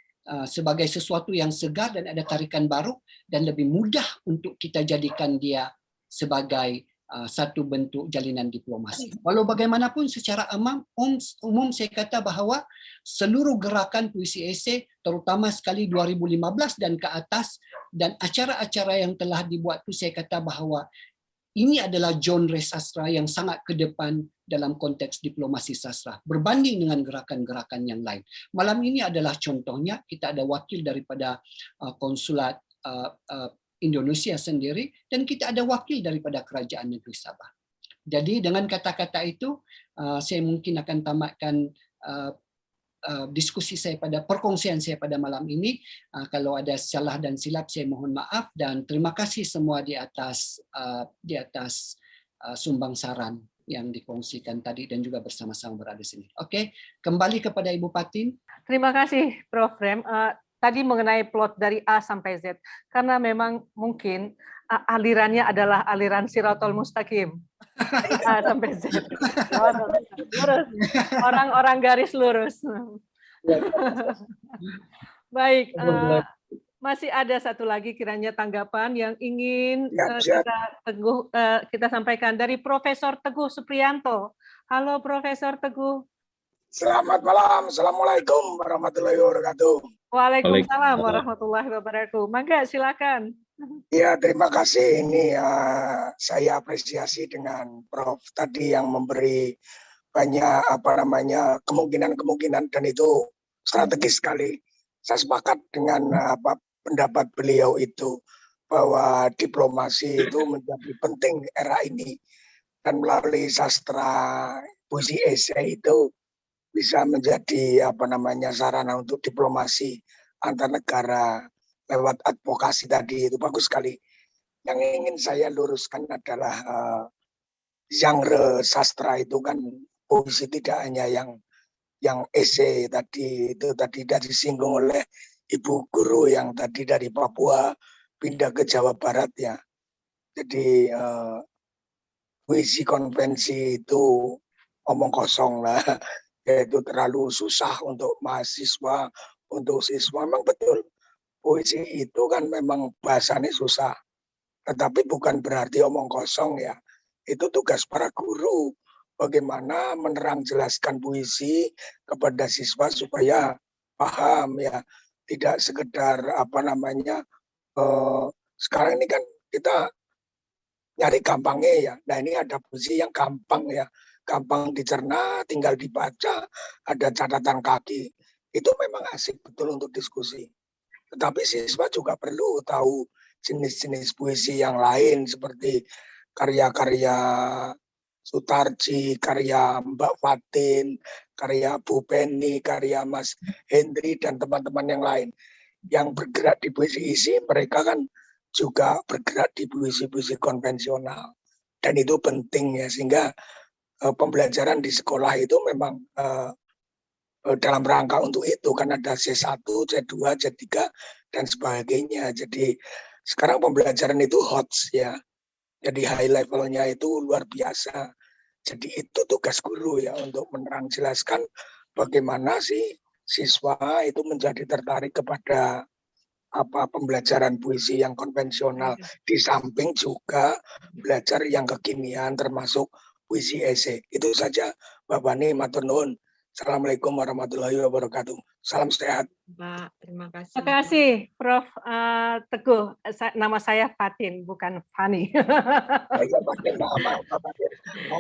sebagai sesuatu yang segar dan ada tarikan baru dan lebih mudah untuk kita jadikan dia sebagai satu bentuk jalinan diplomasi. Walau bagaimanapun secara umum saya kata bahawa seluruh gerakan puisi esei terutama sekali 2015 dan ke atas dan acara-acara yang telah dibuat itu saya kata bahawa ini adalah genre sastra yang sangat ke depan dalam konteks diplomasi sastra berbanding dengan gerakan-gerakan yang lain. Malam ini adalah contohnya, kita ada wakil daripada konsulat Indonesia sendiri dan kita ada wakil daripada Kerajaan Negeri Sabah. Jadi dengan kata-kata itu saya mungkin akan tamatkan diskusi saya perkongsian saya pada malam ini. Kalau ada salah dan silap saya mohon maaf dan terima kasih semua di atas sumbang saran yang dikongsikan tadi dan juga bersama-sama berada di sini. Oke, kembali kepada Ibu Fatin. Terima kasih Prof. Rem. Tadi mengenai plot dari A sampai Z, karena memang mungkin alirannya adalah aliran Siratul Mustaqim. Dari A sampai Z. Lurus. Orang-orang garis lurus. Baik, masih ada satu lagi kiranya tanggapan yang ingin kita sampaikan dari Profesor Teguh Supriyanto. Halo Profesor Teguh. Selamat malam, Assalamualaikum warahmatullahi wabarakatuh. Waalaikumsalam warahmatullahi wabarakatuh. Mangga silakan. Ya, terima kasih. Ini saya apresiasi dengan Prof tadi yang memberi banyak kemungkinan-kemungkinan dan itu strategis sekali. Saya sepakat dengan pendapat beliau itu bahwa diplomasi itu menjadi penting era ini, dan melalui sastra puisi esai itu bisa menjadi sarana untuk diplomasi antar negara lewat advokasi tadi. Itu bagus sekali. Yang ingin saya luruskan adalah genre sastra itu kan puisi tidak hanya yang esai tadi, itu tadi disinggung oleh Ibu Guru yang tadi dari Papua pindah ke Jawa Barat ya. Jadi puisi konvensi itu omong kosong lah, yaitu terlalu susah untuk mahasiswa, untuk siswa. Memang betul, puisi itu kan memang bahasanya susah, tetapi bukan berarti omong kosong ya. Itu tugas para guru, bagaimana menerang jelaskan puisi kepada siswa supaya paham ya, tidak sekedar sekarang ini kan kita nyari gampangnya ya. Nah ini ada puisi yang gampang ya, gampang dicerna, tinggal dibaca, ada catatan kaki. Itu memang asik betul untuk diskusi. Tetapi siswa juga perlu tahu jenis-jenis puisi yang lain seperti karya-karya Sutarji, karya Mbak Fatin, karya Bu Penny, karya Mas Hendri, dan teman-teman yang lain. Yang bergerak di puisi isi, mereka kan juga bergerak di puisi-puisi konvensional. Dan itu penting ya, sehingga pembelajaran di sekolah itu memang dalam rangka untuk itu, kan ada C1, C2, C3, dan sebagainya. Jadi sekarang pembelajaran itu hot ya. Jadi high levelnya itu luar biasa. Jadi itu tugas guru ya, untuk menerang jelaskan bagaimana sih siswa itu menjadi tertarik kepada pembelajaran puisi yang konvensional, di samping juga belajar yang kekinian termasuk puisi esai. Itu saja Mbak Bani, matur nuwun. Assalamualaikum warahmatullahi wabarakatuh. Salam sehat. Pak, terima kasih. Terima kasih, Prof. Teguh. Nama saya Fatin, bukan Fani.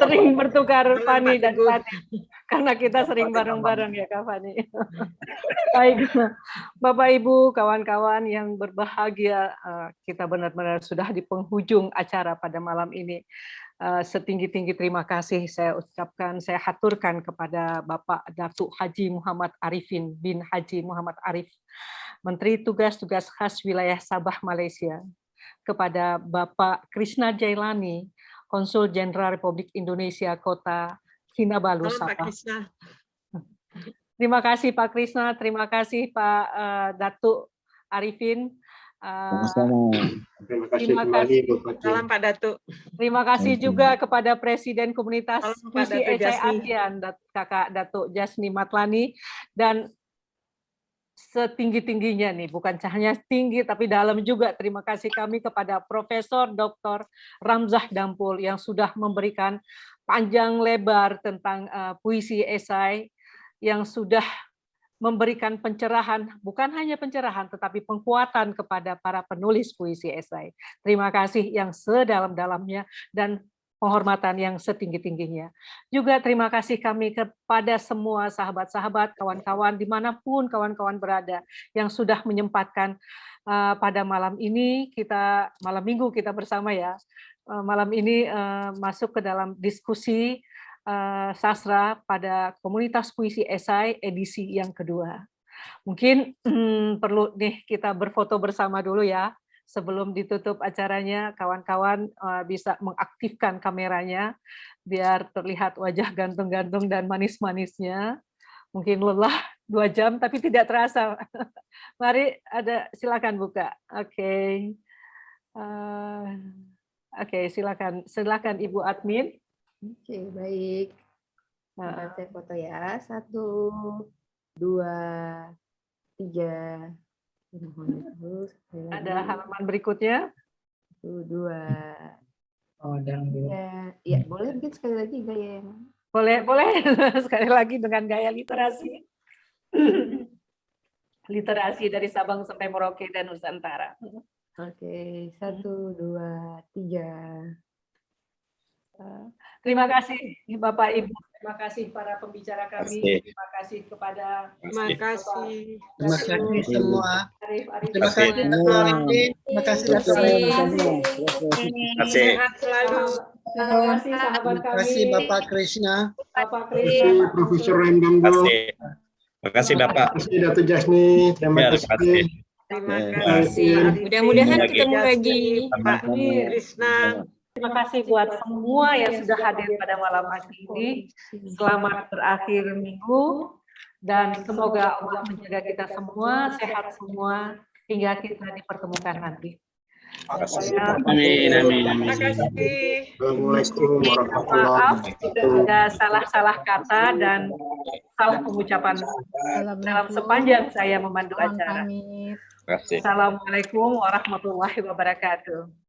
Sering bertukar Fani dan Fatin, karena kita sering bareng-bareng ya Kak Fani. Baik, Bapak Ibu, kawan-kawan yang berbahagia, kita benar-benar sudah di penghujung acara pada malam ini. Setinggi-tinggi terima kasih saya ucapkan, saya haturkan kepada Bapak Datuk Haji Muhammad Arifin bin Haji Muhammad Arif, Menteri Tugas-Tugas Khas Wilayah Sabah Malaysia, kepada Bapak Krishna Jailani, Konsul Jenderal Republik Indonesia Kota Kinabalu, Sabah. Terima kasih Pak Krishna, terima kasih Pak Datuk Arifin. Terima kasih. Salam Pak Datuk. Terima kasih juga kepada Presiden Komunitas Puisi Esai ASEAN, Kakak Datuk Jasni Matlani, dan setinggi-tingginya nih, bukan hanya tinggi tapi dalam juga, terima kasih kami kepada Profesor Dr. Ramzah Dampul yang sudah memberikan panjang lebar tentang puisi esai, yang sudah memberikan pencerahan, bukan hanya pencerahan, tetapi penguatan kepada para penulis puisi esai. Terima kasih yang sedalam-dalamnya dan penghormatan yang setinggi-tingginya. Juga terima kasih kami kepada semua sahabat-sahabat, kawan-kawan, dimanapun kawan-kawan berada, yang sudah menyempatkan pada malam ini, malam minggu kita bersama ya, malam ini masuk ke dalam diskusi sastra pada komunitas puisi esai edisi yang kedua. Mungkin perlu nih kita berfoto bersama dulu ya, sebelum ditutup acaranya. Kawan-kawan bisa mengaktifkan kameranya biar terlihat wajah gantung-gantung dan manis-manisnya. Mungkin lelah 2 jam tapi tidak terasa. Mari, silakan buka. Oke. Oke, silakan Ibu Admin. Oke, baik. Saya foto ya. 1, 2, 3. Ada halaman berikutnya. 1, 2. Oh, ya, boleh mungkin sekali lagi gaya yang. Boleh sekali lagi dengan gaya literasi. Literasi dari Sabang sampai Merauke dan Nusantara. Oke, 1, 2, 3. Terima kasih Bapak Ibu Terima kasih para pembicara kami. Terima kasih. Terima kasih kepada Terima kasih. Terima kasih semua. Arif Terima kasih Dr. Arifin. Terima kasih Dr. Arifin. Terima kasih. Sehat selalu. Terima kasih sahabat Terima kami. kasih Bapak Krishna. Bapak Terima Krishna. kasih Profesor Rendambo. Terima kasih. Terima kasih Bapak. Terima kasih Datu Jasni. Terima Ya, kasih. terima kasih. Terima Terima kasih. kasih. Mudah-mudahan Lagi. ketemu lagi. Pak Amin. Krishna. Terima kasih buat semua yang sudah hadir pada malam hari ini. Selamat berakhir minggu dan semoga Allah menjaga kita semua, sehat semua hingga kita dipertemukan nanti. Amin, amin, amin. Terima kasih. Assalamualaikum warahmatullahi Maaf wabarakatuh. ada salah-salah kata dan salah pengucapan dalam sepanjang saya memandu acara. Terima kasih. Assalamualaikum warahmatullahi wabarakatuh.